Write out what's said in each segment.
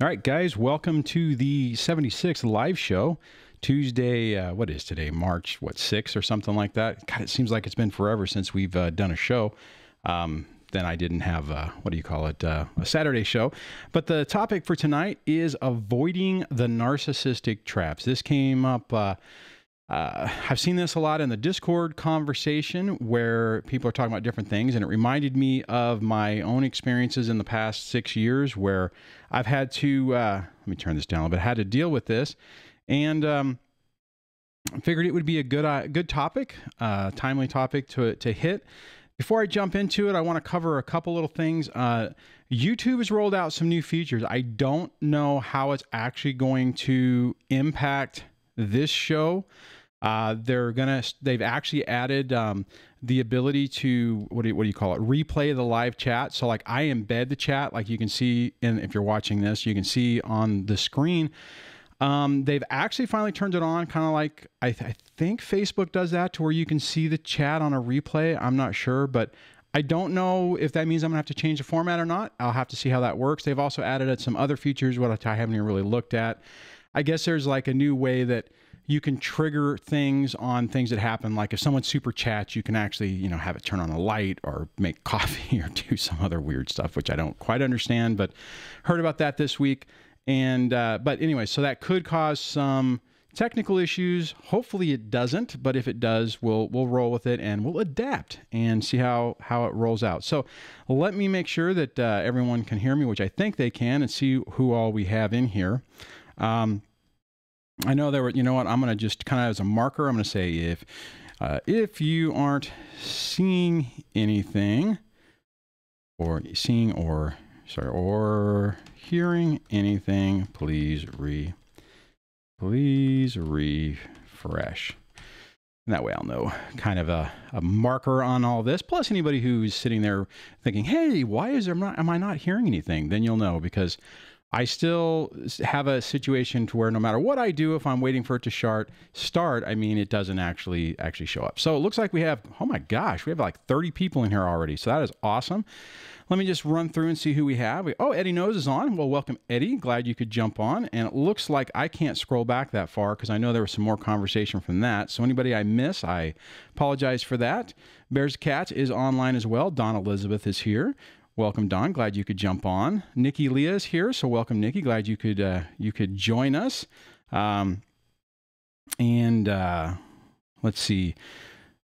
All right, guys, welcome to the 76th live show. Tuesday, what is today? March, 6th or something like that? God, it seems like it's been forever since we've done a show. Then I didn't have, a Saturday show. But the topic for tonight is avoiding the narcissistic traps. This came up, I've seen this a lot in the Discord conversation where people are talking about different things, and it reminded me of my own experiences in the past 6 years where I've had to, let me turn this down a little bit, had to deal with this, and figured it would be a good topic, timely topic to hit. Before I jump into it, I want to cover a couple little things. YouTube has rolled out some new features. I don't know how it's actually going to impact this show. They've actually added the ability to, what do you call it? Replay the live chat. So like I embed the chat, like you can see if you're watching this, you can see on the screen. They've actually finally turned it on, kind of like, I think Facebook does that, to where you can see the chat on a replay. I'm not sure, but I don't know if that means I'm gonna have to change the format or not. I'll have to see how that works. They've also added some other features, what I haven't even really looked at. I guess there's like a new way that you can trigger things on things that happen. Like if someone super chats, you can actually, have it turn on a light or make coffee or do some other weird stuff, which I don't quite understand, but heard about that this week. And, but anyway, so that could cause some technical issues. Hopefully it doesn't, but if it does, we'll roll with it and we'll adapt and see how it rolls out. So let me make sure that everyone can hear me, which I think they can, and see who all we have in here. I know there were, you know what, I'm going to just kind of as a marker, I'm going to say if you aren't seeing anything or hearing anything, please refresh. And that way I'll know, kind of a marker on all this. Plus anybody who's sitting there thinking, hey, why am I not hearing anything? Then you'll know, because I still have a situation to where no matter what I do, if I'm waiting for it to start, I mean, it doesn't actually show up. So it looks like we have, oh my gosh, we have like 30 people in here already. So that is awesome. Let me just run through and see who we have. Oh, Eddie Knows is on. Well, welcome, Eddie. Glad you could jump on. And it looks like I can't scroll back that far because I know there was some more conversation from that. So anybody I miss, I apologize for that. Bears Cat is online as well. Dawn Elizabeth is here. Welcome, Don. Glad you could jump on. Nikki Leah is here, so welcome, Nikki. Glad you could join us. Let's see.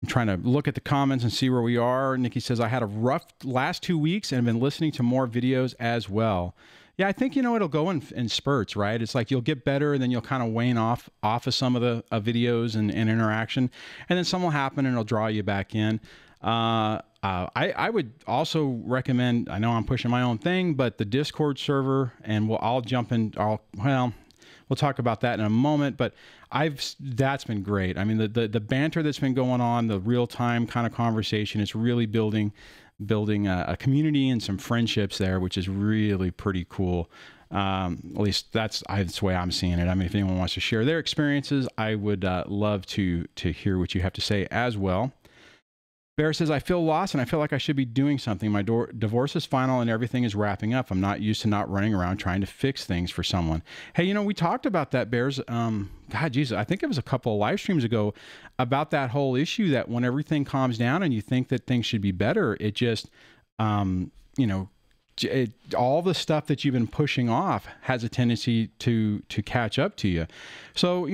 I'm trying to look at the comments and see where we are. Nikki says, I had a rough last 2 weeks and have been listening to more videos as well. Yeah, I think, it'll go in spurts, right? It's like you'll get better and then you'll kind of wane off of some of the videos and interaction. And then something will happen and it'll draw you back in. I would also recommend, I know I'm pushing my own thing, but the Discord server, and we'll talk about that in a moment, but that's been great. I mean, the banter that's been going on, the real-time kind of conversation, is really building a community and some friendships there, which is really pretty cool. At least that's the way I'm seeing it. I mean, if anyone wants to share their experiences, I would love to hear what you have to say as well. Bear says, I feel lost and I feel like I should be doing something. My divorce is final and everything is wrapping up. I'm not used to not running around trying to fix things for someone. Hey, we talked about that, Bears. God, Jesus, I think it was a couple of live streams ago about that whole issue that when everything calms down and you think that things should be better, it just, all the stuff that you've been pushing off has a tendency to catch up to you. So,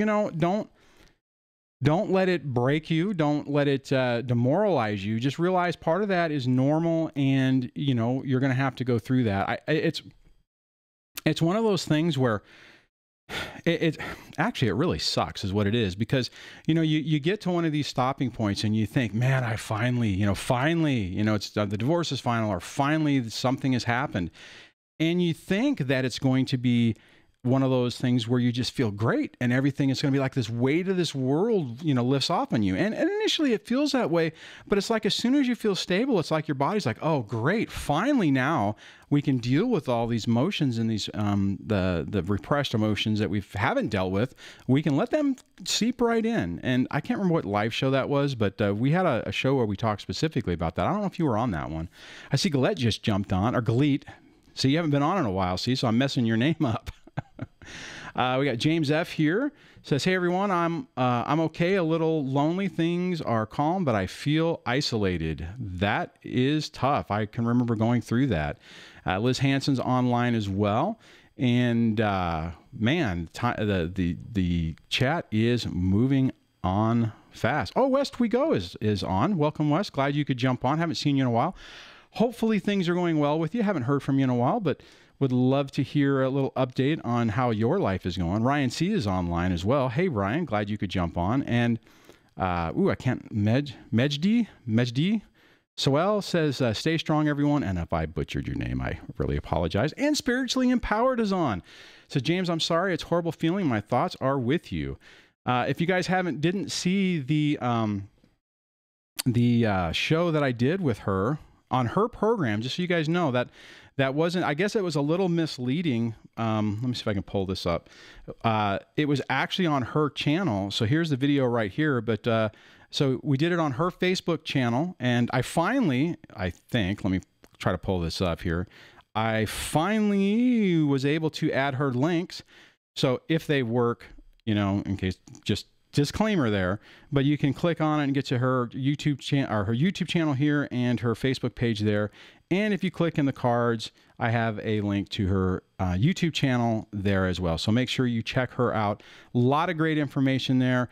don't let it break you. Don't let it demoralize you. Just realize part of that is normal, and you're going to have to go through that. It's one of those things where it really sucks, is what it is, because you get to one of these stopping points and you think, man, I finally, it's the divorce is final, or finally something has happened, and you think that it's going to be one of those things where you just feel great and everything is going to be like this weight of this world, lifts off on you. And initially it feels that way, but it's like as soon as you feel stable, it's like your body's like, oh, great. Finally, now we can deal with all these emotions and these, the repressed emotions that we haven't dealt with. We can let them seep right in. And I can't remember what live show that was, but we had a show where we talked specifically about that. I don't know if you were on that one. I see Galette just jumped on, or Galete. See, you haven't been on in a while, see, so I'm messing your name up. We got James F here. Says, hey everyone, I'm okay, a little lonely. Things are calm, but I feel isolated. That is tough. I can remember going through that. Liz Hanson's online as well. And man, the chat is moving on fast. Oh, West We Go is on. Welcome, West. Glad you could jump on. Haven't seen you in a while. Hopefully things are going well with you. Haven't heard from you in a while, but would love to hear a little update on how your life is going. Ryan C is online as well. Hey, Ryan, glad you could jump on. And, I can't, Mejdi Soel says, stay strong, everyone. And if I butchered your name, I really apologize. And Spiritually Empowered is on. So, James, I'm sorry. It's a horrible feeling. My thoughts are with you. If you guys didn't see the show that I did with her on her program, just so you guys know that wasn't, I guess it was a little misleading. Let me see if I can pull this up. It was actually on her channel. So here's the video right here. But so we did it on her Facebook channel. And I think, let me try to pull this up here. I finally was able to add her links. So if they work, you know, in case, just disclaimer there, but you can click on it and get to her YouTube channel, or her YouTube channel here, and her Facebook page there. And if you click in the cards, I have a link to her YouTube channel there as well. So make sure you check her out. A lot of great information there.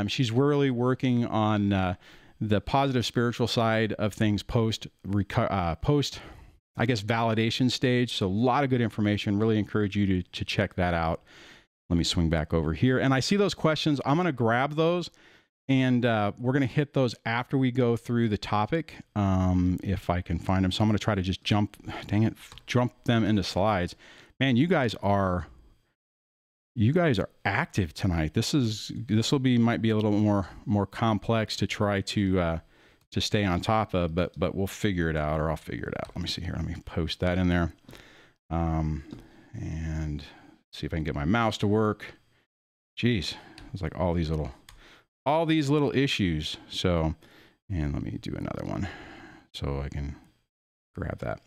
She's really working on the positive spiritual side of things post, I guess, validation stage. So a lot of good information. Really encourage you to check that out. Let me swing back over here. And I see those questions. I'm going to grab those, and we're going to hit those after we go through the topic, if I can find them. So I'm going to try to just jump them into slides. Man, you guys are active tonight. Might be a little more complex to try to stay on top of, but we'll figure it out, or I'll figure it out. Let me see here. Let me post that in there. And see if I can get my mouse to work. Jeez, it's like all these little issues. So, and let me do another one so I can grab that.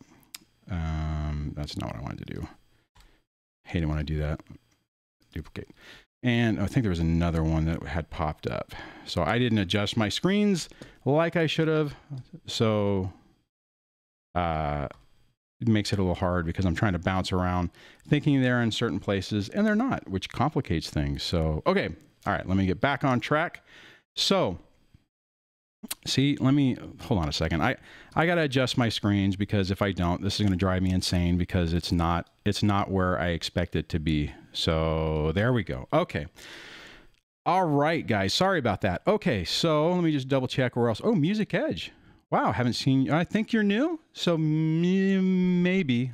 That's not what I wanted to do. Hate it when I do that. Duplicate. And I think there was another one that had popped up. So I didn't adjust my screens like I should have. So, it makes it a little hard because I'm trying to bounce around thinking they're in certain places and they're not, which complicates things. So, okay. All right. Let me get back on track. So see, hold on a second. I got to adjust my screens, because if I don't, this is going to drive me insane, because it's not where I expect it to be. So there we go. Okay. All right, guys. Sorry about that. Okay. So let me just double check where else. Oh, Music Edge. Wow, haven't seen you. I think you're new, so maybe.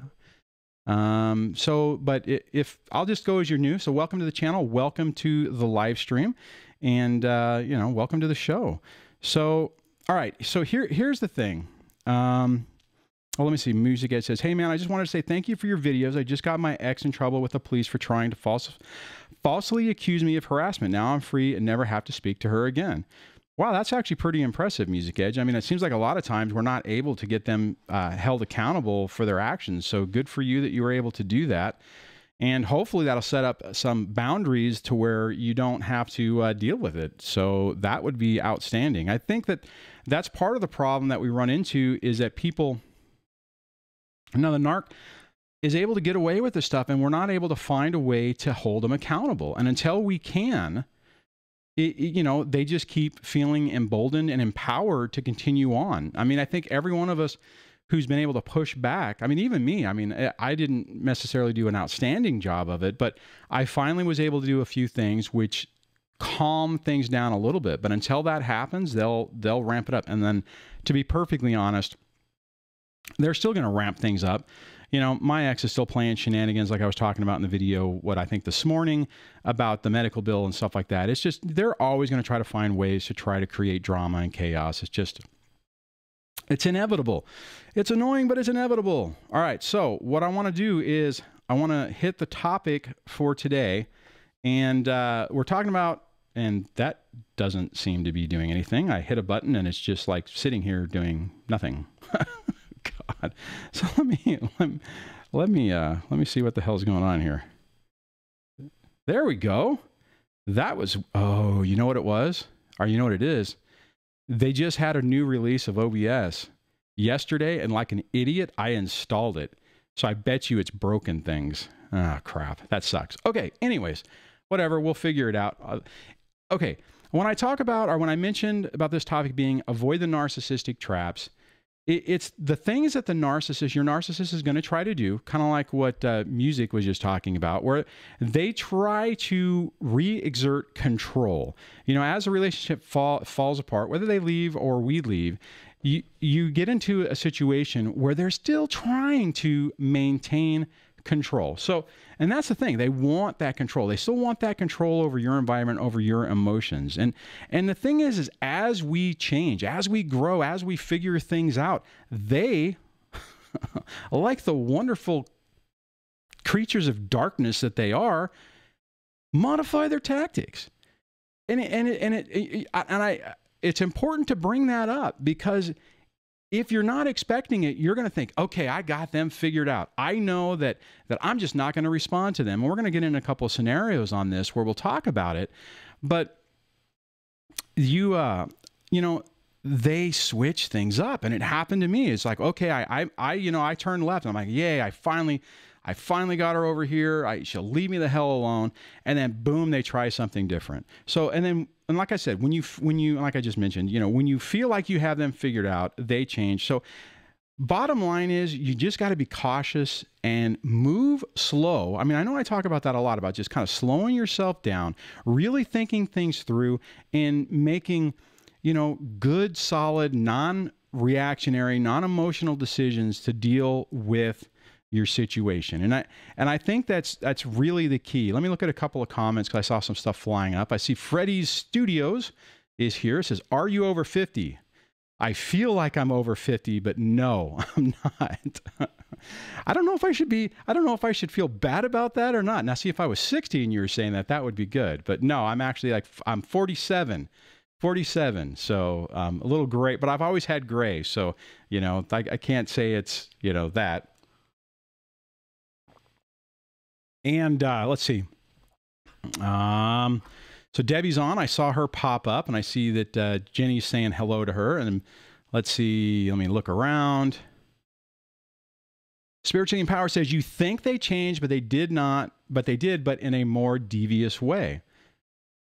But if I'll just go as you're new. So welcome to the channel. Welcome to the live stream, and welcome to the show. So, all right. So here's the thing. Let me see. Music Ed says, "Hey man, I just wanted to say thank you for your videos. I just got my ex in trouble with the police for trying to falsely accuse me of harassment. Now I'm free and never have to speak to her again." Wow, that's actually pretty impressive, Music Edge. I mean, it seems like a lot of times we're not able to get them held accountable for their actions. So good for you that you were able to do that. And hopefully that'll set up some boundaries to where you don't have to deal with it. So that would be outstanding. I think that's part of the problem that we run into, is that people, the narc is able to get away with this stuff, and we're not able to find a way to hold them accountable. And until we can, they just keep feeling emboldened and empowered to continue on. I mean, I think every one of us who's been able to push back, I mean, even me, I mean, I didn't necessarily do an outstanding job of it, but I finally was able to do a few things which calm things down a little bit. But until that happens, they'll ramp it up. And then, to be perfectly honest, they're still going to ramp things up. My ex is still playing shenanigans, like I was talking about in the video, I think this morning, about the medical bill and stuff like that. It's just, they're always going to try to find ways to try to create drama and chaos. It's inevitable. It's annoying, but it's inevitable. All right. So what I want to do is I want to hit the topic for today. And we're talking about, and that doesn't seem to be doing anything. I hit a button and it's just like sitting here doing nothing. God. So Let me see what the hell's going on here. There we go. That was, oh, you know what it was? Or you know what it is? They just had a new release of OBS yesterday, and like an idiot, I installed it. So I bet you it's broken things. Ah, crap. That sucks. Okay, anyways, whatever. We'll figure it out. Okay, when I talk about, or when I mentioned about this topic being avoid the narcissistic traps, it's the things that your narcissist is going to try to do, kind of like what Music was just talking about, where they try to re-exert control. You know, as a relationship falls apart, whether they leave or we leave, you get into a situation where they're still trying to maintain control. So, and that's the thing, they want that control. They still want that control over your environment, over your emotions. And the thing is as we change, as we grow, as we figure things out, they, like the wonderful creatures of darkness that they are, modify their tactics. It's important to bring that up, because if you're not expecting it, you're going to think, okay, I got them figured out. I know that I'm just not going to respond to them. And we're going to get into a couple of scenarios on this where we'll talk about it. But you know, they switch things up, and it happened to me. It's like, okay, I turned left, and I'm like, yay, I finally got her over here. She'll leave me the hell alone. And then boom, they try something different. So, and like I said, when you, like I just mentioned, you know, when you feel like you have them figured out, they change. So bottom line is you just got to be cautious and move slow. I mean, I know I talk about that a lot, about just kind of slowing yourself down, really thinking things through, and making, you know, good, solid, non-reactionary, non-emotional decisions to deal with your situation. And I think that's really the key. Let me look at a couple of comments, because I saw some stuff flying up. I see Freddy's Studios is here. It says, are you over 50? I feel like I'm over 50, but no, I'm not. I don't know if I should feel bad about that or not. Now, see, if I was 60 and you were saying that would be good. But no, I'm actually like, I'm 47. So a little gray, but I've always had gray. So, you know, I can't say it's, you know, that. And let's see. So Debbie's on. I saw her pop up, and I see that Jenny's saying hello to her. And let's see. Let me look around. Spiritually Empowered says, you think they changed, but they did not. But they did, but in a more devious way.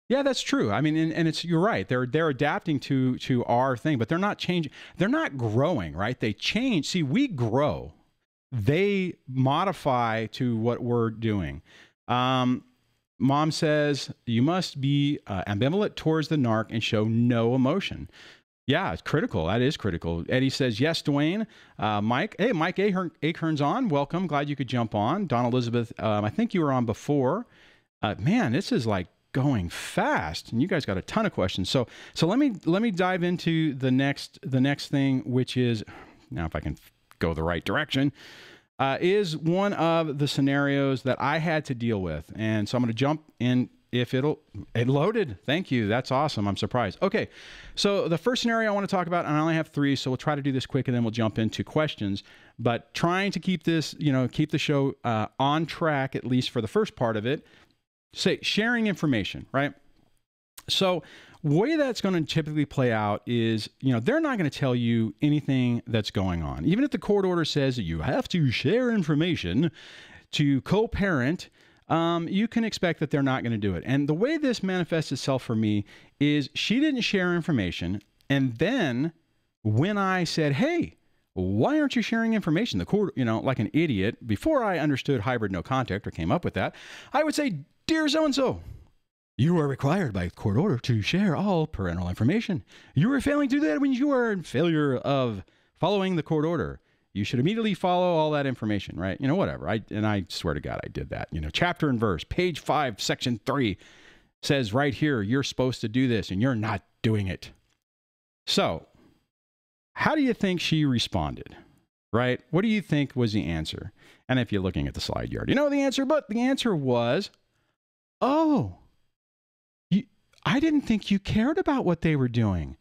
Yeah, that's true. I mean, and it's, you're right. They're adapting to our thing, but they're not changing. They're not growing, right? They change. See, we grow. They modify to what we're doing. Mom says, you must be ambivalent towards the narc and show no emotion. Yeah, it's critical. That is critical. Eddie says, yes, Dwayne. Mike, hey, Mike Ahern's on. Welcome. Glad you could jump on. Dawn Elizabeth, I think you were on before. Man, this is like going fast, and you guys got a ton of questions. So let me dive into the next thing, which is, now if I can go the right direction, is one of the scenarios that I had to deal with. And so I'm going to jump in. If it loaded. Thank you. That's awesome. I'm surprised. Okay. So the first scenario I want to talk about, and I only have 3, so we'll try to do this quick, and then we'll jump into questions, but trying to keep this, you know, keep the show on track, at least for the first part of it. Say sharing information, right? So way that's going to typically play out is, you know, they're not going to tell you anything that's going on. Even if the court order says that you have to share information to co-parent, you can expect that they're not going to do it. And the way this manifests itself for me is she didn't share information. And then when I said, hey, why aren't you sharing information? The court, you know, like an idiot, before I understood hybrid no contact or came up with that, I would say, dear so-and-so, you are required by court order to share all parental information. You are failing to do that when you are in failure of following the court order. You should immediately follow all that information, right? You know, whatever. And I swear to God, I did that. You know, chapter and verse, page 5, section 3 says right here, you're supposed to do this and you're not doing it. So how do you think she responded, right? What do you think was the answer? And if you're looking at the slide, you already know the answer, but the answer was, oh, I didn't think you cared about what they were doing.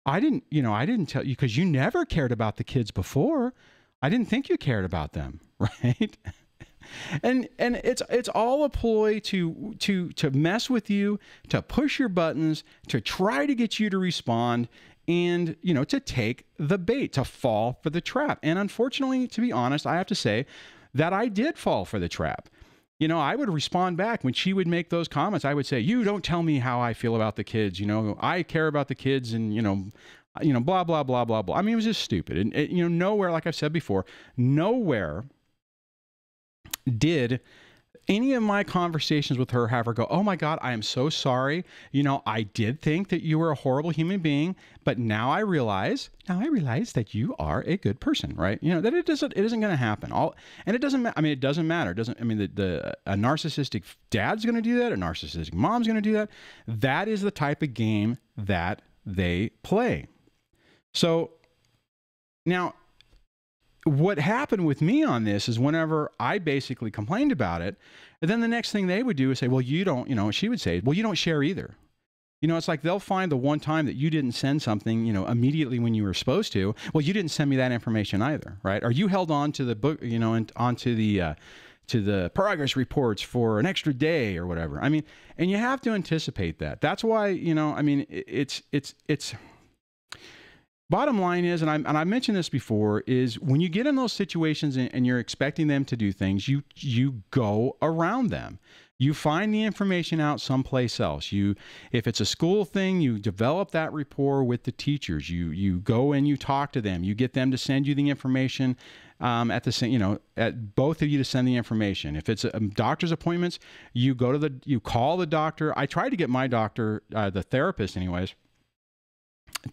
I didn't tell you because you never cared about the kids before. I didn't think you cared about them, right? And it's all a ploy to mess with you, to push your buttons, to try to get you to respond, and to take the bait, to fall for the trap. And unfortunately, to be honest, I have to say that I did fall for the trap. I would respond back when she would make those comments. I would say, "You don't tell me how I feel about the kids. I care about the kids, and blah blah blah blah blah." I mean, it was just stupid. And nowhere, like I've said before, nowhere did any of my conversations with her have her go, "Oh my God, I am so sorry. I did think that you were a horrible human being, but now I realize that you are a good person," right? That it isn't going to happen. And it doesn't. I mean, it doesn't matter. It doesn't. I mean, a narcissistic dad's going to do that. A narcissistic mom's going to do that. That is the type of game that they play. So now, what happened with me on this is whenever I basically complained about it, and then the next thing they would do is say, "Well, you don't," she would say, "Well, you don't share either." It's like they'll find the one time that you didn't send something, immediately when you were supposed to. "Well, you didn't send me that information either," right? Or you held on to the book, and onto the progress reports for an extra day or whatever. I mean, and you have to anticipate that. That's why, I mean, it's bottom line is, and I mentioned this before, is when you get in those situations and you're expecting them to do things, you go around them. You find the information out someplace else. If it's a school thing, you develop that rapport with the teachers. You go and you talk to them. You get them to send you the information at the same, at both of you to send the information. If it's doctor's appointments, you call the doctor. I tried to get my doctor, the therapist, anyways,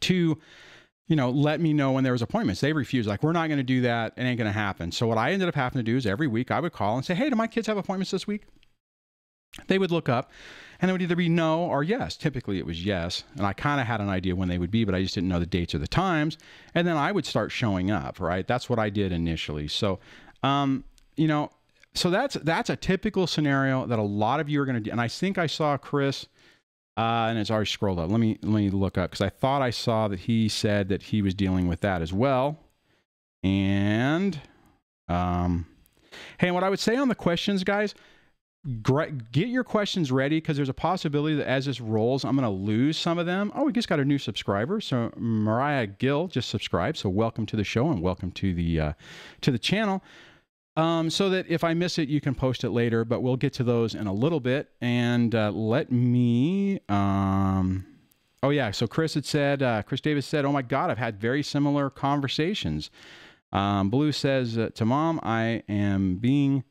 to let me know when there was appointments. They refused. Like, "We're not going to do that. It ain't going to happen." So what I ended up having to do is every week I would call and say, "Hey, do my kids have appointments this week?" They would look up and it would either be no or yes. Typically it was yes. And I kind of had an idea when they would be, but I just didn't know the dates or the times. And then I would start showing up, right? That's what I did initially. So, so that's a typical scenario that a lot of you are going to do. And I think I saw Chris, and it's already scrolled up. Let me look up, because I thought I saw that he said that he was dealing with that as well. And hey, and what I would say on the questions, guys, get your questions ready, because there's a possibility that as this rolls, I'm going to lose some of them. Oh, we just got a new subscriber. So Mariah Gill just subscribed. So welcome to the show and welcome to the channel. So that if I miss it, you can post it later, but we'll get to those in a little bit. And let me, oh yeah, so Chris had said, Chris Davis said, "Oh my God, I've had very similar conversations." Blue says, "To Mom, I am being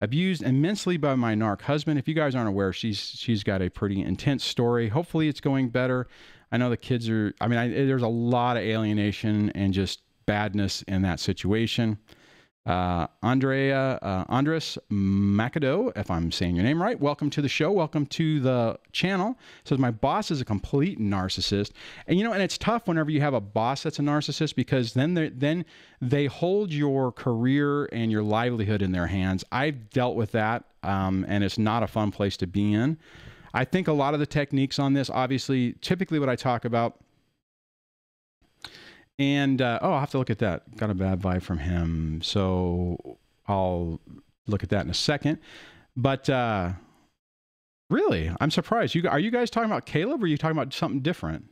abused immensely by my narc husband." If you guys aren't aware, she's got a pretty intense story. Hopefully it's going better. I know the kids are, I mean, there's a lot of alienation and just badness in that situation. Andres Macado, if I'm saying your name right, welcome to the show. Welcome to the channel. Says, "My boss is a complete narcissist." And and it's tough whenever you have a boss that's a narcissist, because then they hold your career and your livelihood in their hands. I've dealt with that, and it's not a fun place to be in. I think a lot of the techniques on this, obviously, typically what I talk about. And, oh, I'll have to look at that. Got a bad vibe from him. So I'll look at that in a second. But really, I'm surprised. Are you guys talking about Caleb, or are you talking about something different?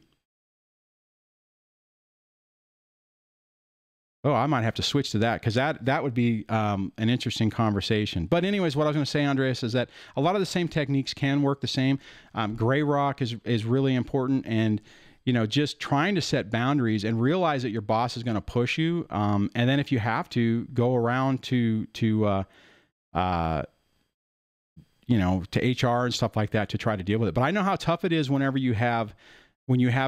Oh, I might have to switch to that, because that would be an interesting conversation. But anyways, what I was going to say, Andreas, is that a lot of the same techniques can work the same. Gray rock is really important. And just trying to set boundaries and realize that your boss is going to push you. And then if you have to, go around to HR and stuff like that to try to deal with it. But I know how tough it is when you have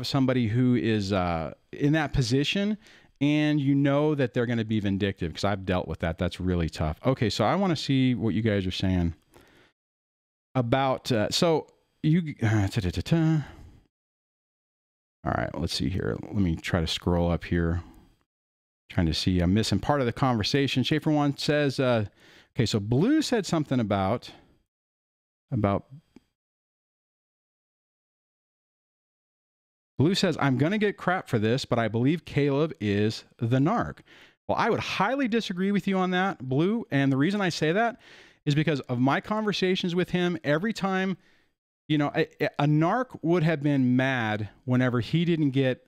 somebody who is in that position, and that they're going to be vindictive, because I've dealt with that. That's really tough. Okay, so I want to see what you guys are saying about, so you, all right, let's see here. Let me try to scroll up here. Trying to see, I'm missing part of the conversation. Schaefer one says, okay, so Blue said something about Blue says, "I'm going to get crap for this, but I believe Caleb is the narc." Well, I would highly disagree with you on that, Blue. And the reason I say that is because of my conversations with him. Every time, you know, a narc would have been mad whenever he didn't get,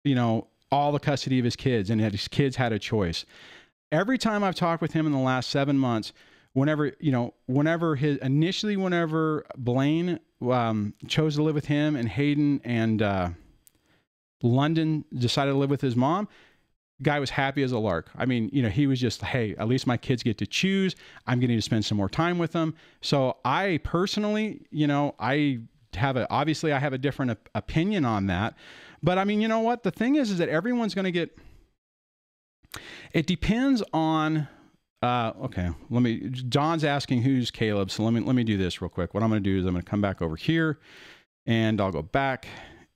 you know, all the custody of his kids and his kids had a choice. Every time I've talked with him in the last 7 months, whenever Blaine chose to live with him and Hayden and London decided to live with his mom, guy was happy as a lark. I mean, you know, he was just, hey, at least my kids get to choose. I'm getting to spend some more time with them. So I personally, you know, obviously I have a different opinion on that. But I mean, you know what? The thing is that everyone's going to get, it depends on, okay, John's asking who's Caleb. So let me do this real quick. What I'm going to do is I'm going to come back over here and I'll go back,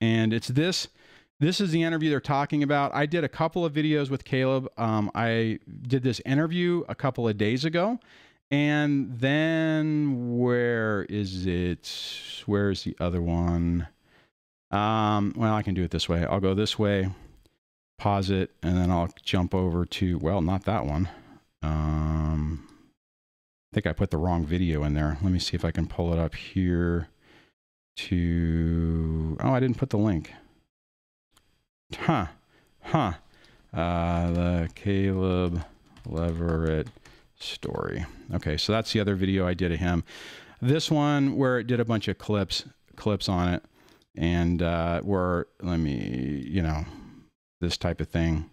and it's this. This is the interview they're talking about. I did a couple of videos with Caleb. I did this interview a couple of days ago. And then where is it? Where is the other one? Well, I can do it this way. I'll go this way, pause it, and then I'll jump over to, well, not that one. I think I put the wrong video in there. Let me see if I can pull it up here to, oh, I didn't put the link. The Caleb Leverett story. Okay, so that's the other video I did of him. This one where it did a bunch of clips on it, and where, let me, you know, this type of thing,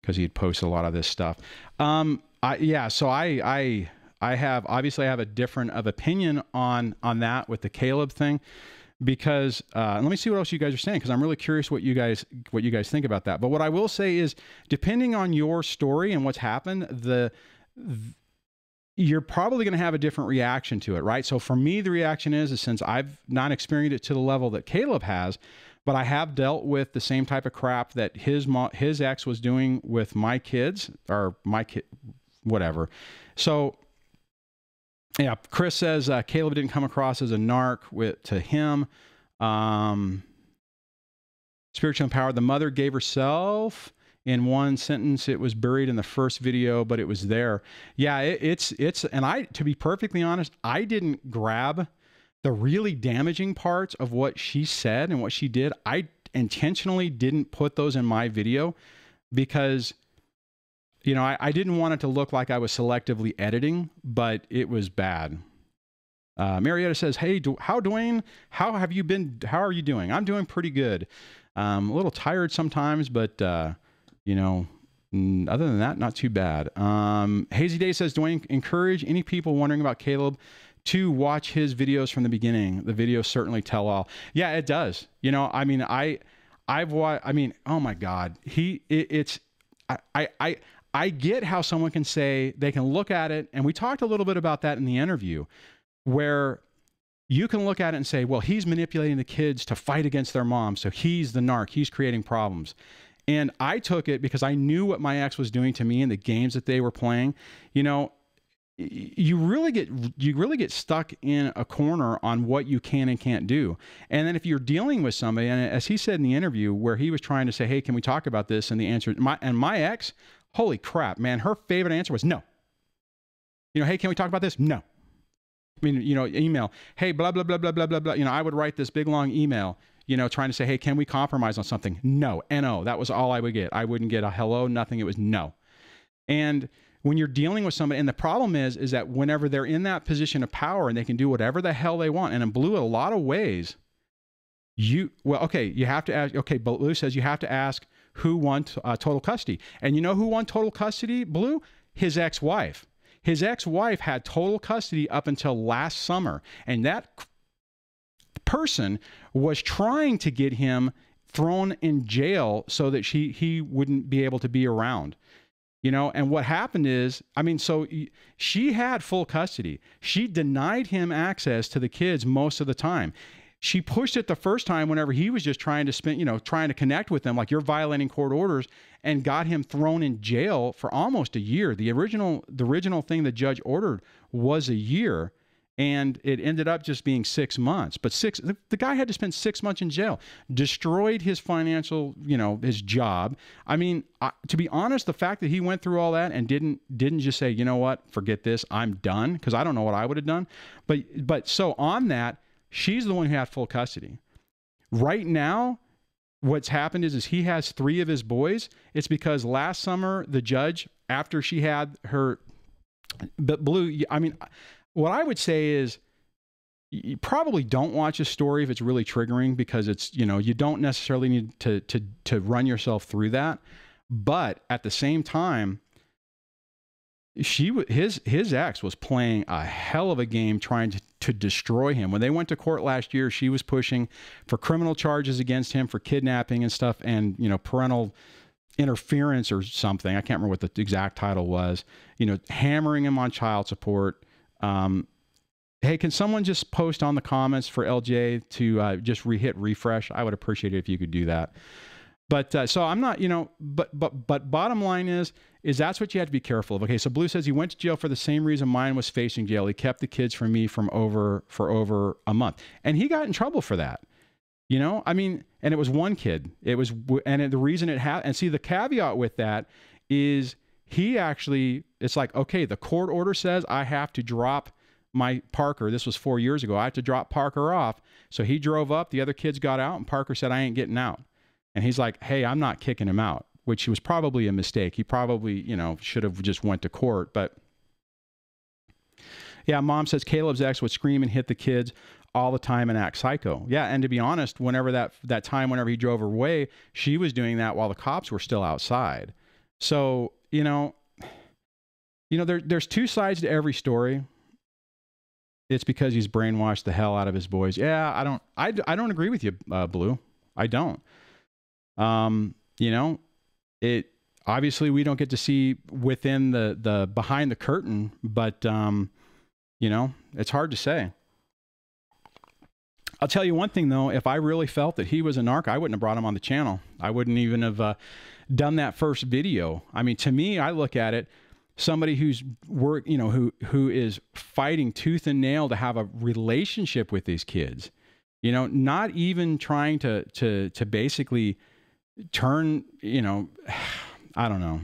because he'd posted a lot of this stuff. Yeah, so I have, obviously I have a different of opinion on that with the Caleb thing. Because let me see what else you guys are saying, because I'm really curious what you guys think about that. But what I will say is, depending on your story and what's happened, you're probably going to have a different reaction to it, right? So for me, the reaction is since I've not experienced it to the level that Caleb has, but I have dealt with the same type of crap that his ex was doing with my kids, or my kid, whatever. So. Yeah, Chris says Caleb didn't come across as a narc to him. Spiritual empowered. The mother gave herself in one sentence. It was buried in the first video, but it was there. Yeah, and to be perfectly honest, I didn't grab the really damaging parts of what she said and what she did. I intentionally didn't put those in my video because, you know, I didn't want it to look like I was selectively editing, but it was bad. Marietta says, hey, Dwayne, how have you been? How are you doing? I'm doing pretty good. A little tired sometimes, but, you know, other than that, not too bad. Hazy Day says, Dwayne, encourage any people wondering about Caleb to watch his videos from the beginning. The videos certainly tell all. Yeah, it does. You know, I mean, I've watched, I mean, oh my God, I get how someone can say, they can look at it, and we talked a little bit about that in the interview, where you can look at it and say, well, he's manipulating the kids to fight against their mom, so he's the narc, he's creating problems. And I took it because I knew what my ex was doing to me and the games that they were playing. You know, you really get stuck in a corner on what you can and can't do. And then if you're dealing with somebody, and as he said in the interview, where he was trying to say, hey, can we talk about this? And the answer, my ex, holy crap, man, her favorite answer was no. You know, hey, can we talk about this? No. I mean, you know, email, hey, blah, blah, blah, blah, blah, blah, blah. You know, I would write this big, long email, you know, trying to say, hey, can we compromise on something? No, N-O. That was all I would get. I wouldn't get a hello, nothing. It was no. And when you're dealing with somebody, and the problem is that whenever they're in that position of power and they can do whatever the hell they want, and in Blue, a lot of ways, you have to ask, okay, Blue says you have to ask, who won total custody. And you know who won total custody, Blue? His ex-wife. His ex-wife had total custody up until last summer. And that person was trying to get him thrown in jail so that he wouldn't be able to be around. You know, and what happened is, I mean, so she had full custody. She denied him access to the kids most of the time. She pushed it the first time whenever he was just trying to connect with them, like you're violating court orders, and got him thrown in jail for almost a year. The original thing the judge ordered was a year. and it ended up just being 6 months. But the guy had to spend 6 months in jail, destroyed his financial, his job. I mean, to be honest, the fact that he went through all that and didn't just say, you know what, forget this, I'm done, because I don't know what I would have done. But so on that, she's the one who had full custody. Right now, what's happened is he has 3 of his boys. It's because last summer, the judge, after she had her, but Blue, I mean, what I would say is you probably don't watch a story if it's really triggering, because it's, you don't necessarily need to run yourself through that. But at the same time, his ex was playing a hell of a game trying to destroy him. When they went to court last year, she was pushing for criminal charges against him for kidnapping and stuff, and parental interference or something. I can't remember what the exact title was. Hammering him on child support. Hey, can someone just post on the comments for LJ to just hit refresh? I would appreciate it if you could do that. But so I'm not, but bottom line is that's what you have to be careful of. Okay, so Blue says he went to jail for the same reason mine was facing jail. He kept the kids from me for over a month, and he got in trouble for that. I mean, and it was one kid. It was, and the reason it happened, and see, the caveat with that is he actually, it's like, okay, the court order says I have to drop my Parker. This was 4 years ago. I have to drop Parker off. So he drove up, the other kids got out, and Parker said, I ain't getting out. And he's like, hey, I'm not kicking him out, which was probably a mistake. He probably, should have just went to court. But yeah, Mom says Caleb's ex would scream and hit the kids all the time and act psycho. Yeah, and to be honest, whenever that time, whenever he drove her away, she was doing that while the cops were still outside. So, there's 2 sides to every story. It's because he's brainwashed the hell out of his boys. Yeah, I don't agree with you, Blue. I don't. It obviously we don't get to see within the behind the curtain, but it's hard to say. I'll tell you one thing though, if I really felt that he was a narc, I wouldn't have brought him on the channel. I wouldn't even have done that first video. I mean, to me, I look at it, somebody who's who is fighting tooth and nail to have a relationship with these kids, not even trying to basically turn, I don't know.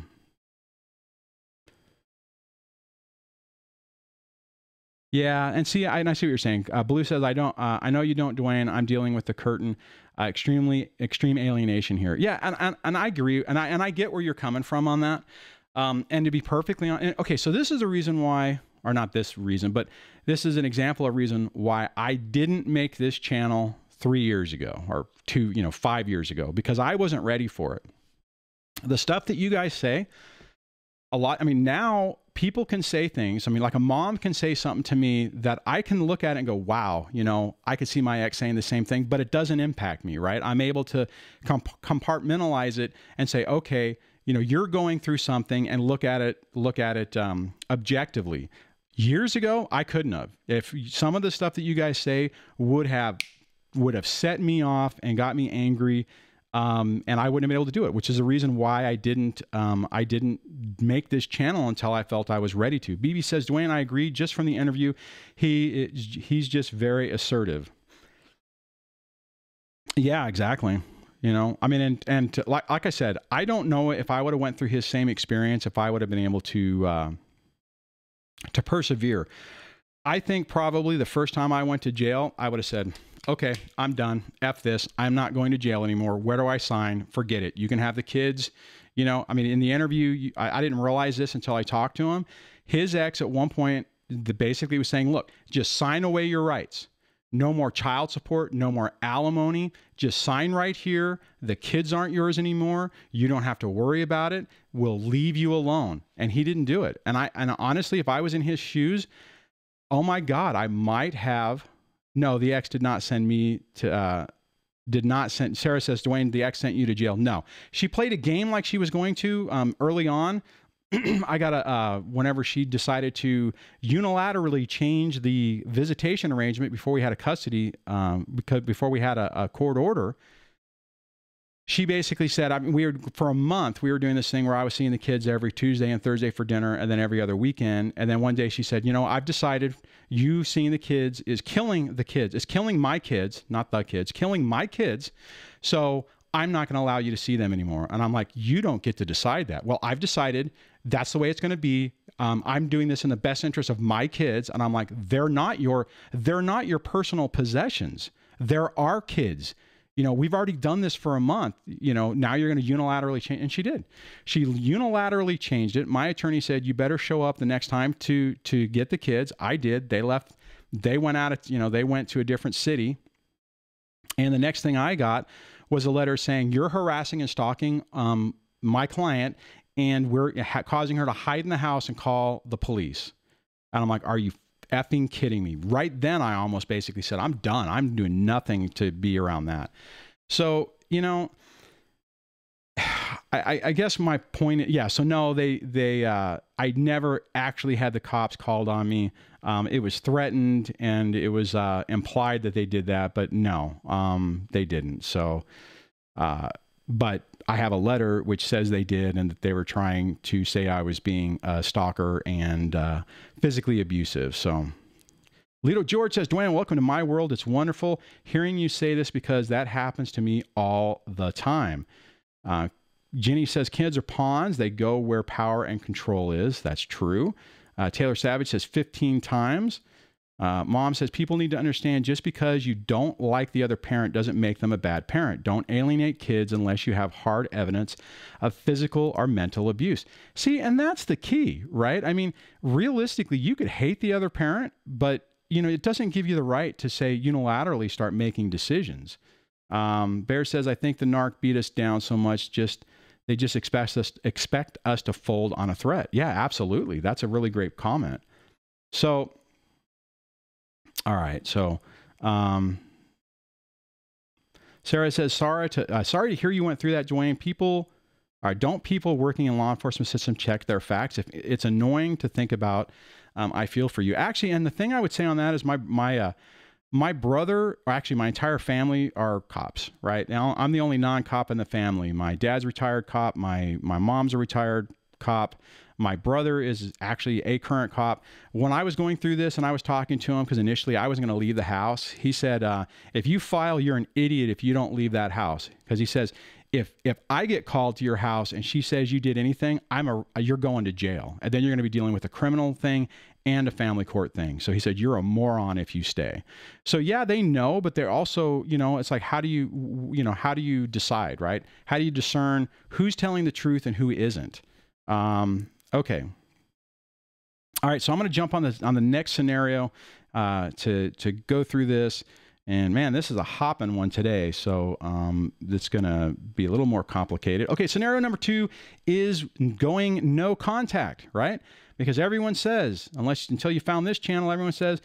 Yeah, and see, I see what you're saying. Blue says, I know you don't, Dwayne. I'm dealing with the curtain, extreme alienation here. Yeah, and I agree, and I get where you're coming from on that. And to be perfectly honest, okay, so this is a reason why, or not this reason, but this is an example of reason why I didn't make this channel 3 years ago or 5 years ago, because I wasn't ready for it. The stuff that you guys say, a lot, I mean, now people can say things. I mean, like a mom can say something to me that I can look at it and go, wow, I could see my ex saying the same thing, but it doesn't impact me, right? I'm able to compartmentalize it and say, okay, you're going through something, and look at it objectively. Years ago, I couldn't have. If some of the stuff that you guys say would have set me off and got me angry, and I wouldn't have been able to do it, which is the reason why I didn't make this channel until I felt I was ready to. BB says, Dwayne, I agree. Just from the interview, he's just very assertive. Yeah, exactly. I mean, and like I said, I don't know if I would have went through his same experience, if I would have been able to persevere. I think probably the first time I went to jail, I would have said, okay, I'm done. F this. I'm not going to jail anymore. Where do I sign? Forget it. You can have the kids. I mean, in the interview, I didn't realize this until I talked to him. His ex at one point basically was saying, look, just sign away your rights. No more child support, no more alimony. Just sign right here. The kids aren't yours anymore. You don't have to worry about it. We'll leave you alone. And he didn't do it. And honestly, if I was in his shoes, oh my God, I might have. No, the ex did not send me to, Sarah says, Dwayne, the ex sent you to jail. No, she played a game like she was going to early on. I got whenever she decided to unilaterally change the visitation arrangement before we had a custody, before we had a court order, she basically said, I mean, for a month, we were doing this thing where I was seeing the kids every Tuesday and Thursday for dinner and then every other weekend. And then one day she said, you know, I've decided you seeing the kids is killing the kids. It's killing my kids, not the kids, killing my kids. So I'm not going to allow you to see them anymore. And I'm like, you don't get to decide that. Well, I've decided that's the way it's going to be. I'm doing this in the best interest of my kids. And I'm like, they're not your personal possessions. They're our kids. You know, we've already done this for a month. You know, now you're going to unilaterally change. And she did. She unilaterally changed it. My attorney said, you better show up the next time to get the kids. I did. They left. They went out, they went to a different city. And the next thing I got was a letter saying, you're harassing and stalking my client, and we're causing her to hide in the house and call the police. And I'm like, are you effing kidding me? Right then, I almost basically said, I'm done. I'm doing nothing to be around that. So, I guess my point, yeah. So no, I never actually had the cops called on me. It was threatened and it was implied that they did that, but no, they didn't. So, but I have a letter which says they did, and that they were trying to say I was being a stalker and physically abusive. So Lito George says, Dwayne, welcome to my world. It's wonderful hearing you say this because that happens to me all the time. Jenny says, kids are pawns. They go where power and control is. That's true. Taylor Savage says 15 times. Mom says, people need to understand just because you don't like the other parent doesn't make them a bad parent. Don't alienate kids unless you have hard evidence of physical or mental abuse. See, and that's the key, right? I mean, realistically, you could hate the other parent, but it doesn't give you the right to say unilaterally start making decisions. Bear says, I think the narc beat us down so much, they just expect us to fold on a threat. Yeah, absolutely. That's a really great comment. So, all right. So, Sarah says, sorry to hear you went through that, Dwayne. Don't people working in law enforcement system check their facts? If it's annoying to think about, I feel for you. Actually, and the thing I would say on that is my brother, or actually my entire family, are cops, right? Now, I'm the only non-cop in the family. My dad's a retired cop. My mom's a retired cop. My brother is actually a current cop. When I was going through this and I was talking to him, because initially I was going to leave the house, he said, if you file, you're an idiot if you don't leave that house. Because he says, if I get called to your house and she says you did anything, you're going to jail. And then you're going to be dealing with a criminal thing and a family court thing. So he said, you're a moron if you stay. So yeah, they know, but they're also, it's like, how do you decide, right? How do you discern who's telling the truth and who isn't? Okay. All right. So I'm going to jump on the next scenario, to go through this. And man, this is a hopping one today. So, it's going to be a little more complicated. Okay. Scenario number 2 is going no contact, right? Because everyone says, until you found this channel, everyone says,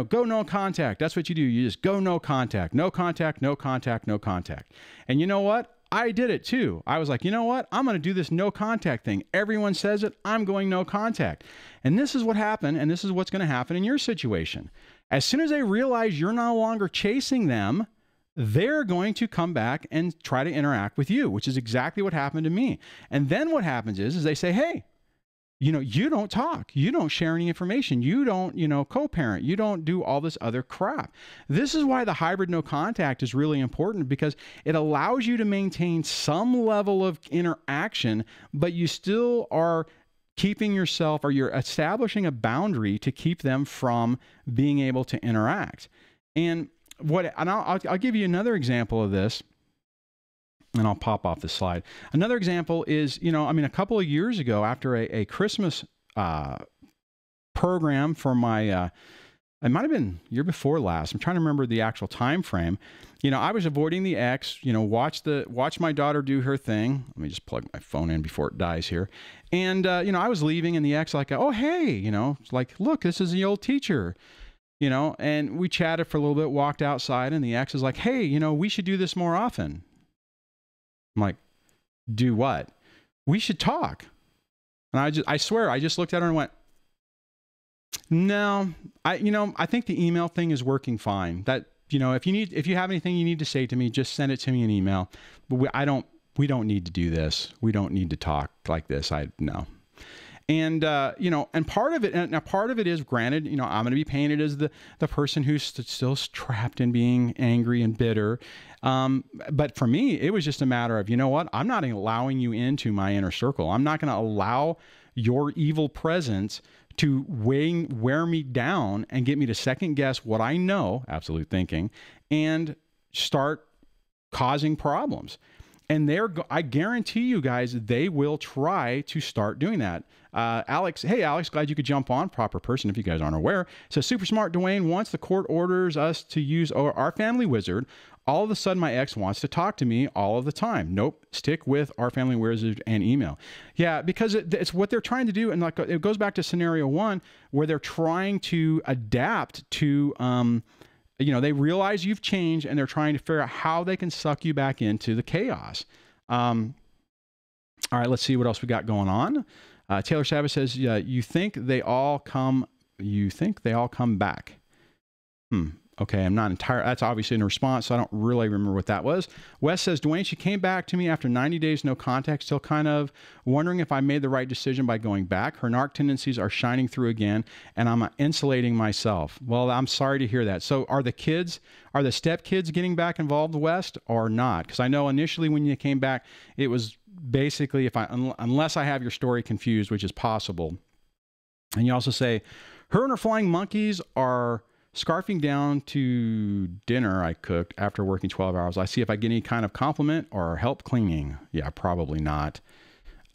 go no contact. That's what you do. You just go no contact, no contact, no contact, no contact. And you know what? I did it too. I was like, you know what? I'm going to do this no contact thing. Everyone says it. I'm going no contact. And this is what happened. And this is what's going to happen in your situation. As soon as they realize you're no longer chasing them, they're going to come back and try to interact with you, which is exactly what happened to me. And then what happens is they say, hey, you don't talk. You don't share any information. You don't, co-parent. You don't do all this other crap. This is why the hybrid no contact is really important, because it allows you to maintain some level of interaction, but you still are keeping yourself, or you're establishing a boundary to keep them from being able to interact. And I'll give you another example of this. And I'll pop off the slide. Another example is, a couple of years ago, after a Christmas program for my, it might have been year before last. I'm trying to remember the actual time frame. I was avoiding the ex. Watch my daughter do her thing. Let me just plug my phone in before it dies here. And I was leaving, and the ex like, oh hey, it's like, look, this is the old teacher. And we chatted for a little bit, walked outside, and the ex is like, hey, we should do this more often. I'm like, do what? We should talk. And I swear, I just looked at her and went, no, I think the email thing is working fine. That, if you have anything you need to say to me, just send it to me in email. But I don't we don't need to do this. We don't need to talk like this. No. And, you know, and part of it is, granted, you know, I'm going to be painted as the person who's still trapped in being angry and bitter. But for me, it was just a matter of, you know what, I'm not allowing you into my inner circle. I'm not going to allow your evil presence to wear me down and get me to second guess what I know, absolute thinking, and start causing problems. And I guarantee you guys, they will try to start doing that. Alex, hey, Alex, glad you could jump on. Proper person, if you guys aren't aware. So super smart Dwayne, once the court orders us to use our family wizard, all of a sudden my ex wants to talk to me all of the time. Nope, stick with our family wizard and email. Yeah, because it's what they're trying to do. And like, it goes back to scenario one, where they're trying to adapt to, you know, they realize you've changed and they're trying to figure out how they can suck you back into the chaos. All right, let's see what else we got going on. Taylor Savage says, yeah, you think they all come back. Okay, I'm not entirely, that's obviously in response, so I don't really remember what that was. Wes says, Dwayne, she came back to me after 90 days, no contact, still kind of wondering if I made the right decision by going back. Her narc tendencies are shining through again, and I'm insulating myself. Well, I'm sorry to hear that. So are the stepkids getting back involved, West, or not? Because I know initially when you came back, it was basically, unless I have your story confused, which is possible. And you also say, her and her flying monkeys are scarfing down to dinner I cooked after working 12 hours. I see if I get any kind of compliment or help cleaning. Yeah, probably not.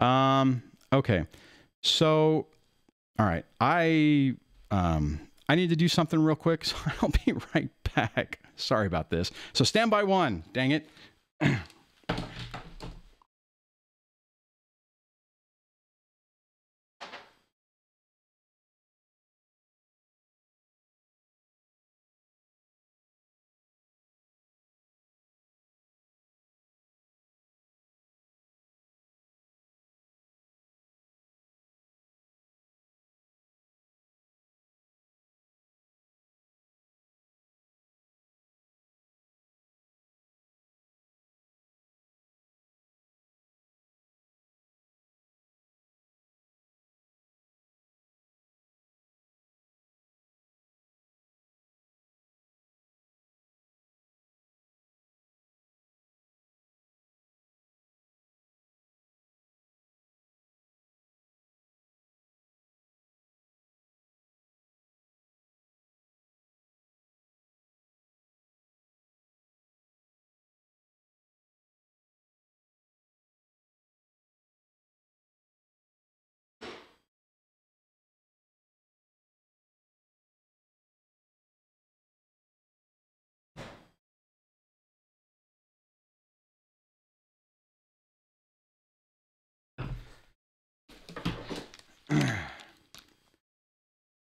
Okay. So, all right. I need to do something real quick, so I'll be right back. Sorry about this. So stand by one. Dang it.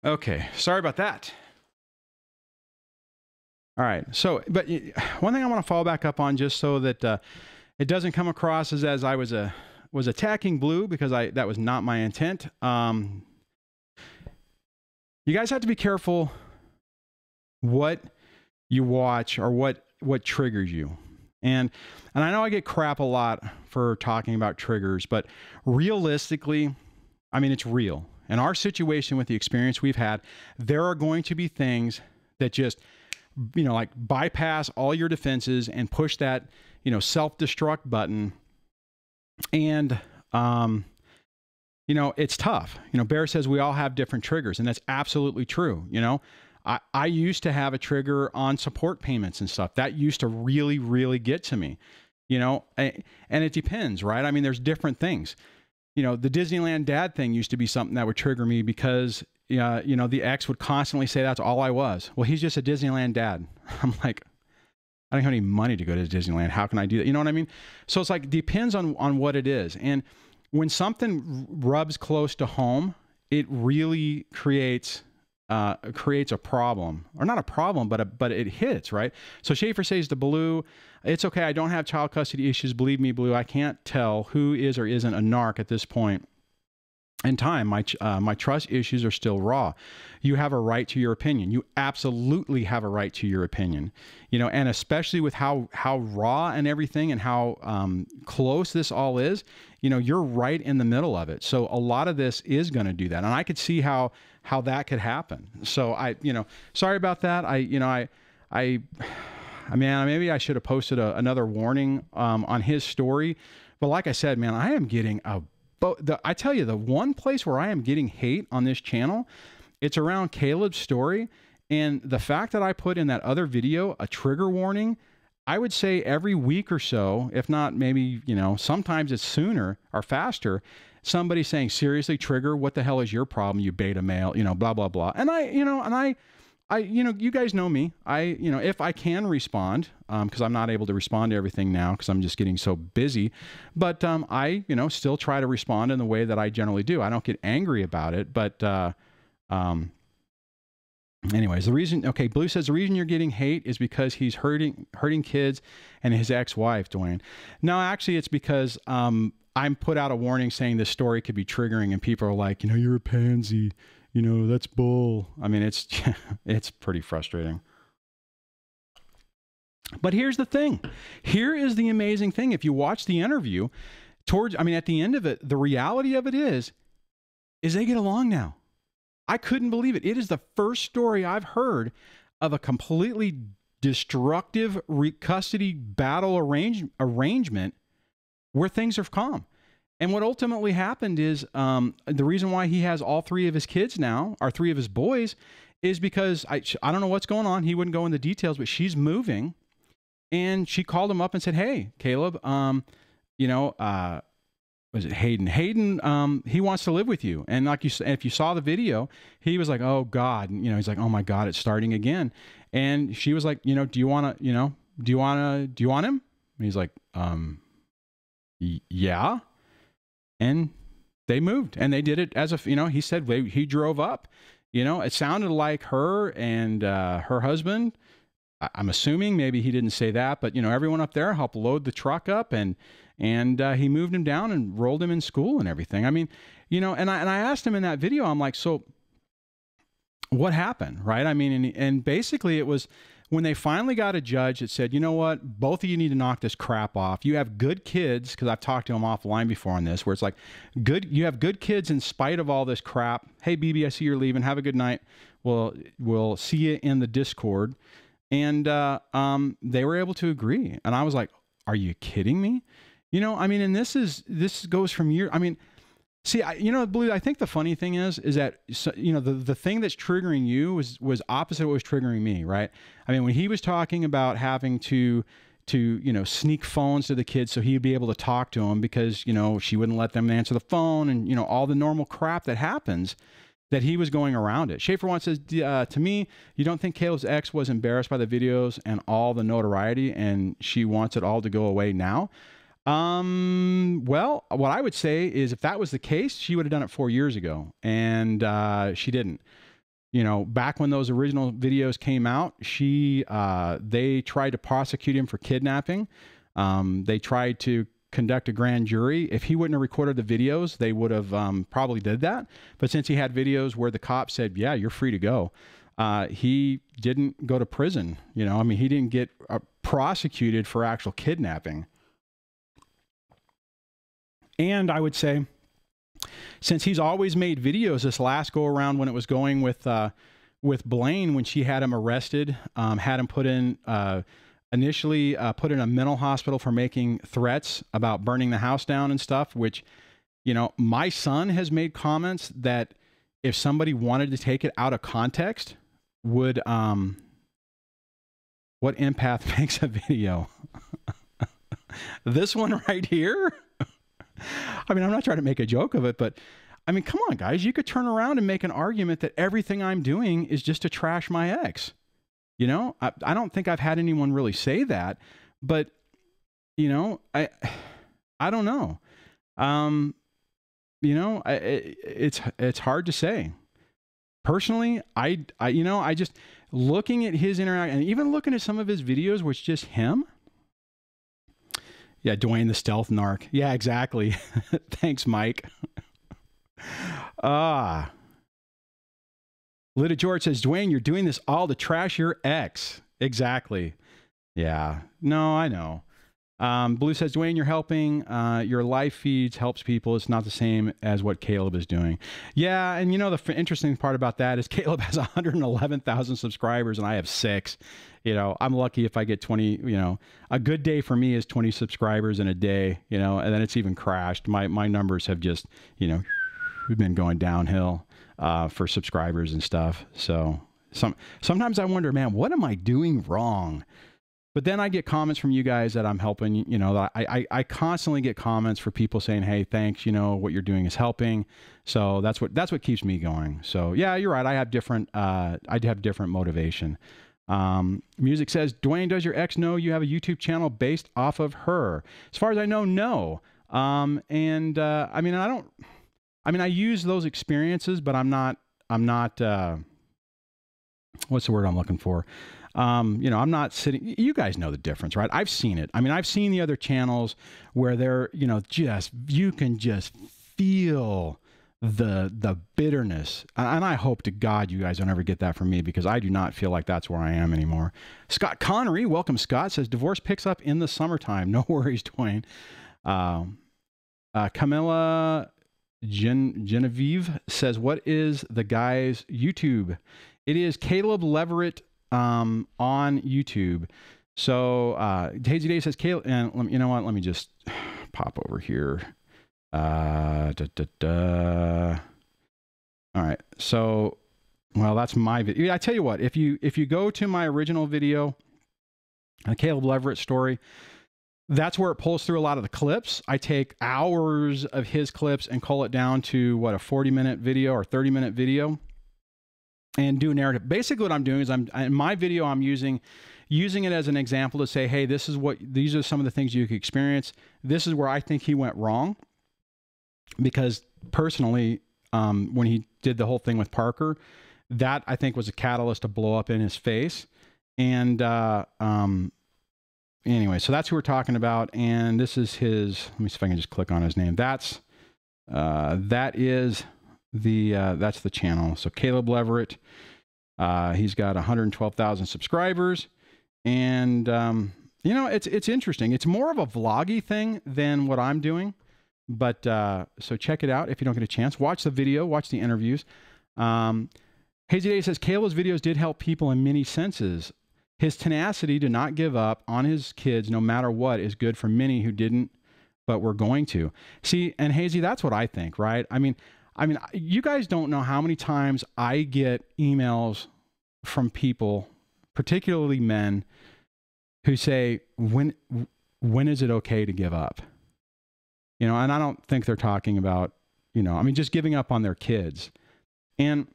Okay, sorry about that. All right, so, but one thing I want to follow back up on, just so that it doesn't come across as I was attacking Blue, because that was not my intent. You guys have to be careful what you watch or what triggers you. And I know I get crap a lot for talking about triggers, but realistically, I mean, it's real. In our situation with the experience we've had, there are going to be things that just, you know, like bypass all your defenses and push that, you know, self-destruct button. And, you know, it's tough. You know, Bear says we all have different triggers, and that's absolutely true. You know, I used to have a trigger on support payments and stuff. That used to really, really get to me, you know, and it depends, right? I mean, there's different things. You know, the Disneyland dad thing used to be something that would trigger me because, you know, the ex would constantly say that's all I was. Well, he's just a Disneyland dad. I'm like, I don't have any money to go to Disneyland. How can I do that? You know what I mean? So it's like, depends on what it is. And when something rubs close to home, it really creates a problem, or not a problem, but it hits, right? So Schaefer says to Blue, it's okay. I don't have child custody issues. Believe me, Blue, I can't tell who is or isn't a narc at this point. in time, my trust issues are still raw. You have a right to your opinion. You absolutely have a right to your opinion, you know, and especially with how raw and everything and how close this all is, you know, you're right in the middle of it. So a lot of this is going to do that. And I could see how that could happen. So you know, sorry about that. I mean, maybe I should have posted another warning on his story. But like I said, man, I am getting I tell you, the one place where I am getting hate on this channel, it's around Caleb's story. And the fact that I put in that other video a trigger warning, I would say every week or so, if not maybe, you know, sometimes it's sooner or faster, somebody saying, seriously, Trigger, what the hell is your problem, you beta male, you know, blah, blah, blah. And I, you know, you guys know me. You know, if I can respond, because I'm not able to respond to everything now because I'm just getting so busy, but I, you know, still try to respond in the way that I generally do. I don't get angry about it, but anyways, the reason, okay, Blue says the reason you're getting hate is because he's hurting kids and his ex-wife, Dwayne. No, actually, it's because I'm put out a warning saying this story could be triggering, and people are like, you know, you're a pansy. You know, that's bull. I mean, it's pretty frustrating. But here's the thing. Here is the amazing thing. If you watch the interview, at the end of it, the reality of it is they get along now. I couldn't believe it. It is the first story I've heard of a completely destructive custody battle arrangement where things are calm. And what ultimately happened is the reason why he has all three of his kids now, or three of his boys, is because I don't know what's going on. He wouldn't go into details, but she's moving. And she called him up and said, hey, Caleb, you know, was it Hayden? Hayden, he wants to live with you. And like you said, if you saw the video, he was like, oh God, and, you know, he's like, oh my God, it's starting again. And she was like, you know, do you want him? And he's like, yeah. And they moved, and they did it as you know, he said he drove up, you know, it sounded like her and her husband. I'm assuming maybe he didn't say that, but you know, everyone up there helped load the truck up, and he moved him down and rolled him in school and everything. I mean, you know, and I asked him in that video, I'm like, so what happened? Right. I mean, and basically it was when they finally got a judge that said, you know what, both of you need to knock this crap off. You have good kids, because I've talked to him offline before on this, where it's like, you have good kids in spite of all this crap. Hey, BB, I see you're leaving. Have a good night. We'll see you in the Discord. And they were able to agree. And I was like, are you kidding me? You know, I mean, and this goes from year. I mean, see, you know, Blue, I think the funny thing is that, you know, the thing that's triggering you was opposite of what was triggering me, right? I mean, when he was talking about having to, you know, sneak phones to the kids so he'd be able to talk to them because, you know, she wouldn't let them answer the phone and, you know, all the normal crap that happens, that he was going around it. Schaefer One says, to me, you don't think Caleb's ex was embarrassed by the videos and all the notoriety and she wants it all to go away now? Well, what I would say is if that was the case, she would have done it 4 years ago, and she didn't. You know, back when those original videos came out, they tried to prosecute him for kidnapping. They tried to conduct a grand jury. If he wouldn't have recorded the videos, they would have probably did that. But since he had videos where the cop said, yeah, you're free to go, he didn't go to prison. You know, I mean, he didn't get prosecuted for actual kidnapping. And I would say, since he's always made videos, this last go around when it was going with Blaine, when she had him arrested, had him put in, initially put in a mental hospital for making threats about burning the house down and stuff, which, you know, my son has made comments that if somebody wanted to take it out of context, would, what empath makes a video? This one right here? I mean, I'm not trying to make a joke of it, but I mean, come on, guys, you could turn around and make an argument that everything I'm doing is just to trash my ex. You know, I don't think I've had anyone really say that, but you know, I don't know. You know, it's hard to say. Personally, you know, I just looking at his interaction and even looking at some of his videos where it's just him. Yeah, Dwayne the stealth narc. Yeah, exactly. Thanks, Mike. Lita George says, Dwayne, you're doing this all to trash your ex. Exactly. Yeah. No, I know. Blue says, Dwayne, you're helping. Your live feeds helps people. It's not the same as what Caleb is doing. Yeah, and you know, the interesting part about that is Caleb has 111,000 subscribers and I have 6. You know, I'm lucky if I get 20, you know, a good day for me is 20 subscribers in a day, you know, and then it's even crashed. My numbers have just, you know, been going downhill for subscribers and stuff. So sometimes I wonder, man, what am I doing wrong? But then I get comments from you guys that I'm helping. You know, I constantly get comments for people saying, hey, thanks, you know, what you're doing is helping. So that's what keeps me going. So yeah, you're right. I have different motivation. Music says, Dwayne, does your ex know you have a YouTube channel based off of her? As far as I know, no. I mean, I use those experiences, but I'm not, what's the word I'm looking for? You know, I'm not sitting, you guys know the difference, right? I've seen it. I mean, I've seen the other channels where they're, you know, you can just feel the bitterness. And I hope to God you guys don't ever get that from me, because I do not feel like that's where I am anymore. Scott Connery, welcome Scott, says divorce picks up in the summertime. No worries, Dwayne. Camilla Genevieve says, what is the guy's YouTube? It is Caleb Leverett on YouTube. So Hazy Day says, Caleb, and you know what? Let me just pop over here. All right. So, well, that's my video. I tell you what, if you go to my original video, the Caleb Leverett story, that's where it pulls through a lot of the clips. I take hours of his clips and cull it down to what, a 40-minute video or 30-minute video, and do a narrative. Basically what I'm doing is in my video, I'm using it as an example to say, hey, these are some of the things you could experience. This is where I think he went wrong. Because personally, when he did the whole thing with Parker, that I think was a catalyst to blow up in his face. And anyway, so that's who we're talking about. And this is his, let me see if I can just click on his name. That's the channel. So Caleb Leverett, he's got 112,000 subscribers. And, you know, it's interesting. It's more of a vloggy thing than what I'm doing. But so check it out if you don't get a chance. Watch the video, watch the interviews. Hazy Day says, Caleb's videos did help people in many senses. His tenacity to not give up on his kids no matter what is good for many who didn't, but were going to. See, and Hazy, that's what I think, right? I mean, you guys don't know how many times I get emails from people, particularly men, who say, when is it okay to give up? You know, and I don't think they're talking about, you know, I mean, just giving up on their kids. And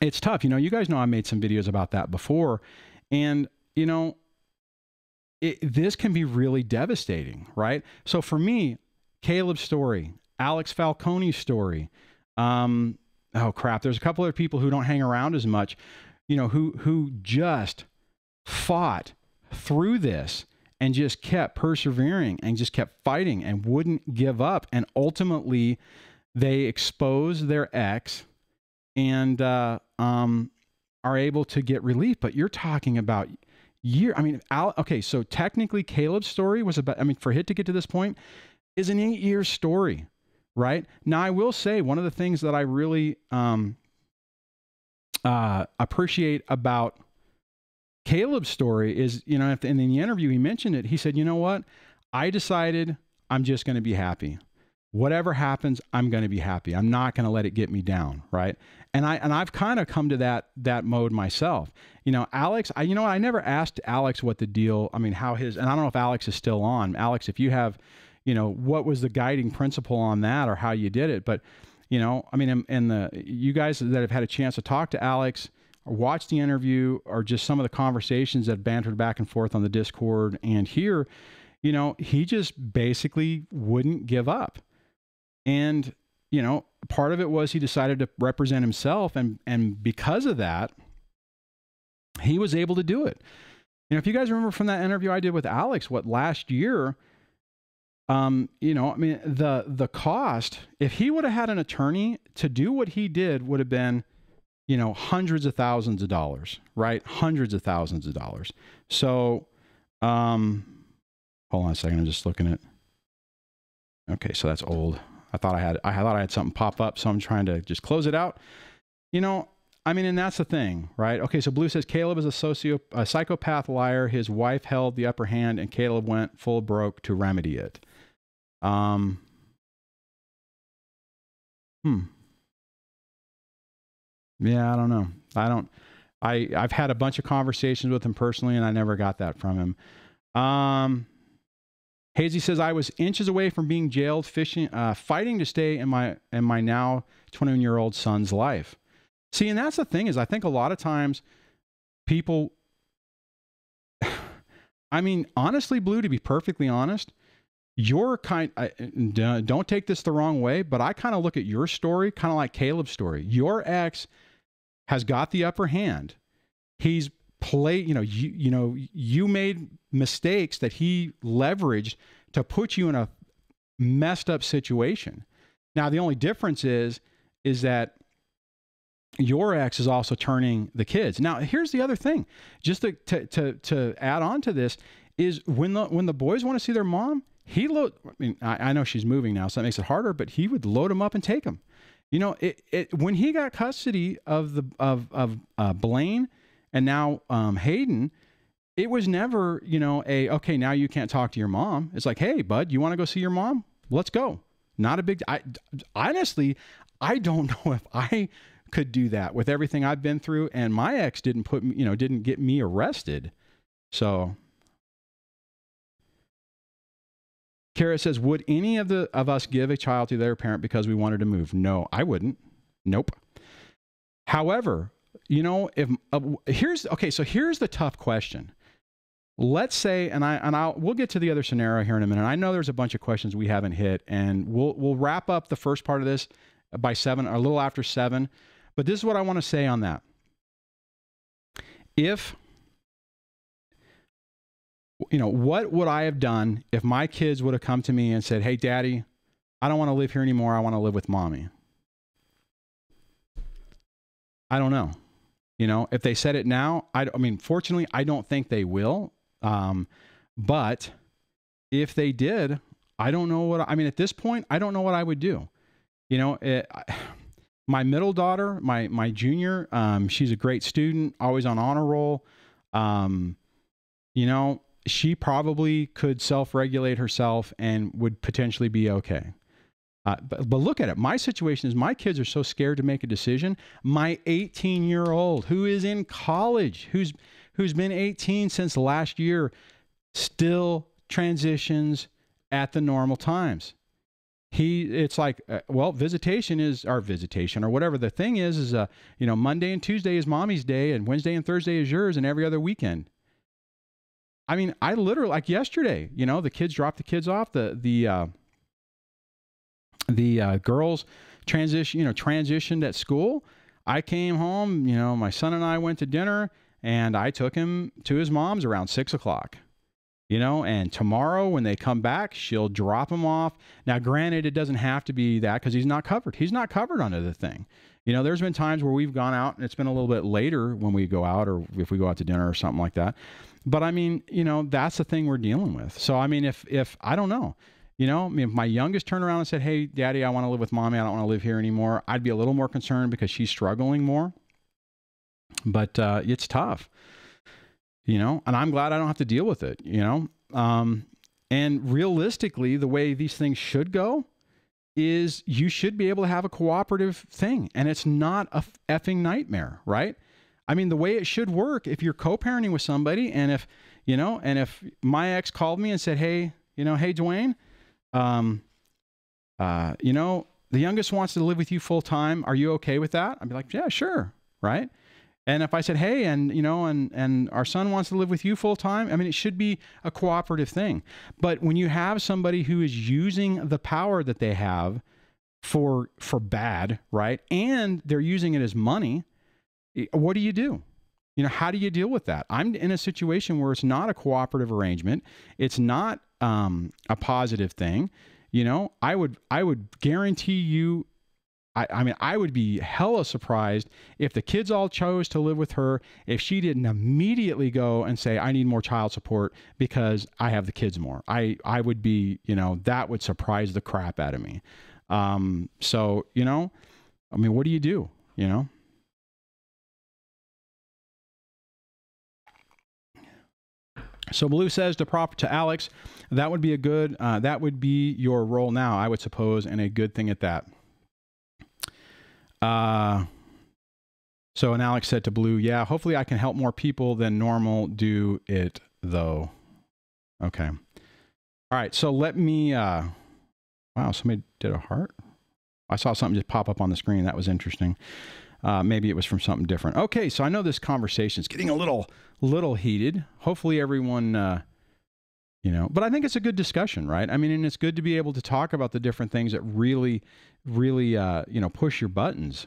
it's tough. You know, you guys know I made some videos about that before. And, you know, this can be really devastating, right? So for me, Caleb's story, Alex Falcone's story, oh crap, there's a couple other people who don't hang around as much, you know, who just fought through this and just kept persevering and just kept fighting and wouldn't give up. And ultimately, they expose their ex and are able to get relief. But you're talking about okay, so technically Caleb's story was about, I mean, for it to get to this point is an 8-year story, right? Now, I will say one of the things that I really appreciate about Caleb's story is, you know, in the interview, he mentioned it. He said, you know what? I decided I'm just going to be happy. Whatever happens, I'm going to be happy. I'm not going to let it get me down. Right. And I've kind of come to that mode myself. You know, Alex, I never asked Alex what the deal, I mean, and I don't know if Alex is still on. Alex, if you have, you know, what was the guiding principle on that or how you did it? But, you know, I mean, you guys that have had a chance to talk to Alex, or watch the interview, or just some of the conversations that bantered back and forth on the Discord and here, you know, he just basically wouldn't give up. And, you know, part of it was he decided to represent himself. And because of that, he was able to do it. You know, if you guys remember from that interview I did with Alex, last year, You know, I mean, the cost, if he would have had an attorney to do what he did, would have been, you know, hundreds of thousands of dollars, right? Hundreds of thousands of dollars. So, hold on a second. I'm just looking at, okay, so that's old. I thought I had something pop up, so I'm trying to just close it out. You know, I mean, and that's the thing, right? Okay, so Blue says Caleb is a psychopath liar. His wife held the upper hand, and Caleb went full broke to remedy it. Yeah, I don't know. I've had a bunch of conversations with him personally, and I never got that from him. Hazy says, I was inches away from being jailed, fighting to stay in my now 21-year-old son's life. See, and that's the thing, is I think a lot of times people, I mean, honestly, Blue, to be perfectly honest, don't take this the wrong way, but I kind of look at your story kind of like Caleb's story. Your ex has got the upper hand. He's played, you made mistakes that he leveraged to put you in a messed up situation. Now, the only difference is that your ex is also turning the kids. Now, here's the other thing, just to add on to this, is when the boys want to see their mom, I know she's moving now, so that makes it harder, but he would load them up and take them. You know, when he got custody of Blaine and now Hayden, it was never, okay, now you can't talk to your mom. It's like, hey, bud, you want to go see your mom? Let's go. Not a big, honestly, I don't know if I could do that with everything I've been through, and my ex didn't get me arrested. So Kara says, would any of us give a child to their parent because we wanted to move? No, I wouldn't. Nope. However, here's the tough question. Let's say, we'll get to the other scenario here in a minute. I know there's a bunch of questions we haven't hit, and we'll wrap up the first part of this by 7 or a little after 7. But this is what I want to say on that. What would I have done if my kids would have come to me and said, hey, Daddy, I don't want to live here anymore. I want to live with Mommy. I don't know. If they said it now, fortunately, I don't think they will. But if they did, I don't know at this point, I don't know what I would do. My middle daughter, my junior, she's a great student, always on honor roll. She probably could self-regulate herself and would potentially be okay. But look at it. My situation is my kids are so scared to make a decision. My 18-year-old who is in college, who's been 18 since last year, still transitions at the normal times. It's like, visitation is our visitation or whatever. The thing is Monday and Tuesday is Mommy's day and Wednesday and Thursday is yours and every other weekend. I literally, like yesterday, the kids dropped the kids off, the girls transitioned at school. I came home, my son and I went to dinner and I took him to his mom's around 6 o'clock, and tomorrow when they come back, she'll drop him off. Now, granted, it doesn't have to be that because he's not covered. He's not covered under the thing. There's been times where we've gone out and it's been a little bit later when we go out or if we go out to dinner or something like that. But that's the thing we're dealing with. So, if I don't know, if my youngest turned around and said, hey, Daddy, I want to live with Mommy. I don't want to live here anymore. I'd be a little more concerned because she's struggling more. But it's tough, and I'm glad I don't have to deal with it, and realistically, the way these things should go is you should be able to have a cooperative thing, and it's not a effing nightmare, right? The way it should work, if you're co-parenting with somebody, and if my ex called me and said, hey, hey, Dwayne, the youngest wants to live with you full time. Are you okay with that? I'd be like, yeah, sure. Right. And if I said, hey, and our son wants to live with you full time, it should be a cooperative thing. But when you have somebody who is using the power that they have for bad, right, and they're using it as money, what do you do? You know, how do you deal with that? I'm in a situation where it's not a cooperative arrangement. It's not a positive thing. You know, I would guarantee you, I mean, I would be hella surprised if the kids all chose to live with her, if she didn't immediately go and say, I need more child support because I have the kids more. I would be, you know, that would surprise the crap out of me. So, you know, I mean, what do you do, you know? So Blue says to Alex, that would be a good, that would be your role now, I would suppose, and a good thing at that. So, and Alex said to Blue, yeah, hopefully I can help more people than normal do it, though. Okay. All right, so let me, wow, somebody did a heart? I saw something just pop up on the screen. That was interesting. Maybe it was from something different. Okay, so I know this conversation is getting a little heated. Hopefully everyone, you know, but I think it's a good discussion, right? I mean, and it's good to be able to talk about the different things that really, you know, push your buttons.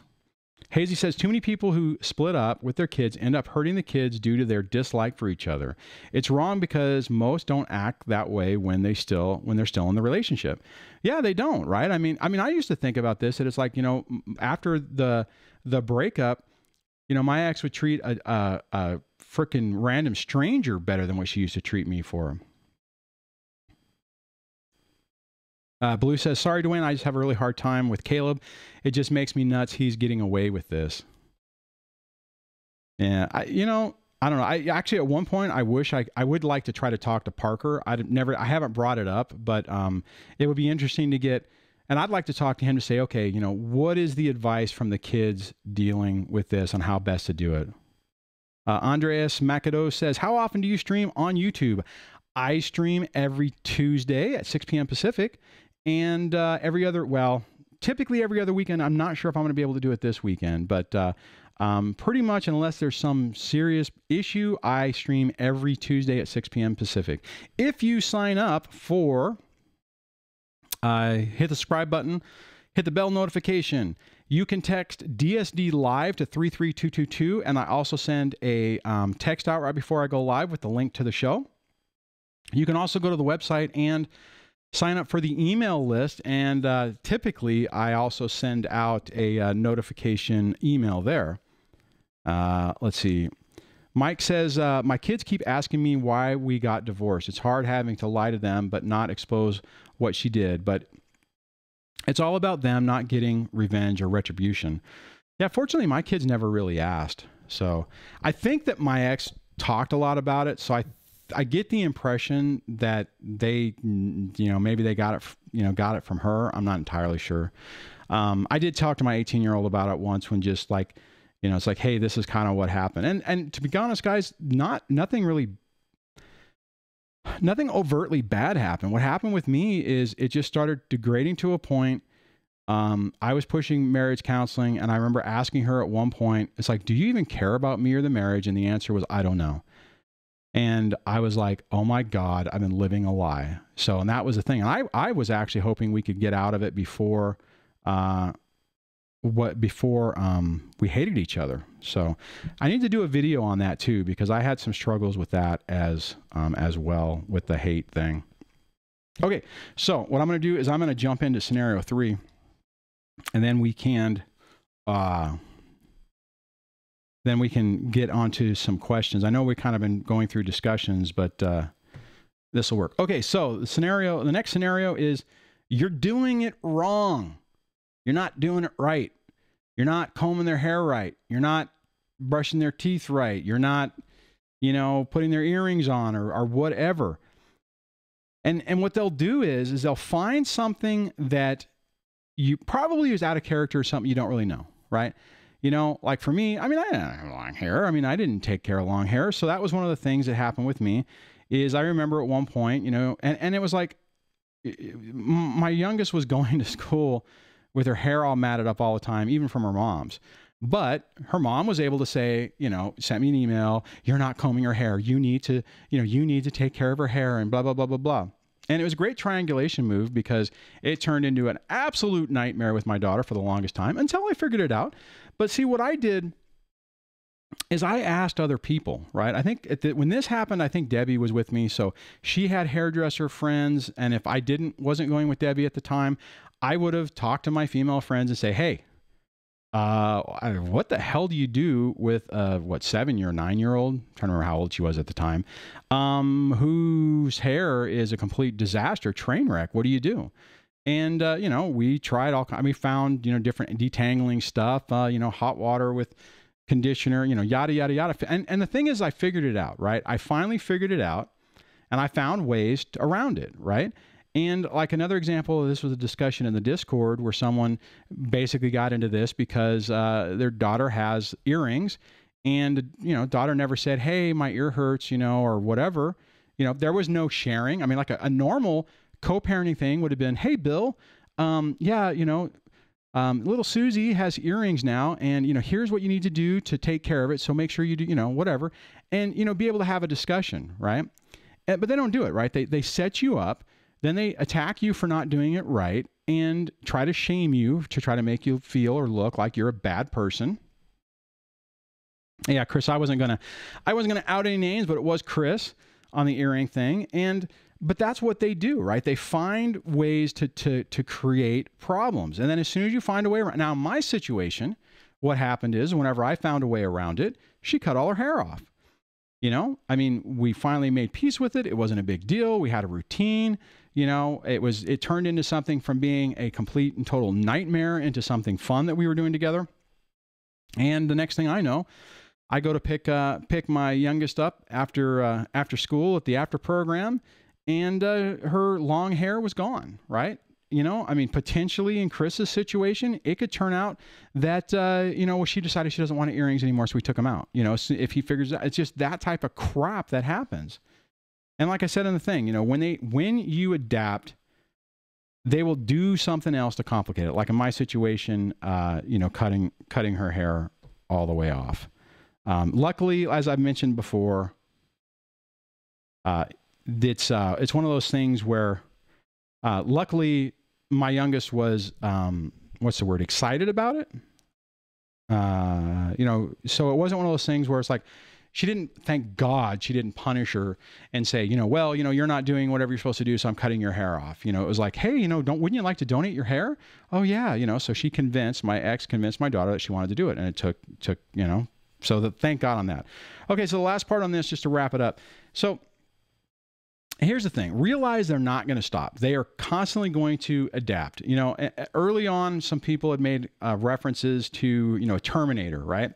Hazy says, too many people who split up with their kids end up hurting the kids due to their dislike for each other. It's wrong because most don't act that way when they're still in the relationship. Yeah, they don't, right? I mean, I used to think about this, that it's like, you know, after the breakup, you know, my ex would treat a freaking random stranger better than what she used to treat me for. Blue says, sorry, Dwayne, I just have a really hard time with Caleb. It just makes me nuts. He's getting away with this. Yeah, you know, I don't know. I actually, at one point, I wish I would like to try to talk to Parker. I haven't brought it up, but it would be interesting to get, and I'd like to talk to him to say, okay, you know, what is the advice from the kids dealing with this on how best to do it? Andreas Macado says, how often do you stream on YouTube? I stream every Tuesday at 6 p.m. Pacific. And typically every other weekend. I'm not sure if I'm going to be able to do it this weekend, but pretty much unless there's some serious issue, I stream every Tuesday at 6 p.m. Pacific. If you sign up for, hit the subscribe button, hit the bell notification. You can text DSD Live to 33222, and I also send a text out right before I go live with the link to the show. You can also go to the website and sign up for the email list, and typically I also send out a notification email there. Let's see. Mike says, my kids keep asking me why we got divorced. It's hard having to lie to them but not expose what she did. But it's all about them not getting revenge or retribution. Yeah, fortunately, my kids never really asked. So I think that my ex talked a lot about it, so I get the impression that they, you know, maybe they got it from her. I'm not entirely sure. I did talk to my 18-year-old about it once when just like, you know, it's like, hey, this is kind of what happened. And to be honest, guys, nothing overtly bad happened. What happened with me is it just started degrading to a point. I was pushing marriage counseling, and I remember asking her at one point, it's like, do you even care about me or the marriage? And the answer was, I don't know. And I was like, oh my God, I've been living a lie. So, and that was the thing. And I was actually hoping we could get out of it before we hated each other. So I need to do a video on that too, because I had some struggles with that as well with the hate thing. Okay. So what I'm going to do is I'm going to jump into scenario 3, and then we can get onto some questions. I know we've kind of been going through discussions, but this will work. Okay, so the next scenario is you're doing it wrong. You're not doing it right. You're not combing their hair right. You're not brushing their teeth right. You're not, you know, putting their earrings on or whatever. And what they'll do is they'll find something that you probably is out of character or something you don't really know, right? You know, like for me, I mean, I didn't have long hair. I mean, I didn't take care of long hair. So that was one of the things that happened with me is I remember at one point, you know, and it was like my youngest was going to school with her hair all matted up all the time, even from her mom's. But her mom was able to say, you know, sent me an email, you're not combing her hair. You need to take care of her hair and blah, blah, blah, blah, blah. And it was a great triangulation move because it turned into an absolute nightmare with my daughter for the longest time until I figured it out. But see, what I did is I asked other people, right? I think when this happened, I think Debbie was with me. So she had hairdresser friends. And if I wasn't going with Debbie at the time, I would have talked to my female friends and say, hey, what the hell do you do with 7-year, 9-year-old? I'm trying to remember how old she was at the time, whose hair is a complete disaster, train wreck. What do you do? And we tried we found different detangling stuff, hot water with conditioner, yada yada yada. And the thing is, I figured it out, right? I finally figured it out, and I found ways around it, right? And like another example, this was a discussion in the Discord where someone basically got into this because their daughter has earrings, and daughter never said, hey, my ear hurts, or whatever. There was no sharing. I mean, like a normal co-parenting thing would have been, hey, Bill, little Susie has earrings now, and here's what you need to do to take care of it. So make sure you do, whatever, and be able to have a discussion, right? But they don't do it, right? They set you up. Then they attack you for not doing it right and try to shame you to try to make you feel or look like you're a bad person. Yeah, Chris, I wasn't gonna out any names, but it was Chris on the earring thing. But that's what they do, right? They find ways to create problems. And then as soon as you find a way around, now in my situation, what happened is whenever I found a way around it, she cut all her hair off. We finally made peace with it. It wasn't a big deal. We had a routine. It turned into something from being a complete and total nightmare into something fun that we were doing together. And the next thing I know, I go to pick my youngest up after school at the after program, and her long hair was gone, right? Potentially in Chris's situation, it could turn out that, she decided she doesn't want earrings anymore, so we took them out. If he figures out, it's just that type of crap that happens. And like I said in the thing, when you adapt, they will do something else to complicate it. Like in my situation, cutting her hair all the way off. Luckily, as I've mentioned before, it's one of those things where, luckily, my youngest was, excited about it. So it wasn't one of those things where it's like, thank God she didn't punish her and say, you're not doing whatever you're supposed to do, so I'm cutting your hair off. It was like, hey, wouldn't you like to donate your hair? Oh yeah. So my ex convinced my daughter that she wanted to do it. And it took, so thank God on that. Okay. So the last part on this, just to wrap it up. So here's the thing. Realize they're not going to stop. They are constantly going to adapt. Early on, some people had made references to, a Terminator, right?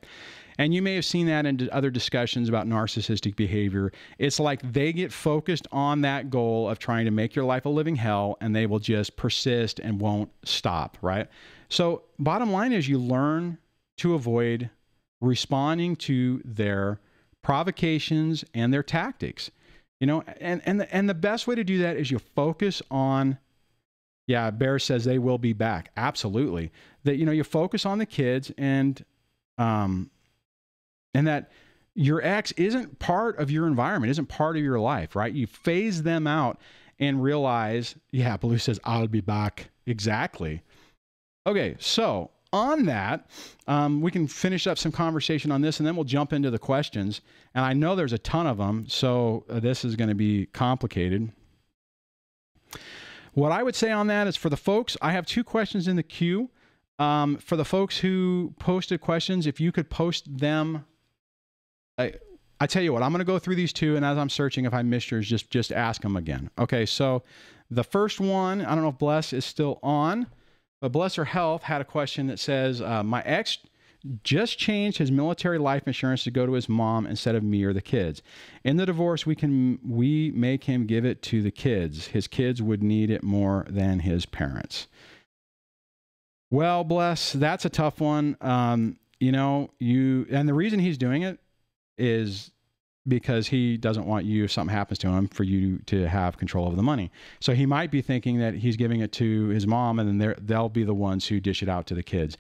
And you may have seen that in other discussions about narcissistic behavior. It's like they get focused on that goal of trying to make your life a living hell, and they will just persist and won't stop, right? So bottom line is you learn to avoid responding to their provocations and their tactics. And the best way to do that is you focus on, yeah, Bear says they will be back. Absolutely. That, you focus on the kids and that your ex isn't part of your environment, isn't part of your life, right? You phase them out and realize, yeah, Blue says, I'll be back. Exactly. Okay. So on that, we can finish up some conversation on this, and then we'll jump into the questions. And I know there's a ton of them, so this is going to be complicated. What I would say on that is, for the folks, I have 2 questions in the queue. For the folks who posted questions, if you could post them, I tell you what, I'm going to go through these 2, and as I'm searching, if I missed yours, just ask them again. Okay, so the first one, I don't know if Bless is still on, but Bless Her Health had a question that says, my ex just changed his military life insurance to go to his mom instead of me or the kids. In the divorce, we make him give it to the kids. His kids would need it more than his parents. Well, Bless, that's a tough one. And the reason he's doing it is because he doesn't want you, if something happens to him, for you to have control of the money. So he might be thinking that he's giving it to his mom, and then they'll be the ones who dish it out to the kids.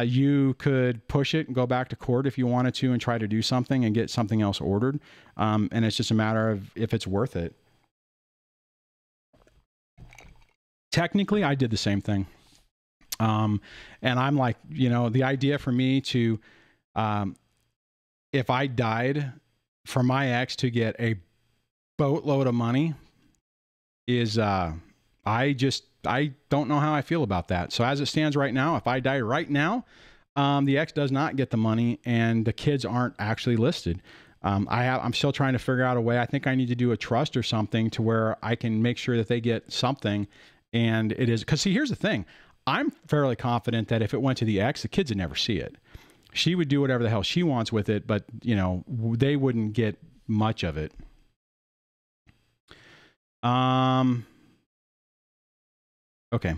You could push it and go back to court if you wanted to and try to do something and get something else ordered. And it's just a matter of if it's worth it. Technically, I did the same thing. And I'm like, the idea for me to if I died for my ex to get a boatload of money is, I don't know how I feel about that. So as it stands right now, if I die right now, the ex does not get the money and the kids aren't actually listed. I'm still trying to figure out a way. I think I need to do a trust or something to where I can make sure that they get something. And it is, because see, here's the thing. I'm fairly confident that if it went to the ex, the kids would never see it. She would do whatever the hell she wants with it, but you know, they wouldn't get much of it. Okay.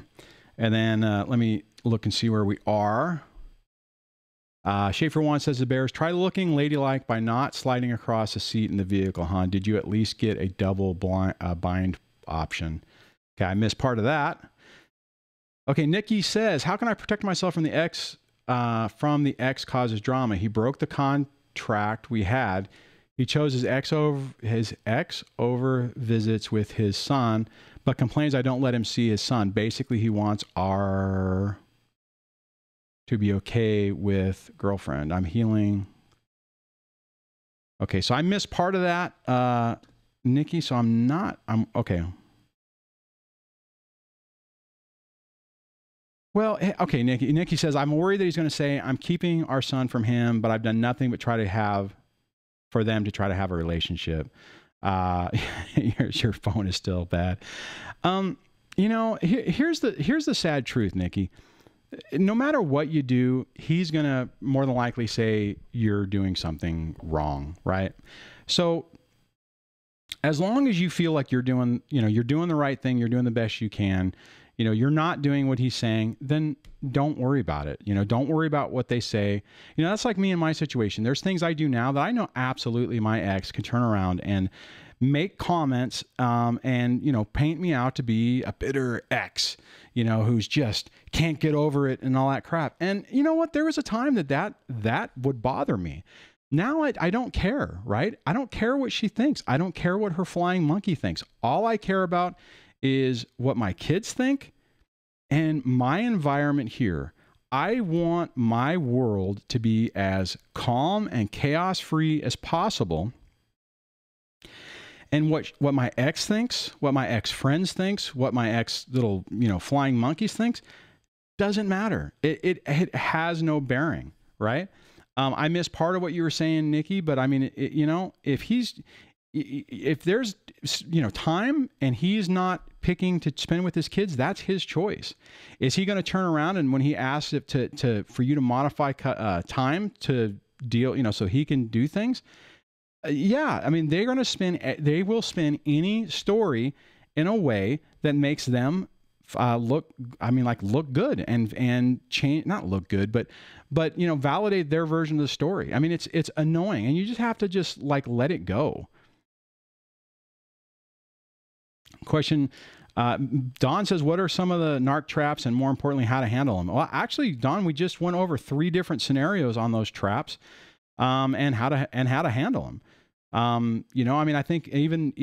And then let me look and see where we are. Schaefer One says the Bears try looking ladylike by not sliding across the seat in the vehicle, huh? Did you at least get a double bind option? Okay, I missed part of that. Okay, Nikki says, how can I protect myself from the ex causes drama? He broke the contract we had. He chose his ex over visits with his son, but complains I don't let him see his son. Basically, he wants our to be okay with girlfriend. I'm healing. Okay, so I missed part of that, Nikki, so I'm okay. Well, okay, Nikki. Nikki says, I'm worried that he's going to say, I'm keeping our son from him, but I've done nothing but try to have for them to try to have a relationship. Your phone is still bad. You know, here's the sad truth, Nikki. No matter what you do, he's going to more than likely say you're doing something wrong, right? So as long as you feel like you're doing the right thing, you're doing the best you can, you know, you're not doing what he's saying, then don't worry about it. You know, don't worry about what they say. You know, that's like me in my situation. There's things I do now that I know absolutely my ex can turn around and make comments and, you know, paint me out to be a bitter ex, you know, who's just can't get over it and all that crap. And you know what? There was a time that would bother me. Now I don't care, right? I don't care what she thinks. I don't care what her flying monkey thinks. All I care about is what my kids think and my environment here. I want my world to be as calm and chaos free as possible. And what my ex thinks, what my ex friends thinks, what my ex little, you know, flying monkeys thinks doesn't matter. It has no bearing, right? I missed part of what you were saying, Nikki, but I mean, you know, if there's, you know, time and he's not picking to spend with his kids, that's his choice. Is he going to turn around and when he asks for you to modify time to deal, you know, so he can do things? Yeah, I mean, they will spin any story in a way that makes them look good and change, not look good, but you know, validate their version of the story. I mean, it's annoying, and you just have to just like let it go. Question, Don says, what are some of the narc traps and more importantly, how to handle them? Well, actually, Don, we just went over 3 different scenarios on those traps and how to handle them. You know, I mean, I think even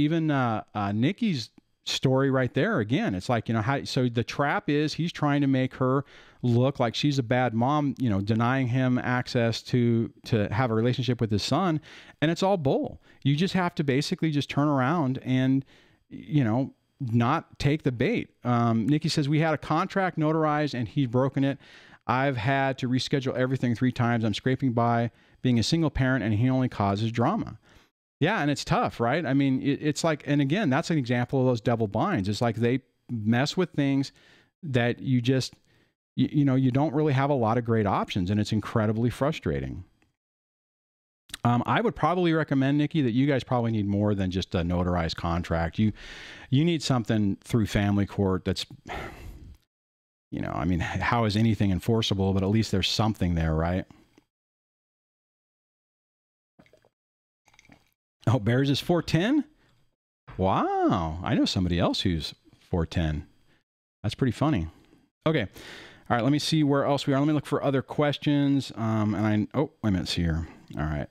Nikki's story right there, again, it's like, you know, so the trap is he's trying to make her look like she's a bad mom, you know, denying him access to have a relationship with his son. And it's all bull. You just have to basically just turn around and, you know, not take the bait. Nikki says, we had a contract notarized and he's broken it. I've had to reschedule everything 3 times. I'm scraping by being a single parent and he only causes drama. Yeah. And it's tough, right? I mean, it's like, and again, that's an example of those double binds. It's like they mess with things that you just, you know, you don't really have a lot of great options, and it's incredibly frustrating. I would probably recommend, Nikki, that you guys probably need more than just a notarized contract. You need something through family court that's, you know, I mean, how is anything enforceable, but at least there's something there, right? Oh, Bears is 410? Wow. I know somebody else who's 410. That's pretty funny. Okay. All right. Let me see where else we are. Let me look for other questions. Oh, wait a minute. See here. All right.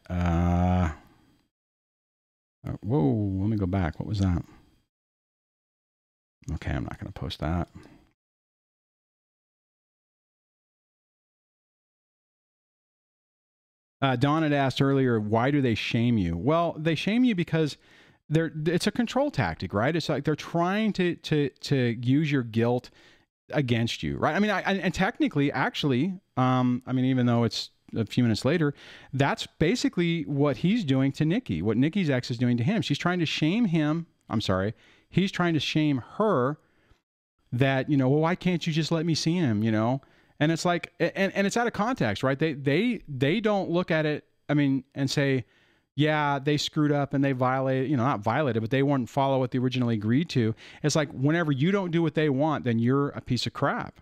Whoa. Let me go back. What was that? Okay. I'm not going to post that. Don had asked earlier, why do they shame you? Well, they shame you because it's a control tactic, right? It's like they're trying to use your guilt against you, right? I mean, and technically, actually, I mean, even though it's a few minutes later, that's basically what he's doing to Nikki, what Nikki's ex is doing to him. She's trying to shame him. I'm sorry. He's trying to shame her that, you know, well, why can't you just let me see him, you know? And it's like, and it's out of context, right? They don't look at it, I mean, and say, yeah, they screwed up and they violated, you know, not violated, but they wouldn't follow what they originally agreed to. It's like, whenever you don't do what they want, then you're a piece of crap.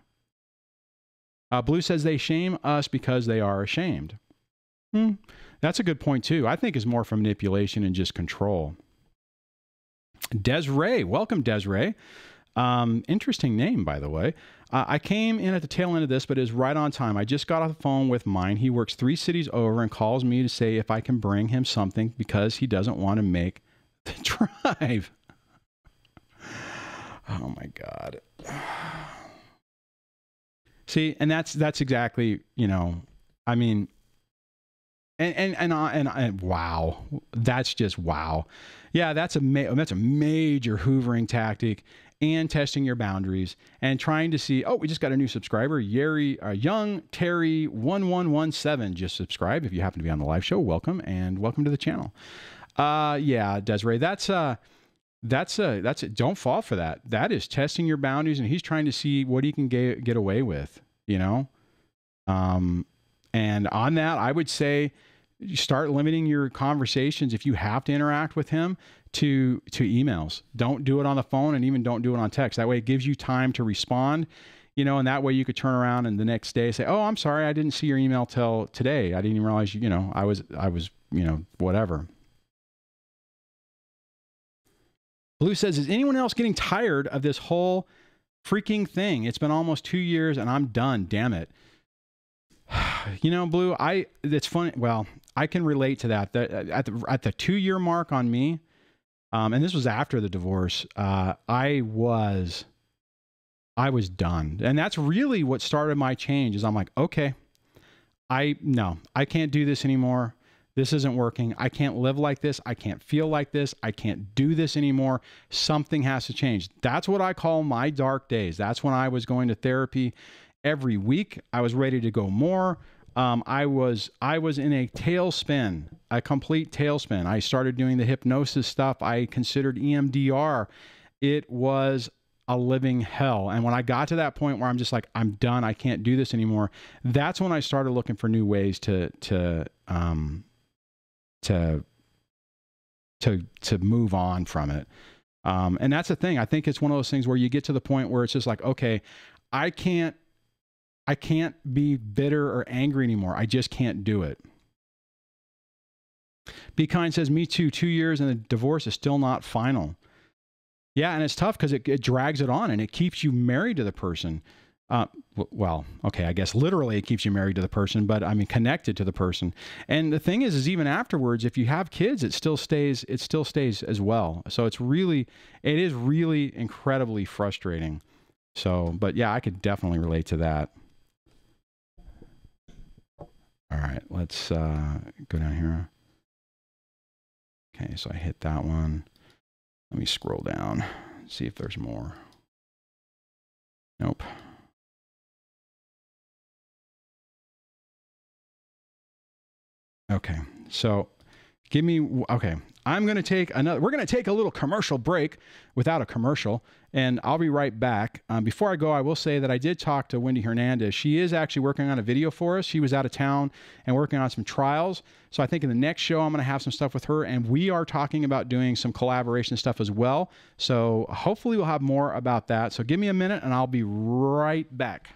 Blue says they shame us because they are ashamed. That's a good point too. I think it's more from manipulation and just control. Desiree, welcome Desiree. Interesting name, by the way. I came in at the tail end of this, but is right on time. I just got off the phone with mine. He works 3 cities over and calls me to say if I can bring him something because he doesn't want to make the drive. Oh my God. See, and that's exactly, you know, I mean, and wow, that's just wow. Yeah, that's a major hoovering tactic and testing your boundaries and trying to see, oh, we just got a new subscriber, Young Terry 1117 just subscribed. If you happen to be on the live show, welcome and welcome to the channel. Yeah, Desiree, that's it. Don't fall for that. That is testing your boundaries, and he's trying to see what he can get away with, you know? And on that, I would say you start limiting your conversations if you have to interact with him to emails. Don't do it on the phone, and even don't do it on text. That way it gives you time to respond, you know, and that way you could turn around and the next day say, oh, I'm sorry, I didn't see your email till today. I didn't even realize, you know, I was, you know, whatever. Blue says, is anyone else getting tired of this whole freaking thing? It's been almost 2 years and I'm done. Damn it. You know, Blue, it's funny. Well, I can relate to that. At the 2-year mark on me, and this was after the divorce, I was done. And that's really what started my change. Is I'm like, okay, I can't do this anymore. This isn't working. I can't live like this. I can't feel like this. I can't do this anymore. Something has to change. That's what I call my dark days. That's when I was going to therapy every week. I was ready to go more. I was in a tailspin, a complete tailspin. I started doing the hypnosis stuff. I considered EMDR. It was a living hell. And when I got to that point where I'm just like, I'm done, I can't do this anymore, that's when I started looking for new ways to move on from it. And that's the thing. I think it's one of those things where you get to the point where it's just like, okay, I can't be bitter or angry anymore. I just can't do it. Be Kind says, me too, 2 years and the divorce is still not final. Yeah, and it's tough because it drags it on and it keeps you married to the person. Well, okay, I guess literally it keeps you married to the person, but I mean connected to the person. And the thing is even afterwards, if you have kids, it still stays as well. So it is really incredibly frustrating. So, but yeah, I could definitely relate to that. All right, let's go down here. Okay, so I hit that one. Let me scroll down, see if there's more. Nope. Okay, so okay, we're going to take a little commercial break without a commercial, and I'll be right back. Before I go, I will say that I did talk to Wendy Hernandez. She is actually working on a video for us. She was out of town and working on some trials. So I think in the next show, I'm going to have some stuff with her, and we are talking about doing some collaboration stuff as well. So hopefully we'll have more about that. So give me a minute and I'll be right back.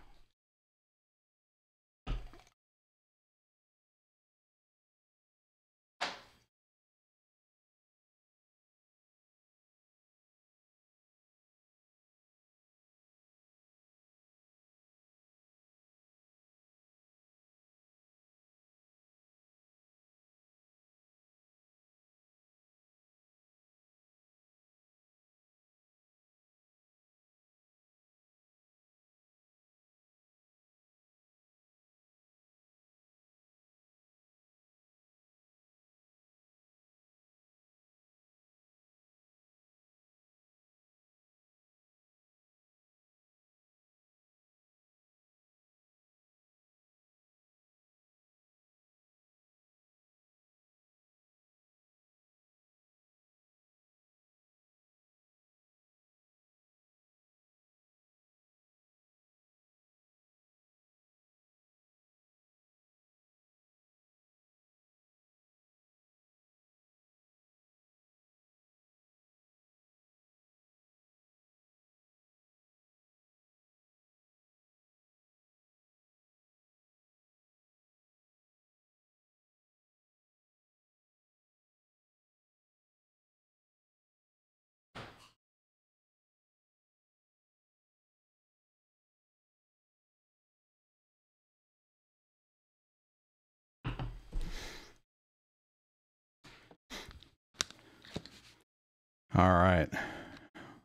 All right.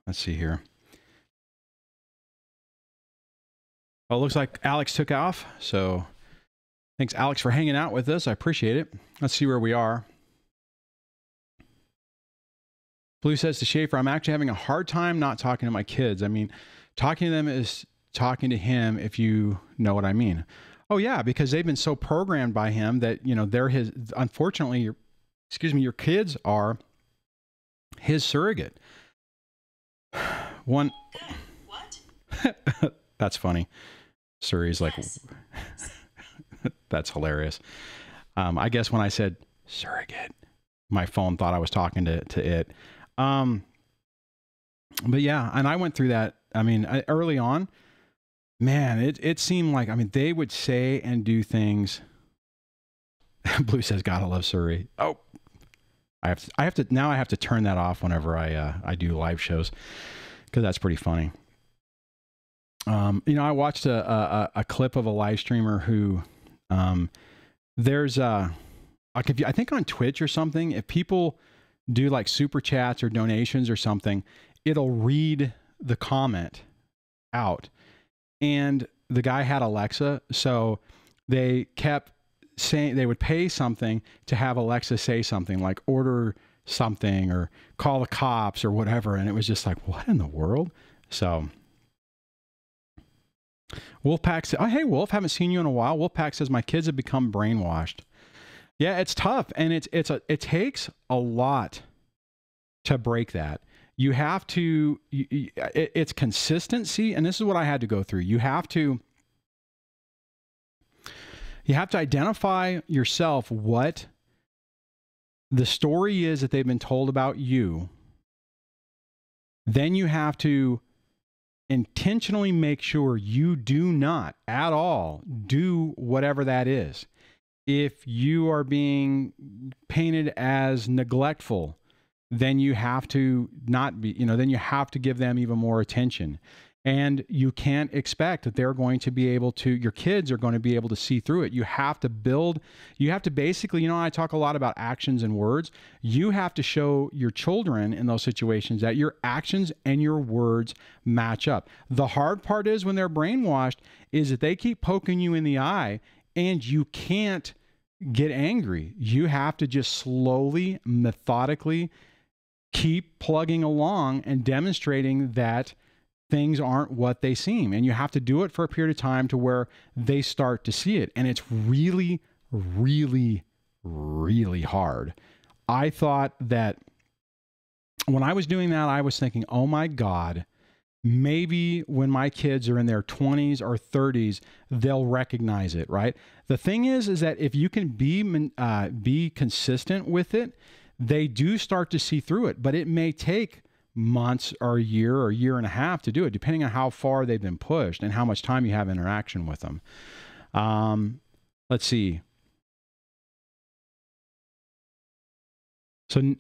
Let's see here. Well, it looks like Alex took off. So thanks, Alex, for hanging out with us. I appreciate it. Let's see where we are. Blue says to Schaefer, I'm actually having a hard time not talking to my kids. I mean, talking to them is talking to him, if you know what I mean. Oh, yeah, because they've been so programmed by him that, you know, they're his, unfortunately, your kids are his surrogate. One. What? That's funny. Suri's like, yes. That's hilarious. I guess when I said surrogate, my phone thought I was talking to it. But yeah, and I went through that. I mean, early on, man, it seemed like, I mean, they would say and do things. Blue says, gotta love Suri. Oh, I have to turn that off whenever I do live shows, because that's pretty funny. You know, I watched a clip of a live streamer who, there's like, if you, I think on Twitch or something, if people do like super chats or donations or something, it'll read the comment out. And the guy had Alexa, so they kept saying they would pay something to have Alexa say something like order something or call the cops or whatever. And it was just like, what in the world? So Wolfpack said, oh, hey, Wolf, haven't seen you in a while. Wolfpack says, my kids have become brainwashed. Yeah, it's tough. And it takes a lot to break that. You have to, it's consistency. And this is what I had to go through. You have to identify yourself what the story is that they've been told about you. Then you have to intentionally make sure you do not at all do whatever that is. If you are being painted as neglectful, then you have to not be, you know, then you have to give them even more attention. And you can't expect that they're going to be able to, your kids are going to be able to see through it. You have to build, you have to basically, you know, I talk a lot about actions and words. You have to show your children in those situations that your actions and your words match up. The hard part is when they're brainwashed is that they keep poking you in the eye and you can't get angry. You have to just slowly, methodically keep plugging along and demonstrating that things aren't what they seem. And you have to do it for a period of time to where they start to see it. And it's really, really, really hard. I thought that when I was doing that, I was thinking, oh my God, maybe when my kids are in their 20s or 30s, they'll recognize it, right? The thing is that if you can be consistent with it, they do start to see through it, but it may take months or a year and a half to do it, depending on how far they've been pushed and how much time you have interaction with them. Let's see. So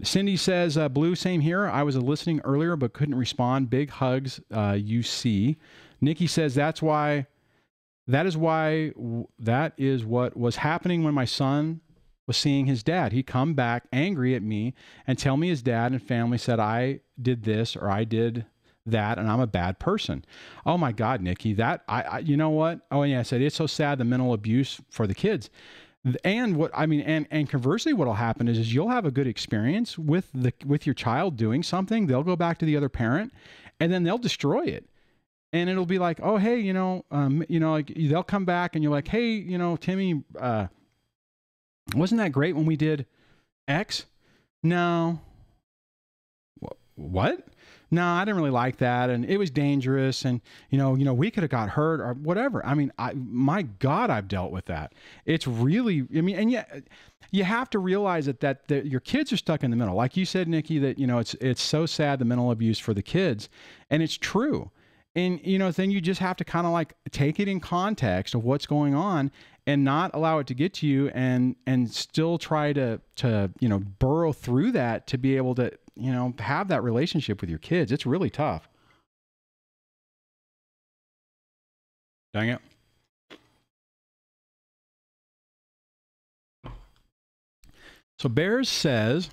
Cindy says, Blue, same here. I was listening earlier, but couldn't respond. Big hugs, UC. Nikki says, that is what was happening when my son was seeing his dad. He'd come back angry at me and tell me his dad and family said I did this or I did that and I'm a bad person. Oh my God, Nikki, that you know what? Oh yeah, I said it's so sad, the mental abuse for the kids. And what I mean, and conversely, what'll happen is you'll have a good experience with your child doing something. They'll go back to the other parent, and then they'll destroy it. And it'll be like, oh hey, like they'll come back and you're like, hey, Timmy, wasn't that great when we did X? No. What? No, I didn't really like that, and it was dangerous, and we could have got hurt or whatever. I mean, my God, I've dealt with that. It's really, I mean, and yet you have to realize that your kids are stuck in the middle. Like you said, Nikki, that it's so sad, the mental abuse for the kids, and it's true. And then you just have to kind of like take it in context of what's going on and not allow it to get to you, and still try to burrow through that to be able to have that relationship with your kids. It's really tough. Dang it. So Bears says,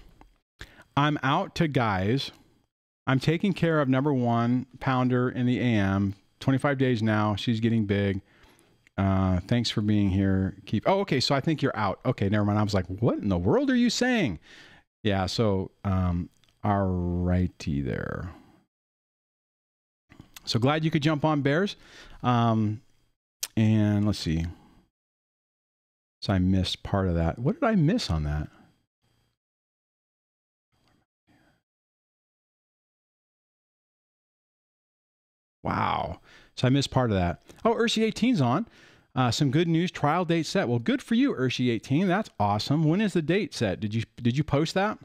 I'm out to guys. I'm taking care of number 1 pounder in the AM. 25 days now. She's getting big. Thanks for being here. Oh, okay. So I think you're out. Okay, never mind. I was like, what in the world are you saying? Yeah. So, all righty there. So glad you could jump on, Bears. And let's see. So I missed part of that. What did I miss on that? Wow. So I missed part of that. Oh, Urshi 18's on. Some good news. Trial date set. Well, good for you, Urshi 18. That's awesome. When is the date set? Did you post that?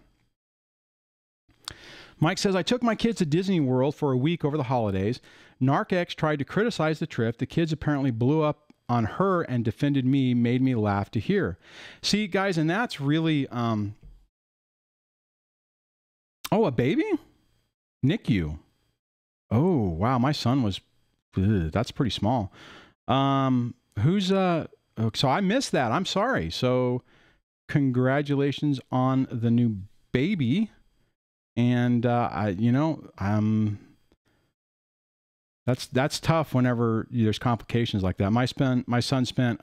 Mike says, I took my kids to Disney World for a week over the holidays. NarcX tried to criticize the trip. The kids apparently blew up on her and defended me, made me laugh to hear. See, guys, and that's really... Oh, a baby? NICU. Oh, wow. My son was... that's pretty small. So I missed that. I'm sorry. So congratulations on the new baby. And, that's tough whenever there's complications like that. My son spent,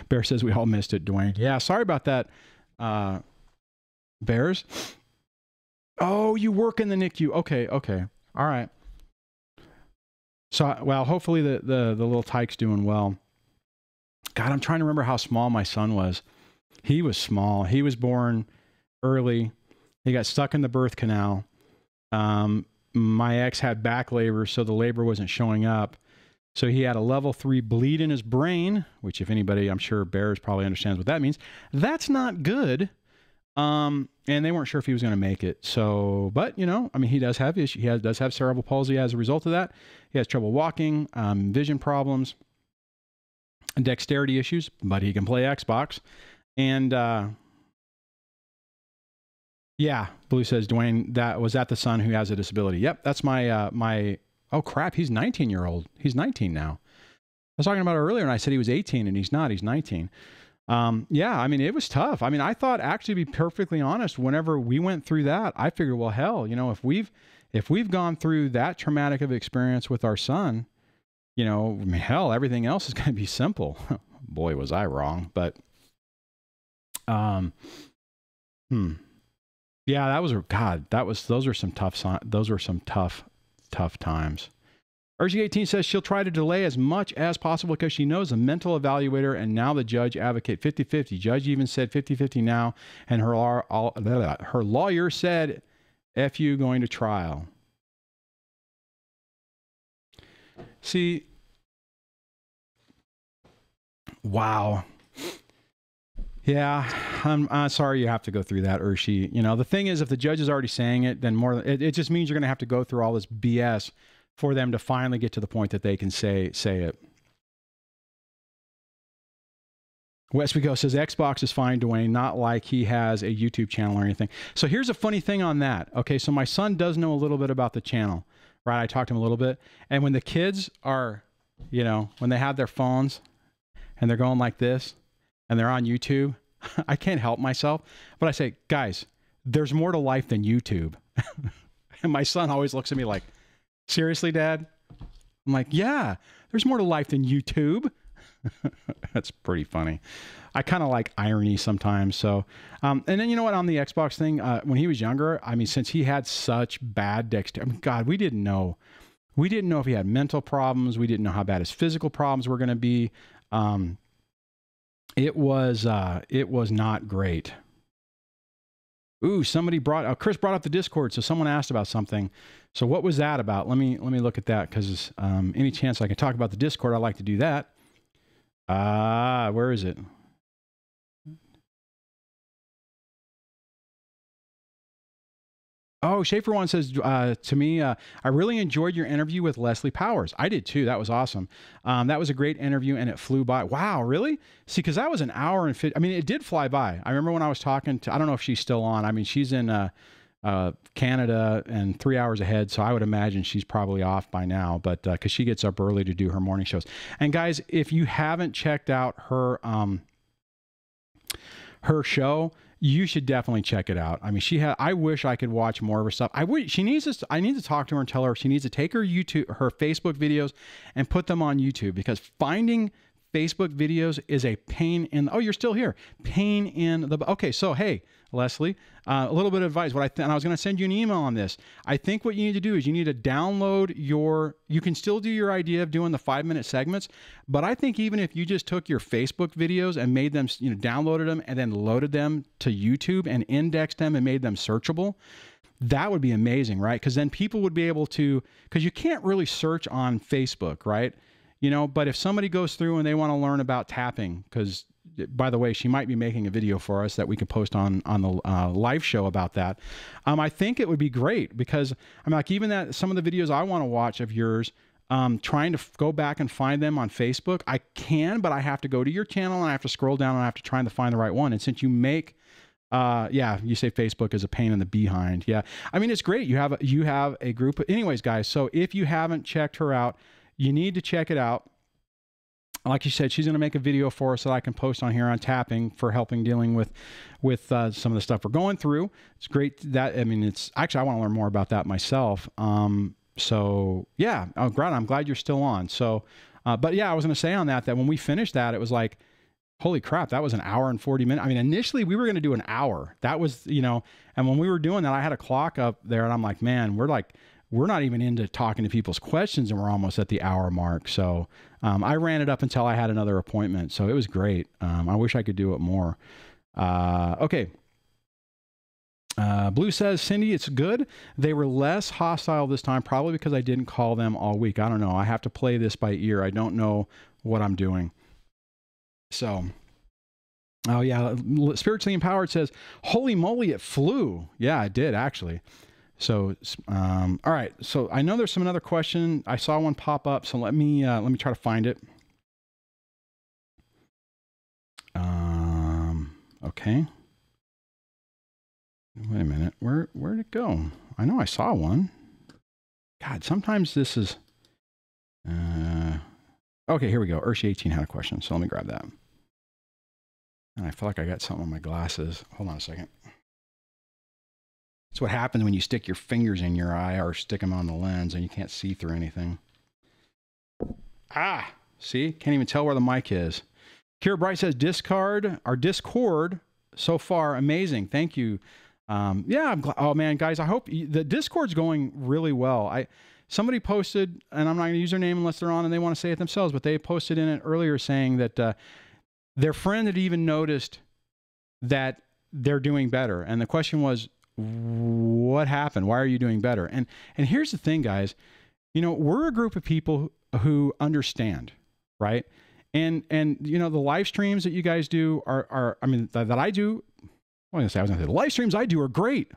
Bear says we all missed it, Dwayne. Yeah. Sorry about that. Bears. Oh, you work in the NICU. Okay. Okay. All right. So, well, hopefully the little tyke's doing well. God, I'm trying to remember how small my son was. He was small. He was born early. He got stuck in the birth canal. My ex had back labor, so the labor wasn't showing up. So he had a level 3 bleed in his brain, which if anybody, I'm sure Bears probably understands what that means. That's not good. And they weren't sure if he was going to make it. So, but I mean, he does have issues. He does have cerebral palsy as a result of that. He has trouble walking, vision problems, and dexterity issues, but he can play Xbox. And, yeah, Blue says, Dwayne, was that the son who has a disability? Yep, that's my, oh crap, he's 19-year-old. He's 19 now. I was talking about it earlier and I said he was 18 and he's not, he's 19. Yeah, I mean, it was tough. I mean, I thought, actually, to be perfectly honest, whenever we went through that, I figured, well, hell, if we've gone through that traumatic of experience with our son, I mean, hell, everything else is going to be simple. Boy, was I wrong. But, yeah, those were some tough times. RG18 says she'll try to delay as much as possible because she knows the mental evaluator and now the judge advocate 50-50. Judge even said 50-50 now, and her lawyer said, F you going to trial. See, wow. Yeah, I'm sorry you have to go through that, Urshi. The thing is, if the judge is already saying it, then it just means you're going to have to go through all this BS for them to finally get to the point that they can say it. Westwigo says, Xbox is fine, Dwayne, not like he has a YouTube channel or anything. So here's a funny thing on that. Okay, so my son does know a little bit about the channel, right? I talked to him a little bit. And when the kids are, when they have their phones and they're going like this and they're on YouTube, I can't help myself. But I say, guys, there's more to life than YouTube. And my son always looks at me like, seriously, Dad? I'm like, yeah, there's more to life than YouTube. That's pretty funny. I kind of like irony sometimes. So, and then on the Xbox thing, when he was younger, I mean, since he had such bad dexterity, I mean, God, we didn't know if he had mental problems. We didn't know how bad his physical problems were going to be. It was not great. Ooh, Chris brought up the Discord. So someone asked about something. So what was that about? Let me look at that, because any chance I can talk about the Discord, I like to do that. Where is it? Oh, Schaefer one says to me, I really enjoyed your interview with Leslie Powers. I did too. That was awesome. That was a great interview and it flew by. Wow, really? See, because that was an hour and 50. I mean, it did fly by. I remember when I was talking to, I don't know if she's still on. I mean, she's in Canada and 3 hours ahead. So I would imagine she's probably off by now, but because she gets up early to do her morning shows. And guys, if you haven't checked out her show, You should definitely check it out. I mean, I wish I could watch more of her stuff. I need to talk to her and tell her she needs to take her Facebook videos and put them on YouTube, because finding Facebook videos is a pain in, oh, you're still here. Pain in the, okay. So, hey, Leslie, a little bit of advice. And I was going to send you an email on this. I think what you need to do is you need to download you can still do your idea of doing the 5-minute segments, but I think even if you just took your Facebook videos and made them, downloaded them and then loaded them to YouTube and indexed them and made them searchable, that would be amazing, right? Because then people would be able to, because you can't really search on Facebook, right? But if somebody goes through and they want to learn about tapping, because by the way, she might be making a video for us that we could post on the live show about that. I think it would be great, because I'm like, even some of the videos I want to watch of yours, trying to go back and find them on Facebook, I can, but I have to go to your channel and I have to scroll down and I have to try to find the right one. And since you make, you say Facebook is a pain in the behind. Yeah. I mean, it's great. You have a group. Anyways, guys, so if you haven't checked her out, you need to check it out. Like you said, she's going to make a video for us that I can post on here on tapping for helping dealing with some of the stuff we're going through. It's great I want to learn more about that myself. So yeah, I'm glad you're still on. So, but yeah, I was going to say on that when we finished that, it was like, holy crap, that was an hour and 40 minutes. I mean, initially we were going to do an hour. That was, and when we were doing that, I had a clock up there and I'm like, man, we're not even into talking to people's questions and we're almost at the hour mark. So I ran it up until I had another appointment. So it was great. I wish I could do it more. Okay. Blue says, Cindy, it's good. They were less hostile this time, probably because I didn't call them all week. I don't know. I have to play this by ear. I don't know what I'm doing. So, oh yeah. Spiritually Empowered says, holy moly, it flew. Yeah, it did actually. So, all right. So I know there's another question. I saw one pop up. So let me try to find it. Okay. Wait a minute. Where'd it go? I know I saw one. God, sometimes this is, okay, here we go. Urshi18 had a question. So let me grab that. And I feel like I got something on my glasses. Hold on a second. It's what happens when you stick your fingers in your eye or stick them on the lens and you can't see through anything. Ah, see? Can't even tell where the mic is. Kira Bright says, Discord so far, amazing. Thank you. Yeah, I'm glad. Oh man, guys, I hope the Discord's going really well. Somebody posted, and I'm not going to use their name unless they're on and they want to say it themselves, but they posted in it earlier saying that their friend had even noticed that they're doing better. And the question was, what happened? Why are you doing better? And here's the thing, guys, we're a group of people who understand, right? And the live streams that you guys do are that I do, I was going to say the live streams I do are great.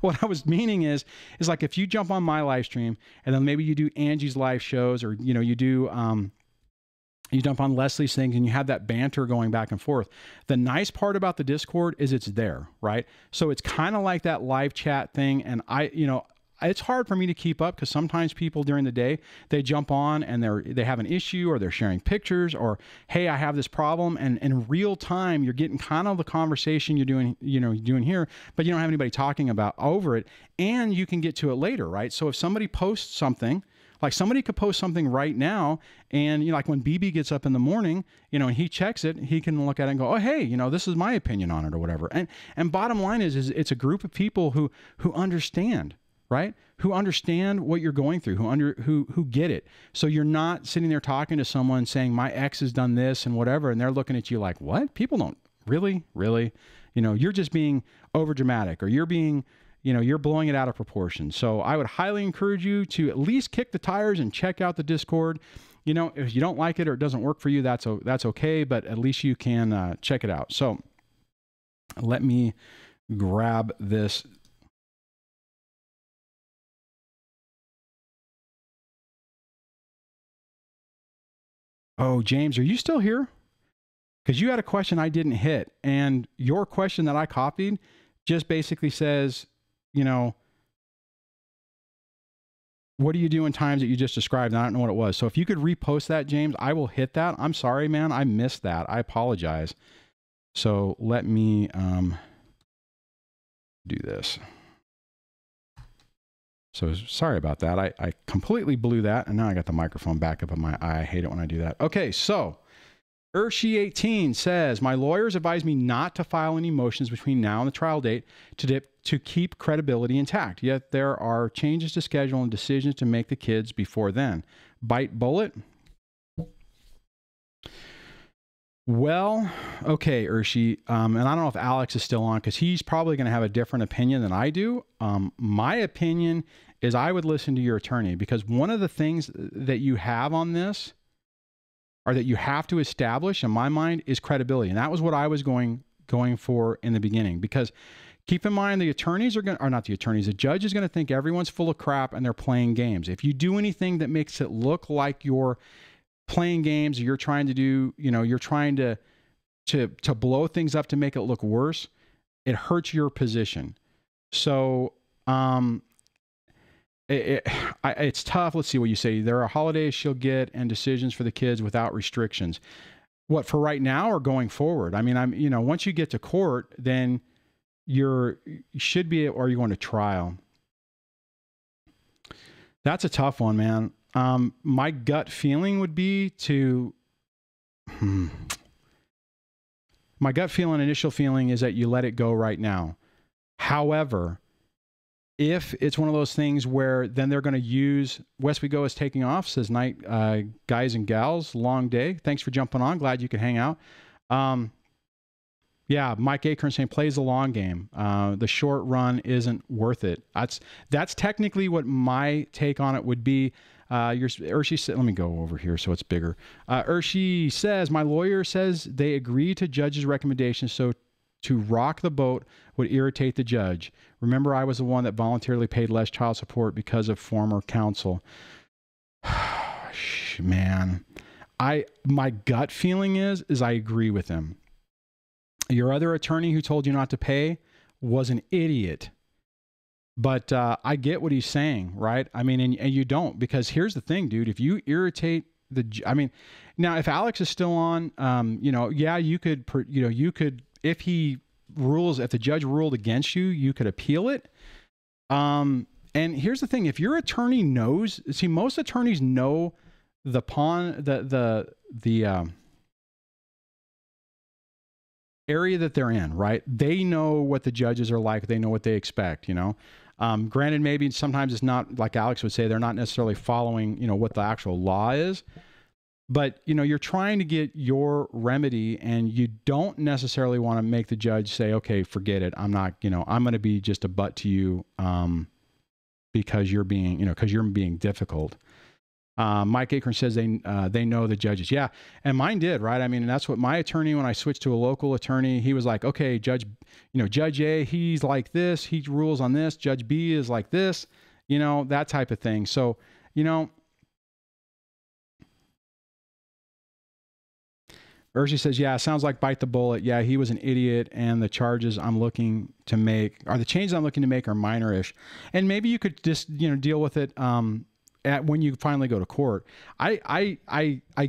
What I was meaning is like, if you jump on my live stream and then maybe you do Angie's live shows, or, you do, you jump on Leslie's things and you have that banter going back and forth. The nice part about the Discord is it's there, right? So it's kind of like that live chat thing. And it's hard for me to keep up because sometimes people during the day, they jump on and they have an issue, or they're sharing pictures, or, hey, I have this problem. And in real time, you're getting kind of the conversation you're doing here, but you don't have anybody talking about over it, and you can get to it later, right? So if somebody posts something, like somebody could post something right now, and like when BB gets up in the morning, and he checks it, he can look at it and go, oh, hey, this is my opinion on it, or whatever. And bottom line is it's a group of people who understand, right? Who understand what you're going through, who get it. So you're not sitting there talking to someone saying, my ex has done this and whatever, and they're looking at you like, what? People don't really, you're just being over dramatic, or you're being, you're blowing it out of proportion. So I would highly encourage you to at least kick the tires and check out the Discord. If you don't like it or it doesn't work for you, that's okay, but at least you can check it out. So let me grab this. Oh, James, are you still here? Because you had a question I didn't hit, and your question that I copied just basically says, what do you do in times that you just described? And I don't know what it was. So if you could repost that, James, I will hit that. I'm sorry, man. I missed that. I apologize. So let me do this. So sorry about that. I completely blew that, and now I got the microphone back up in my eye. I hate it when I do that. Okay, so Urshi18 says, my lawyers advise me not to file any motions between now and the trial date to keep credibility intact. Yet there are changes to schedule and decisions to make the kids before then. Bite bullet? Well, okay, Urshi, and I don't know if Alex is still on because he's probably going to have a different opinion than I do. My opinion is I would listen to your attorney, because one of the things that you have on this, or that you have to establish in my mind, is credibility. And that was what I was going for in the beginning, because keep in mind the attorneys are going to, or not the attorneys, the judge is going to think everyone's full of crap and they're playing games. If you do anything that makes it look like you're playing games, or you're trying to do, you're trying to blow things up to make it look worse, it hurts your position. So, it's tough. Let's see what you say. There are holidays she'll get and decisions for the kids without restrictions. What, for right now or going forward? I mean, once you get to court, then you should be, or you're going to trial. That's a tough one, man. My gut feeling would be to, my gut feeling, initial feeling is that you let it go right now. However, if it's one of those things where then they're going to use, West We Go is taking off, says night, guys and gals, long day. Thanks for jumping on. Glad you could hang out. Yeah, Mike Acorn saying plays the long game. The short run isn't worth it. That's technically what my take on it would be. Urshi said, let me go over here so it's bigger. Urshi says, my lawyer says they agree to judge's recommendations, so to rock the boat would irritate the judge. Remember, I was the one that voluntarily paid less child support because of former counsel. Man, my gut feeling is I agree with him. Your other attorney who told you not to pay was an idiot. But I get what he's saying, right? I mean, and you don't, because here's the thing, dude. If you irritate now if Alex is still on, yeah, you could, if the judge ruled against you, you could appeal it. And here's the thing: if your attorney knows, see, most attorneys know the area that they're in, right? They know what the judges are like. They know what they expect, Granted, maybe sometimes it's not, like Alex would say, they're not necessarily following, what the actual law is. But, you're trying to get your remedy, and you don't necessarily want to make the judge say, okay, forget it. I'm not, I'm going to be just a butt to you because you're being difficult. Mike Acorn says they know the judges. Yeah. And mine did, right? I mean, and that's what my attorney, when I switched to a local attorney, he was like, okay, Judge A, he's like this, he rules on this. Judge B is like this, that type of thing. So, Urshi says, yeah, sounds like bite the bullet. Yeah, he was an idiot, and the charges I'm looking to make, or the changes I'm looking to make, are minor-ish. And maybe you could just, deal with it when you finally go to court. I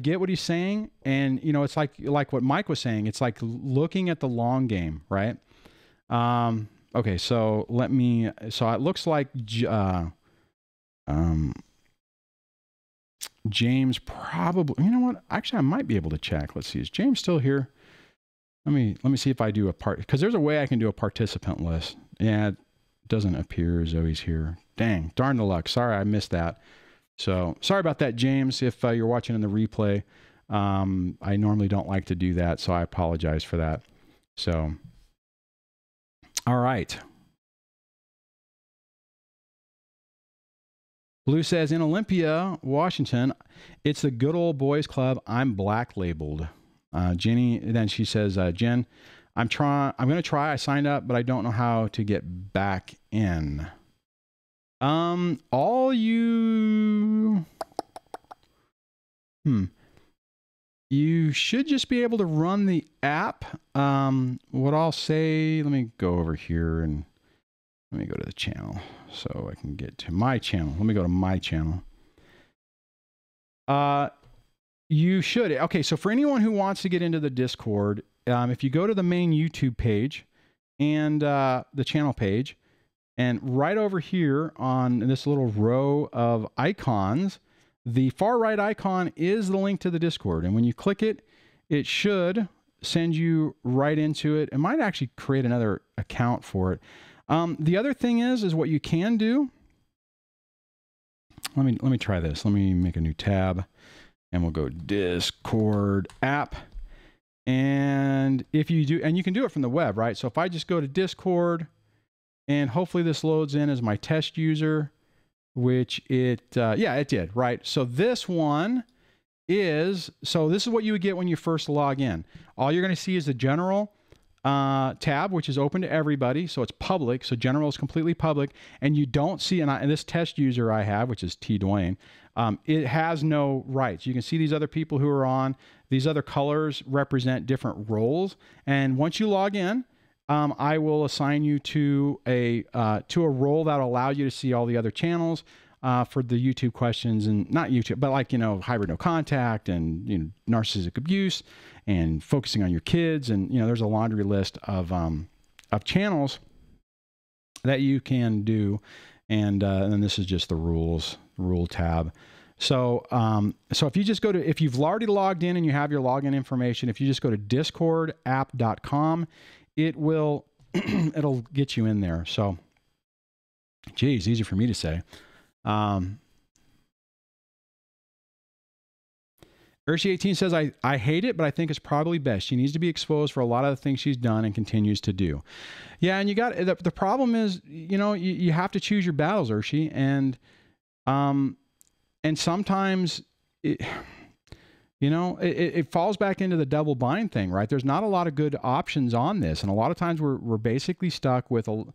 get what he's saying, and it's like what Mike was saying. It's like looking at the long game, right? Okay, so it looks like James probably, you know what? Actually, I might be able to check. Let's see. Is James still here? Let me see if I do because there's a way I can do a participant list. Yeah, it doesn't appear as though he's here. Dang, darn the luck. Sorry, I missed that. So sorry about that, James. If you're watching in the replay, I normally don't like to do that, so I apologize for that. So, all right. Blue says, in Olympia, Washington, it's the good old boys club. I'm black labeled. Jenny, then she says, Jen, I'm going to try. I signed up, but I don't know how to get back in. You should just be able to run the app. What I'll say, let me go over here and let me go to the channel so I can get to my channel. Let me go to my channel. You should. Okay, so for anyone who wants to get into the Discord, if you go to the main YouTube page and the channel page, and right over here on this little row of icons, the far right icon is the link to the Discord. And when you click it, it should send you right into it. It might actually create another account for it. The other thing is what you can do. Let me try this. Let me make a new tab, and we'll go Discord app. And if you do, and you can do it from the web, right? So if I just go to Discord, and hopefully this loads in as my test user, which yeah, it did, right? So this one is, so this is what you would get when you first log in. All you're going to see is the general tab, which is open to everybody. So it's public. So general is completely public, and you don't see, and this test user I have, which is T Dwayne, it has no rights. You can see these other people who are on. These other colors represent different roles. And once you log in, I will assign you to a role that will allow you to see all the other channels for the YouTube questions, and not YouTube, but like, hybrid no contact, and, narcissistic abuse, and focusing on your kids. And, there's a laundry list of channels that you can do. And then this is just the rule tab. So, if you just if you've already logged in and you have your login information, if you just go to discordapp.com, it will, it'll get you in there. So, geez, easy for me to say. Urshi18 says, I hate it, but I think it's probably best. She needs to be exposed for a lot of the things she's done and continues to do. Yeah, and you got, the problem is, you have to choose your battles, Urshi, and sometimes it falls back into the double bind thing, right? There's not a lot of good options on this, and a lot of times we're basically stuck with the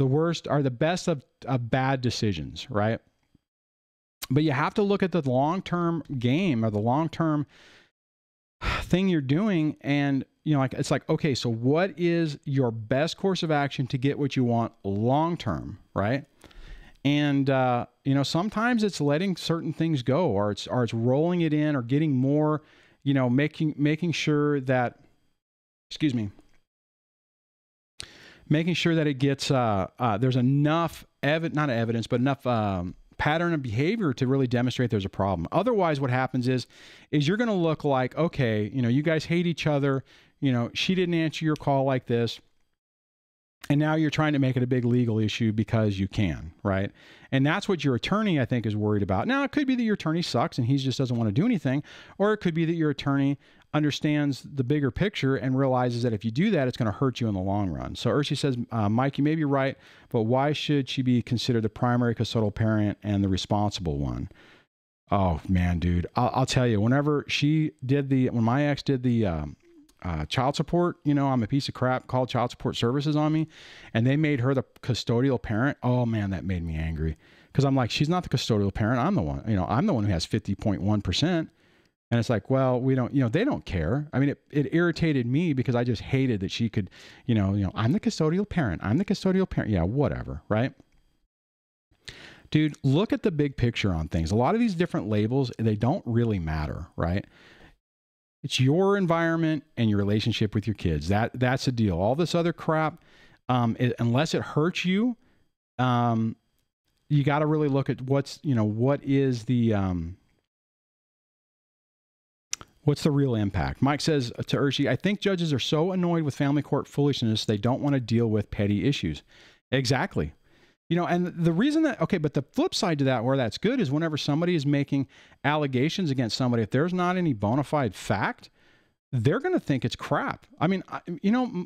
worst or the best of bad decisions, right? But you have to look at the long-term game, or the long-term thing you're doing, and it's like, okay, so what is your best course of action to get what you want long-term, right? And sometimes it's letting certain things go, or it's rolling it in, or getting more, making sure that, making sure that it gets, there's enough not evidence, but enough pattern of behavior to really demonstrate there's a problem. Otherwise, what happens is you're going to look like, okay, you guys hate each other. She didn't answer your call like this, and now you're trying to make it a big legal issue because you can, right? And that's what your attorney, I think, is worried about. Now, it could be that your attorney sucks and he just doesn't want to do anything, or it could be that your attorney understands the bigger picture and realizes that if you do that, it's going to hurt you in the long run. So Urshi says, Mike, you may be right, but why should she be considered the primary custodial parent and the responsible one? Oh man, dude, I'll tell you, whenever when my ex did the child support, I'm a piece of crap, called child support services on me, and they made her the custodial parent. Oh man, that made me angry, because I'm like, she's not the custodial parent. I'm the one, I'm the one who has 50.1%. And it's like, well, we don't, they don't care. I mean, it irritated me because I just hated that she could, I'm the custodial parent. I'm the custodial parent. Yeah, whatever, right? Dude, look at the big picture on things. A lot of these different labels, they don't really matter, right? It's your environment and your relationship with your kids. That's the deal. All this other crap, unless it hurts you, you got to really look at what's the real impact. Mike says to Urshi, I think judges are so annoyed with family court foolishness, they don't want to deal with petty issues. Exactly. And the reason that, okay, but the flip side to that, where that's good, is whenever somebody is making allegations against somebody, if there's not any bona fide fact, they're going to think it's crap. I mean,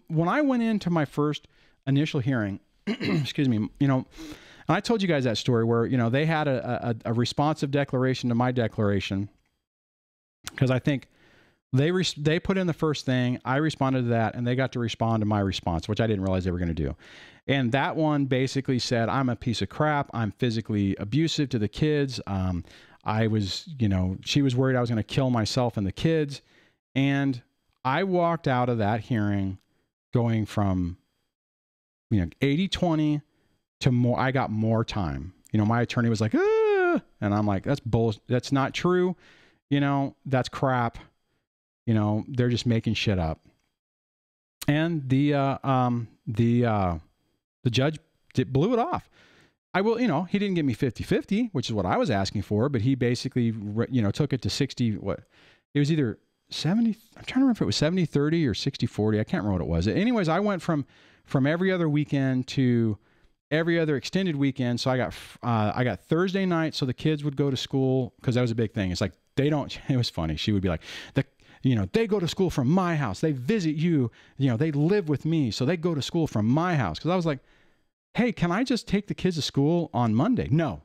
when I went into my first initial hearing, excuse me, and I told you guys that story where, they had a responsive declaration to my declaration, because I think they put in the first thing, I responded to that, and they got to respond to my response, which I didn't realize they were going to do. And that one basically said, I'm a piece of crap. I'm physically abusive to the kids. I was, she was worried I was going to kill myself and the kids. And I walked out of that hearing going from, 80-20 to more. I got more time. My attorney was like, ah! And I'm like, that's bullshit. That's not true. That's crap. You know, they're just making shit up. And the judge blew it off. I will, you know, he didn't give me 50-50, which is what I was asking for, but he basically, you know, took it to 60, what, it was either 70, I'm trying to remember if it was 70-30 or 60-40. I can't remember what it was. Anyways, I went from every other weekend to every other extended weekend. So I got Thursday night, so the kids would go to school, because that was a big thing. It's like, they don't, it was funny. She would be like, you know, they go to school from my house. They visit you, you know, they live with me. So they go to school from my house. Because I was like, hey, can I just take the kids to school on Monday? No.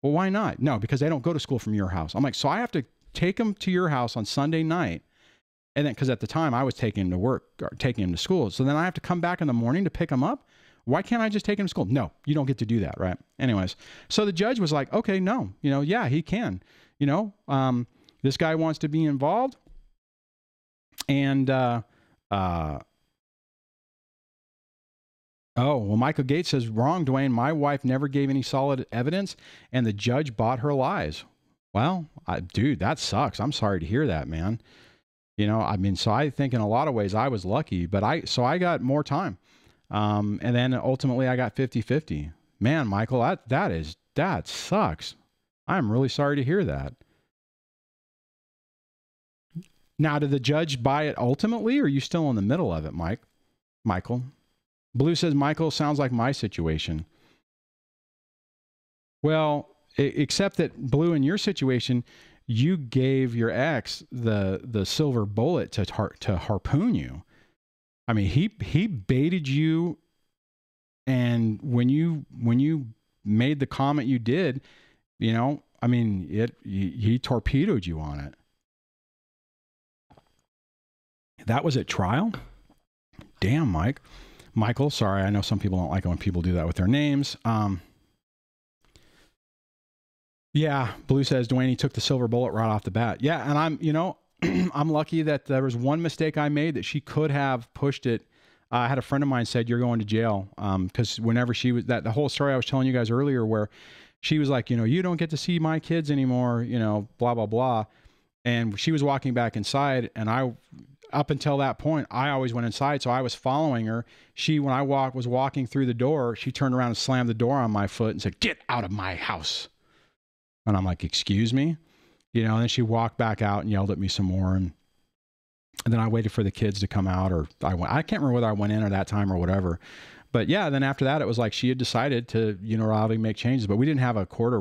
Well, why not? No, because they don't go to school from your house. I'm like, so I have to take them to your house on Sunday night. And then, because at the time I was taking them to work or taking them to school. So then I have to come back in the morning to pick them up. Why can't I just take them to school? No, you don't get to do that, right? Anyways, so the judge was like, okay, no, you know, yeah, he can. You know, this guy wants to be involved. And, oh, well, Michael Gates says, wrong, Dwayne. My wife never gave any solid evidence, and the judge bought her lies. Well, dude, that sucks. I'm sorry to hear that, man. You know, I mean, so I think in a lot of ways I was lucky, but I got more time. And then ultimately I got 50-50. Man, Michael, that sucks. I'm really sorry to hear that. Now, did the judge buy it ultimately, or are you still in the middle of it, Michael? Blue says, Michael, sounds like my situation. Well, except that, Blue, in your situation, you gave your ex the silver bullet to harpoon you. I mean, he baited you, and when you made the comment you did, you know, I mean, he torpedoed you on it. That was at trial? Damn, Michael, sorry, I know some people don't like it when people do that with their names. Yeah, Blue says, Dwayne, he took the silver bullet right off the bat. Yeah, and I'm, you know, I'm lucky that there was one mistake I made that she could have pushed it. I had a friend of mine said, you're going to jail. Because whenever she was, the whole story I was telling you guys earlier, where she was like, you know, you don't get to see my kids anymore, you know, blah, blah, blah. And she was walking back inside, and up until that point, I always went inside. So I was following her. When I was walking through the door, she turned around and slammed the door on my foot and said, get out of my house. And I'm like, excuse me? You know, and then she walked back out and yelled at me some more. And then I waited for the kids to come out, or I can't remember whether I went in or that time or whatever. But yeah, then after that, it was like she had decided to unilaterally make changes, but we didn't have a court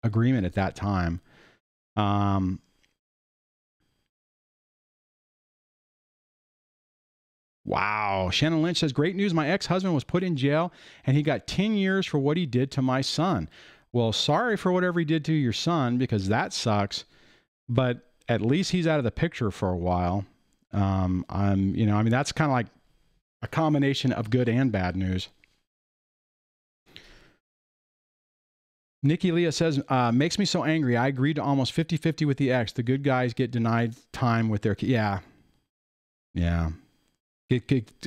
agreement at that time. Wow. Shannon Lynch says, great news. My ex-husband was put in jail and he got 10 years for what he did to my son. Well, sorry for whatever he did to your son, because that sucks, but at least he's out of the picture for a while. You know, I mean, that's kind of like a combination of good and bad news. Nikki Leah says, makes me so angry. I agreed to almost 50-50 with the ex. The good guys get denied time with their kids. Yeah. Yeah.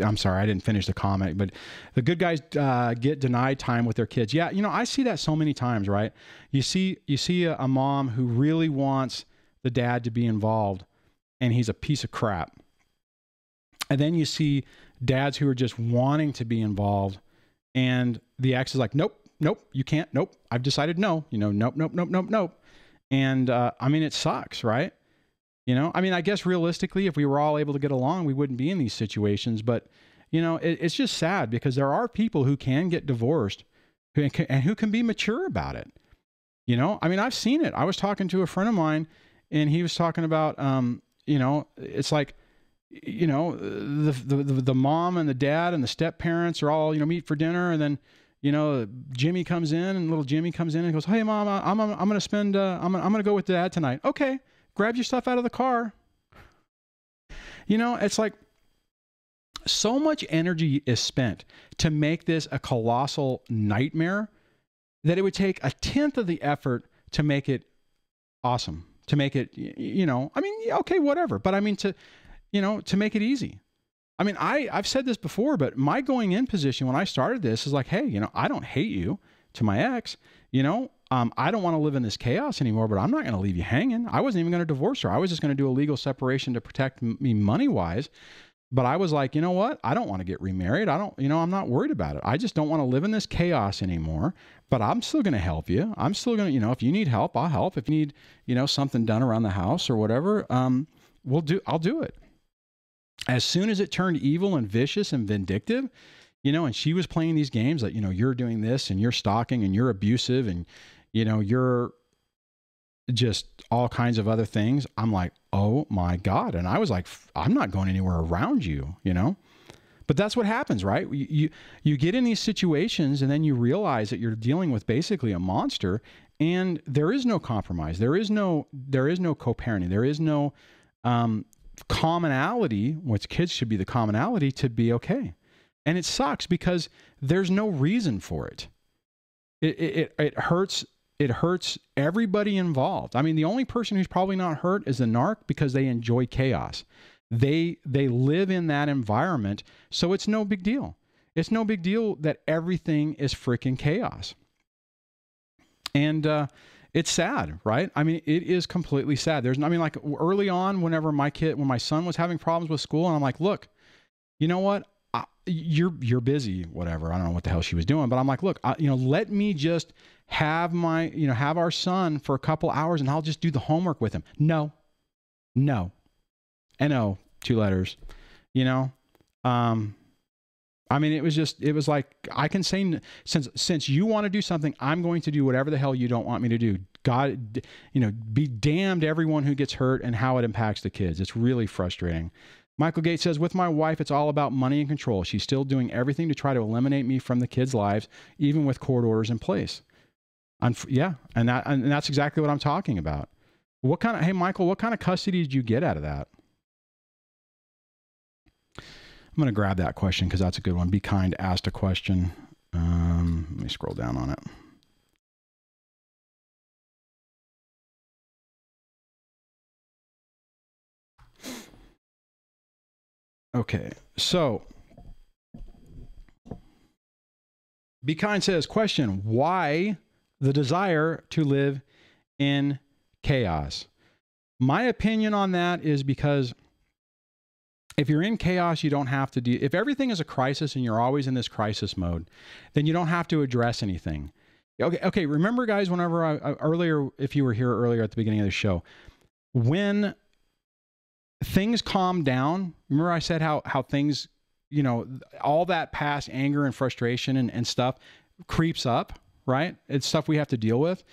I'm sorry, I didn't finish the comment, but the good guys get denied time with their kids. Yeah, you know, I see that so many times, right? You see a mom who really wants the dad to be involved, and he's a piece of crap. And then you see dads who are just wanting to be involved, and the ex is like, nope, you can't, nope, I've decided no, you know, nope. And I mean, it sucks, right? You know, I mean, I guess realistically, if we were all able to get along, we wouldn't be in these situations. But, you know, it's just sad, because there are people who can get divorced and who can be mature about it. You know, I mean, I've seen it. I was talking to a friend of mine, and he was talking about, you know, it's like, you know, the mom and the dad and the step parents are all, you know, meet for dinner. And then, you know, Jimmy comes in, and little Jimmy comes in and goes, hey, Mom, I'm going to spend, I'm going to go with Dad tonight. Okay. Grab your stuff out of the car. You know, it's like so much energy is spent to make this a colossal nightmare that it would take 1/10 of the effort to make it awesome, to make it, you know, I mean, okay, whatever. But I mean, to make it easy. I mean, I've said this before, but my going in position when I started this is like, hey, you know, I don't hate you, to my ex, you know, I don't want to live in this chaos anymore, but I'm not going to leave you hanging. I wasn't even going to divorce her. I was just going to do a legal separation to protect me money-wise. But I was like, you know what? I don't want to get remarried. I'm not worried about it. I just don't want to live in this chaos anymore, but I'm still going to help you. I'm still going to, if you need help, I'll help. If you need, something done around the house or whatever, I'll do it. As soon as it turned evil and vicious and vindictive, and she was playing these games that, you're doing this and you're stalking and you're abusive and, you're just all kinds of other things. I'm like, oh my God. And I was like, I'm not going anywhere around you, but that's what happens, right? You get in these situations and then you realize that you're dealing with basically a monster, and there is no compromise. There is no co-parenting. There is no commonality, which kids should be the commonality to be okay. And it sucks because there's no reason for it. It hurts. It hurts everybody involved. I mean, the only person who's probably not hurt is the narc, because they enjoy chaos. They live in that environment, so it's no big deal. It's no big deal that everything is freaking chaos. And it's sad, right? I mean, it is completely sad. Like early on, when my son was having problems with school, and I'm like, look, you know what? You're busy, whatever. I don't know what the hell she was doing, but I'm like, look, let me just have have our son for a couple hours and I'll just do the homework with him. No, N-O, 2 letters, I mean, it was like, I can say, since you want to do something, I'm going to do whatever the hell you don't want me to do. God, be damned everyone who gets hurt and how it impacts the kids. It's really frustrating. Michael Gates says, with my wife, it's all about money and control. She's still doing everything to try to eliminate me from the kids' lives, even with court orders in place. Yeah, and that's exactly what I'm talking about. Hey, Michael, what kind of custody did you get out of that? I'm going to grab that question because that's a good one. Be Kind asked a question. Let me scroll down on it. Okay, so Be Kind says, question, why the desire to live in chaos? My opinion on that is because if you're in chaos, you don't have to if everything is a crisis and you're always in this crisis mode, then you don't have to address anything. Okay. Remember, guys, whenever earlier, if you were here earlier at the beginning of the show, when things calm down, remember I said how things, all that past anger and frustration and stuff creeps up, right? It's stuff we have to deal with.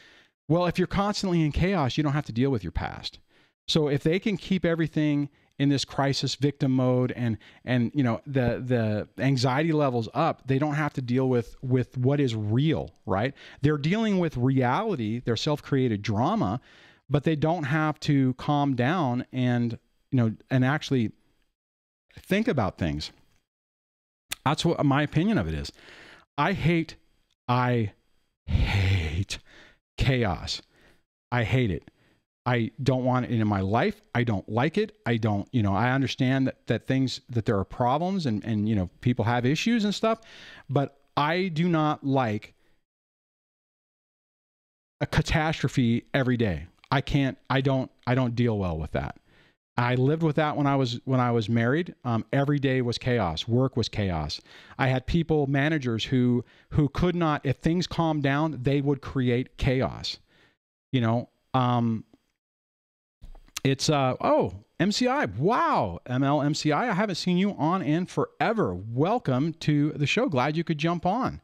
Well, if you're constantly in chaos, you don't have to deal with your past. So if they can keep everything in this crisis victim mode and the anxiety levels up, they don't have to deal with what is real, right? They're dealing with reality, their self-created drama, but they don't have to calm down and actually think about things. That's what my opinion of it is. I hate chaos. I hate it. I don't want it in my life. I don't like it. I don't, I understand that there are problems and people have issues and stuff, but I do not like a catastrophe every day. I don't deal well with that. I lived with that when I was married. Every day was chaos. Work was chaos. I had managers who could not, if things calmed down, they would create chaos. It's MCI. Wow, MCI. I haven't seen you on in forever. Welcome to the show. Glad you could jump on.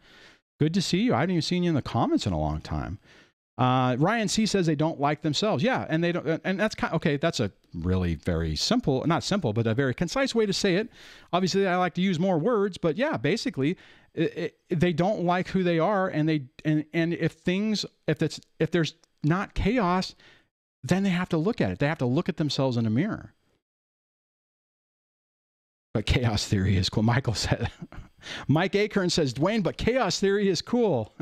Good to see you. I haven't even seen you in the comments in a long time. Ryan C says they don't like themselves. Yeah, and they don't, and that's okay. That's a really very simple, not simple, but a very concise way to say it. Obviously, I like to use more words, but yeah, basically, they don't like who they are, and if there's not chaos, then they have to look at it. They have to look at themselves in a mirror. But chaos theory is cool. Michael said, Mike Acorn says, Dwayne, but chaos theory is cool.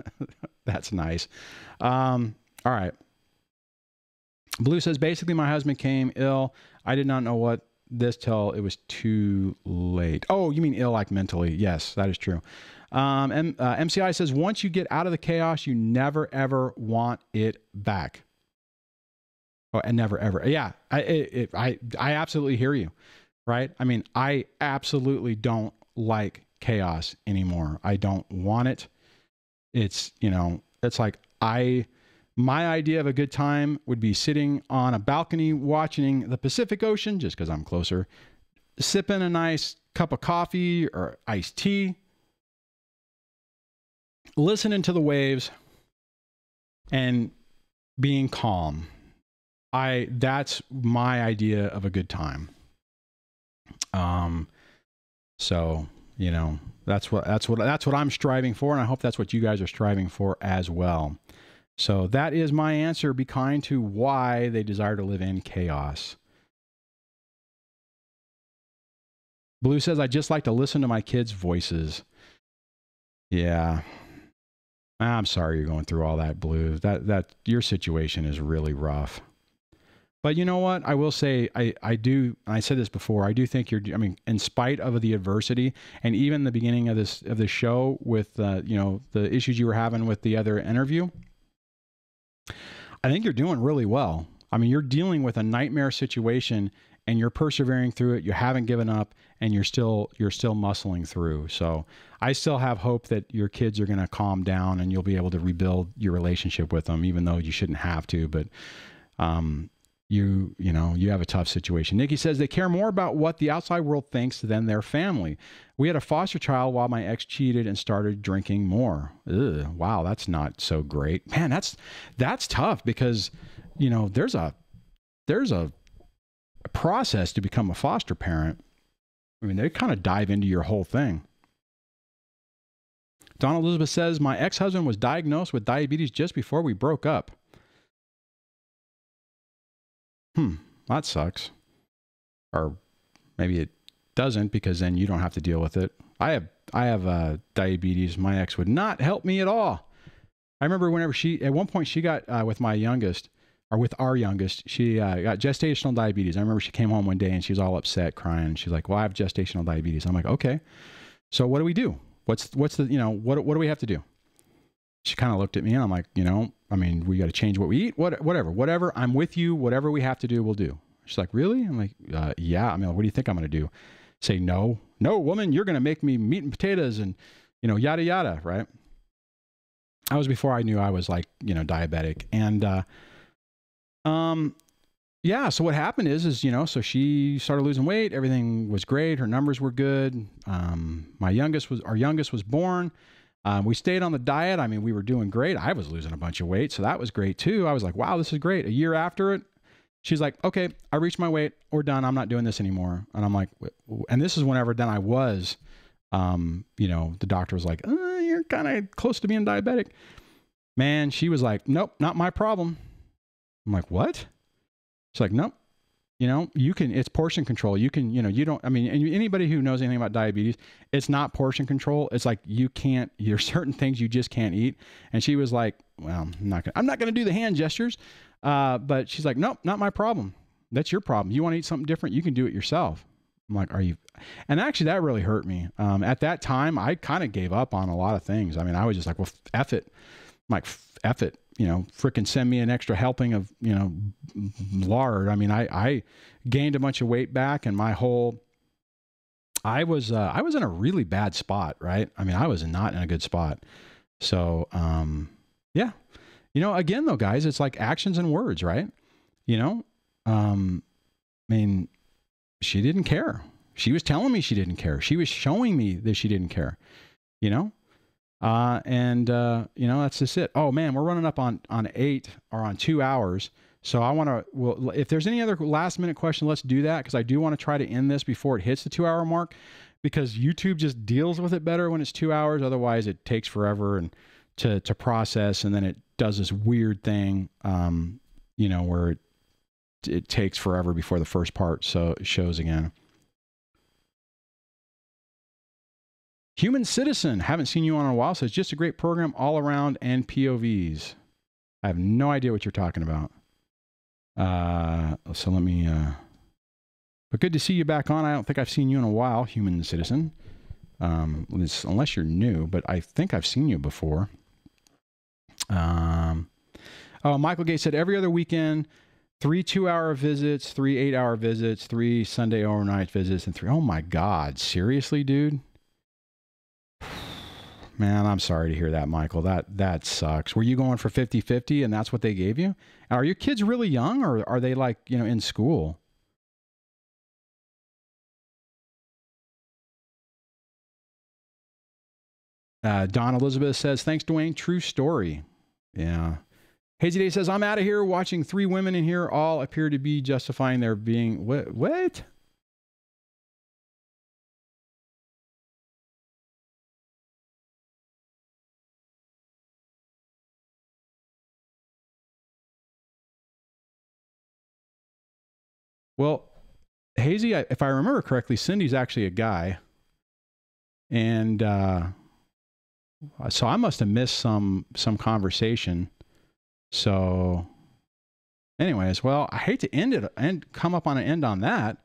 That's nice. All right. Blue says, basically, my husband came ill. I did not know what this till it was too late. Oh, you mean ill like mentally? Yes, that is true. And MCI says, once you get out of the chaos, you never, ever want it back. Oh, and never, ever. Yeah, I absolutely hear you, right? I mean, I absolutely don't like chaos anymore. I don't want it. It's, you know, it's like my idea of a good time would be sitting on a balcony watching the Pacific Ocean, just because I'm closer, sipping a nice cup of coffee or iced tea, listening to the waves, and being calm. That's my idea of a good time. So, you know, that's what I'm striving for, and I hope that's what you guys are striving for as well. So that is my answer. Be kind to why they desire to live in chaos. Blue says, I just like to listen to my kids' voices. Yeah. I'm sorry you're going through all that, Blue. That your situation is really rough. But you know what? I will say, I do, and I said this before, I do think I mean, in spite of the adversity, and even the beginning of this show with, you know, the issues you were having with the other interview, I think you're doing really well. I mean, you're dealing with a nightmare situation, and you're persevering through it. You haven't given up, and you're still muscling through. So I still have hope that your kids are going to calm down, and you'll be able to rebuild your relationship with them, even though you shouldn't have to. But, you know, you have a tough situation. Nikki says they care more about what the outside world thinks than their family. We had a foster child while my ex cheated and started drinking more. Ugh, wow, that's not so great. Man, that's tough because, you know, there's a process to become a foster parent. I mean, they kind of dive into your whole thing. Dawn Elizabeth says, my ex-husband was diagnosed with diabetes just before we broke up. That sucks. Or maybe it doesn't, because then you don't have to deal with it. I have diabetes. My ex would not help me at all. I remember whenever at one point she got with my youngest, or with our youngest, she got gestational diabetes. I remember she came home one day and she was all upset, crying. She's like, well, I have gestational diabetes. I'm like, okay. So what do we do? What's the, you know, what do we have to do? She kind of looked at me and I'm like, you know, I mean, we got to change what we eat, whatever. I'm with you. Whatever we have to do, we'll do. She's like, really? I'm like, yeah. I mean, what do you think I'm going to do? Say, no, woman, you're going to make me meat and potatoes and, you know, yada, yada. Right. I was before I knew I was like, you know, diabetic. And, yeah. So what happened is, you know, so she started losing weight. Everything was great. Her numbers were good. Our youngest was born. We stayed on the diet. I mean, we were doing great. I was losing a bunch of weight, so that was great too. I was like, wow, this is great. A year after it, she's like, okay, I reached my weight. We're done. I'm not doing this anymore. And I'm like, and this is whenever then I was, you know, the doctor was like, you're kind of close to being diabetic. Man, she was like, nope, not my problem. I'm like, what? She's like, nope. You know, it's portion control. You can, you know, you don't, I mean, anybody who knows anything about diabetes, it's not portion control. It's like, there's certain things you just can't eat. And she was like, well, I'm not going to do the hand gestures. But she's like, nope, not my problem. That's your problem. You want to eat something different? You can do it yourself. I'm like, are you? And actually that really hurt me. At that time, I kind of gave up on a lot of things. I mean, I was just like, well, F it. I'm like, F it. You know, frickin' send me an extra helping of, you know, lard. I mean, I gained a bunch of weight back, and I was in a really bad spot, right? I mean, I was not in a good spot. So, yeah, you know, again though, guys, it's like actions and words, right? You know, I mean, she didn't care. She was telling me she didn't care. She was showing me that she didn't care, you know? You know, that's just it. Oh man, we're running up on 2 hours. So I want to, well, if there's any other last minute question, let's do that. Cause I do want to try to end this before it hits the 2 hour mark, because YouTube just deals with it better when it's 2 hours. Otherwise it takes forever and to process. And then it does this weird thing, you know, where it takes forever before the first part shows again. Human Citizen, haven't seen you on in a while, says just a great program all around and POVs. I have no idea what you're talking about. So let me, but good to see you back on. I don't think I've seen you in a while, Human Citizen. unless you're new, but I think I've seen you before. Oh, Michael Gay said every other weekend, 3 2-hour visits, 3 8-hour visits, 3 Sunday overnight visits, and 3. Oh my God. Seriously, dude? Man, I'm sorry to hear that, Michael. That sucks. Were you going for 50-50 and that's what they gave you? Are your kids really young, or are they like, in school? Dawn Elizabeth says, thanks, Dwayne. True story. Yeah. Hazy Day says, I'm out of here watching 3 women in here all appear to be justifying their being. What? Well, Hazy, if I remember correctly, Cindy's actually a guy. And so I must have missed some conversation. So anyways, well, I hate to end it and come up on an end on that.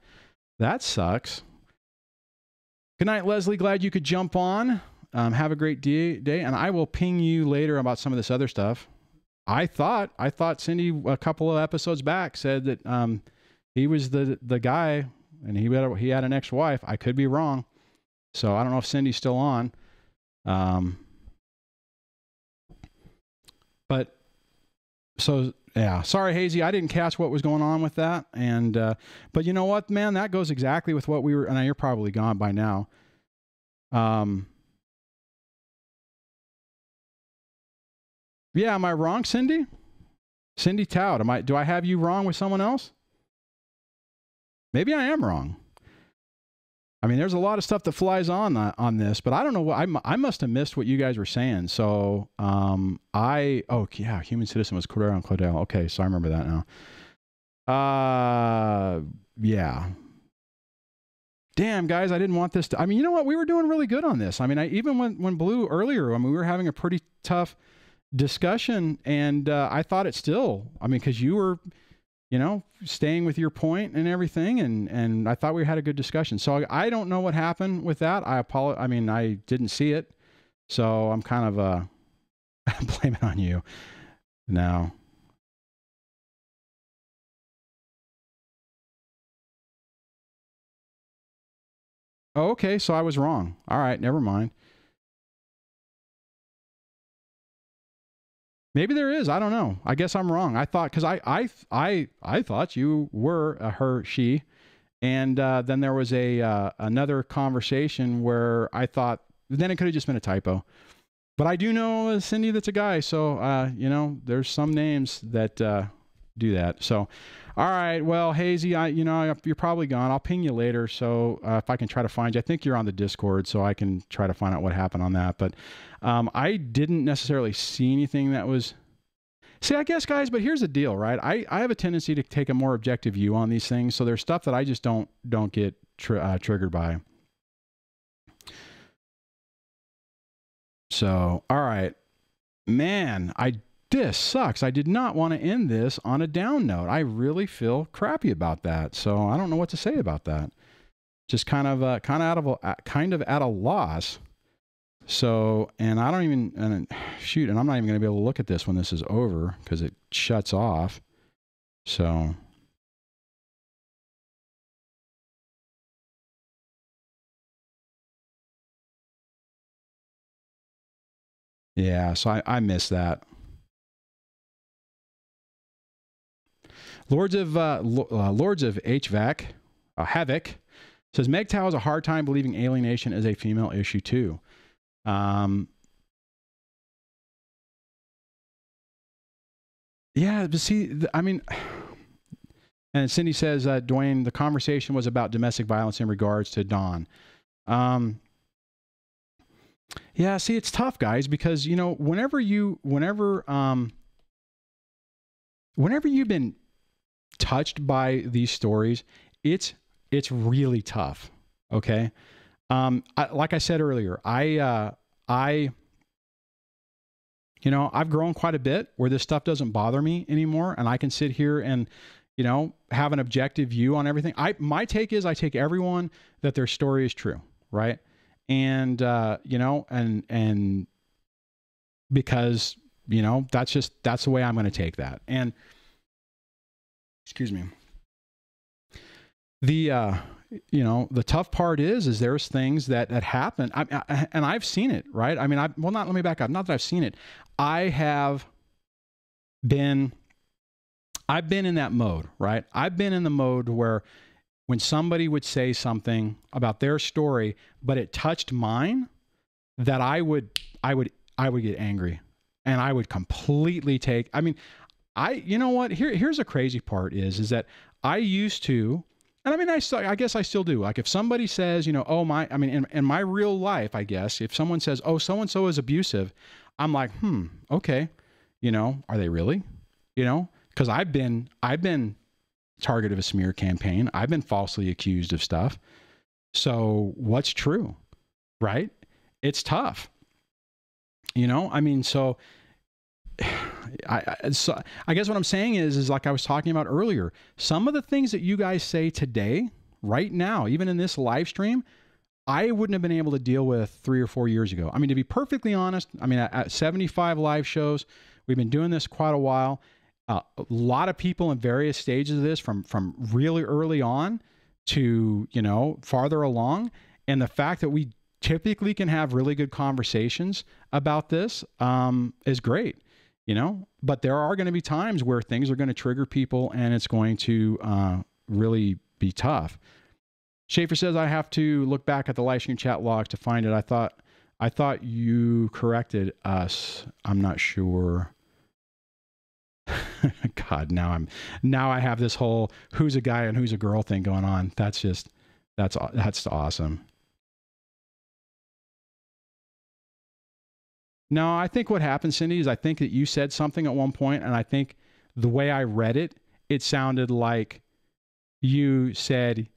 That sucks. Good night, Leslie. Glad you could jump on. Have a great day. And I will ping you later about some of this other stuff. I thought Cindy a couple of episodes back said that he was the guy and he had an ex-wife. I could be wrong. So I don't know if Cindy's still on. But so yeah, sorry, Hazy, I didn't catch what was going on with that. And but you know what, man, that goes exactly with what we were. And you're probably gone by now. Yeah, am I wrong, Cindy? Cindy Town, do I have you wrong with someone else? Maybe I am wrong. I mean, there's a lot of stuff that flies on this, but I don't know what I must have missed what you guys were saying. So, human citizen was Cordero and Claudel. Okay, so I remember that now. Yeah. Damn, guys, I didn't want this to. I mean, you know what? We were doing really good on this. I mean, even when Blue earlier, we were having a pretty tough discussion, and I thought it still. I mean, because you were, staying with your point and everything, and I thought we had a good discussion. So I don't know what happened with that. I apologize. I mean, I didn't see it, so I'm kind of blaming on you now. Oh, okay, so I was wrong. All right, never mind. Maybe there is. I don't know. I guess I'm wrong. I thought, because I thought you were a her, she, and then there was another conversation where I thought, then it could have just been a typo. But I do know Cindy that's a guy, so there's some names that do that. So, all right. Well, Hazy, you're probably gone. I'll ping you later. So if I can try to find you, I think you're on the Discord, so I can try to find out what happened on that. But I didn't necessarily see anything that was. See, I guess, guys, but here's the deal, right? I have a tendency to take a more objective view on these things. So there's stuff that I just don't get triggered by. So, all right, man, this sucks. I did not want to end this on a down note. I really feel crappy about that. So I don't know what to say about that. Just kind of at a loss. So, and I don't even, and I'm not even going to be able to look at this when this is over because it shuts off. So. Yeah, so I miss that. Lords of HVAC, Havoc says MGTOW has a hard time believing alienation is a female issue too. Yeah, but see, I mean, and Cindy says, Dwayne, the conversation was about domestic violence in regards to Dawn. Yeah, see, it's tough, guys, because whenever you've been touched by these stories, it's really tough. Okay. Like I said earlier, I've grown quite a bit where this stuff doesn't bother me anymore. And I can sit here and, have an objective view on everything. My take is I take everyone that their story is true. Right. And, and because, that's the way I'm going to take that. And excuse me, the tough part is there's things that happen. And I've seen it, right? I mean, let me back up. Not that I've seen it. I've been in that mode, right? I've been in the mode where when somebody would say something about their story, but it touched mine, that I would get angry, and I would completely take, you know what, here's a crazy part is that I used to, and I guess I still do. Like if somebody says, in my real life, I guess, if someone says, oh, so-and-so is abusive, I'm like, okay. Are they really? Because I've been target of a smear campaign. I've been falsely accused of stuff. So what's true, right? It's tough. So I guess what I'm saying is like I was talking about earlier, some of the things that you guys say today, right now, even in this live stream, I wouldn't have been able to deal with 3 or 4 years ago. To be perfectly honest, at 75 live shows, we've been doing this quite a while. A lot of people in various stages of this, from really early on to, farther along. And the fact that we typically can have really good conversations about this is great, but there are going to be times where things are going to trigger people and it's going to really be tough. Schaefer says, I have to look back at the live stream chat logs to find it. I thought you corrected us. I'm not sure. God, now I have this whole who's a guy and who's a girl thing going on. That's awesome. No, I think what happened, Cindy, is I think that you said something at one point, and I think the way I read it, it sounded like you said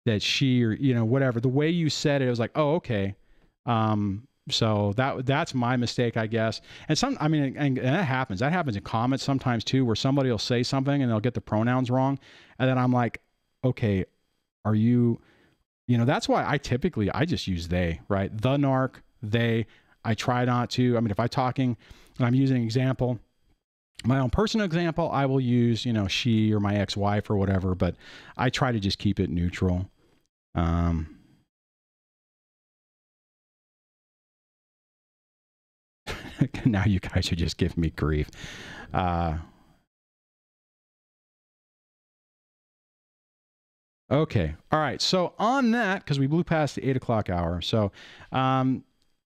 that she, or whatever. The way you said it, it was like, oh, okay. So that's my mistake, I guess. And and that happens. That happens in comments sometimes too, where somebody will say something and they'll get the pronouns wrong. And then I'm like, okay, are you, that's why I just use they, right? The narc, they. I try not to. If I'm talking and I'm using an example, my own personal example, I will use, she or my ex-wife or whatever, but I try to just keep it neutral. Now you guys are just giving me grief. Okay. All right. So on that, because we blew past the 8 o'clock hour. So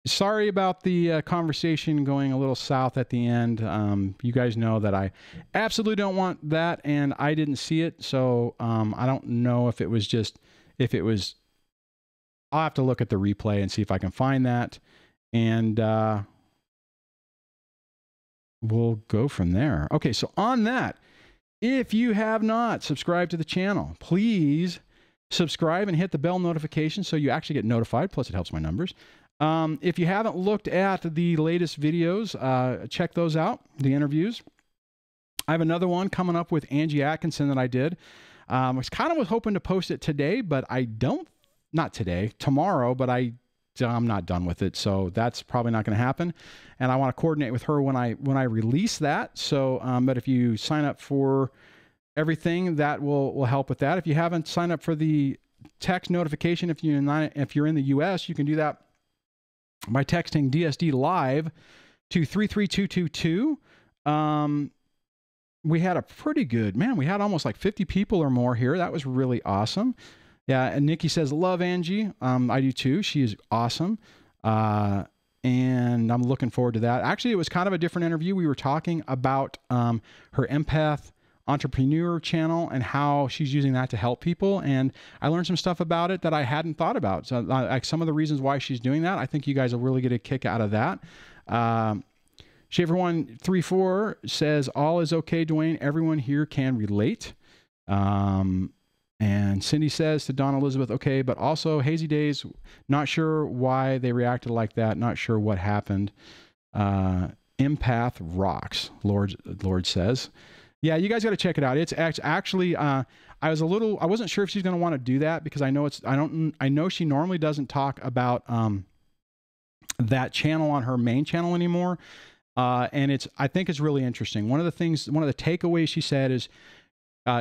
sorry about the conversation going a little south at the end. You guys know that I absolutely don't want that, and I didn't see it. So I don't know if it was, I'll have to look at the replay and see if I can find that. And we'll go from there. Okay, so on that, if you have not subscribed to the channel, please subscribe and hit the bell notification so you actually get notified. Plus, it helps my numbers. If you haven't looked at the latest videos, check those out, the interviews. I have another one coming up with Angie Atkinson that I did. I was hoping to post it today, but not today, tomorrow, but I'm not done with it. So that's probably not going to happen. And I want to coordinate with her when I release that. So, but if you sign up for everything, that will help with that. If you haven't signed up for the text notification, if you're in the US, you can do that by texting DSD Live to 33222. We had a pretty good, man, we had almost like 50 people or more here. That was really awesome. Yeah, and Nikki says, love Angie. I do too. She is awesome. And I'm looking forward to that. Actually, it was kind of a different interview. We were talking about her empath entrepreneur channel and how she's using that to help people. And I learned some stuff about it that I hadn't thought about. So like some of the reasons why she's doing that, I think you guys will really get a kick out of that. Schaefer134 says, all is okay, Dwayne. Everyone here can relate. And Cindy says to Dawn Elizabeth, okay, but also Hazy Days, not sure why they reacted like that. Not sure what happened. Empath rocks, Lord says. Yeah, you guys got to check it out. It's actually, I wasn't sure if she's going to want to do that because I know she normally doesn't talk about that channel on her main channel anymore. And I think it's really interesting. One of the takeaways she said is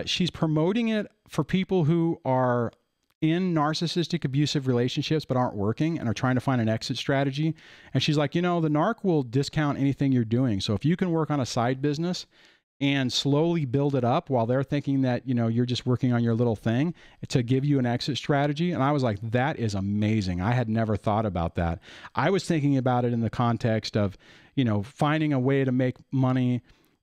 she's promoting it for people who are in narcissistic abusive relationships but aren't working and are trying to find an exit strategy. And she's like, the narc will discount anything you're doing. So if you can work on a side business and slowly build it up while they're thinking that, you're just working on your little thing to give you an exit strategy. And I was like, that is amazing. I had never thought about that. I was thinking about it in the context of, finding a way to make money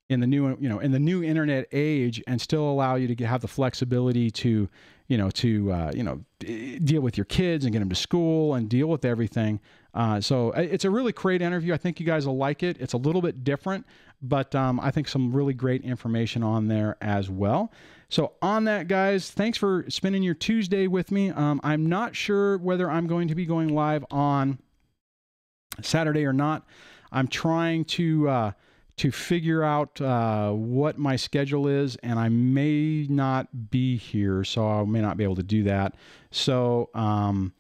in the new, in the new internet age and still allow you to have the flexibility to, deal with your kids and get them to school and deal with everything. So it's a really great interview. I think you guys will like it. It's a little bit different, but I think some really great information on there as well. So on that, guys, thanks for spending your Tuesday with me. I'm not sure whether I'm going to be going live on Saturday or not. I'm trying to figure out what my schedule is, and I may not be here, so I may not be able to do that. So, all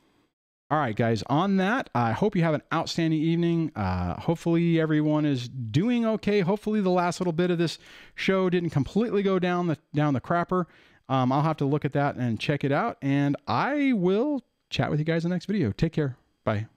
right, guys, on that, I hope you have an outstanding evening. Hopefully everyone is doing okay. Hopefully the last little bit of this show didn't completely go down the crapper. I'll have to look at that and check it out, and I will chat with you guys in the next video. Take care. Bye.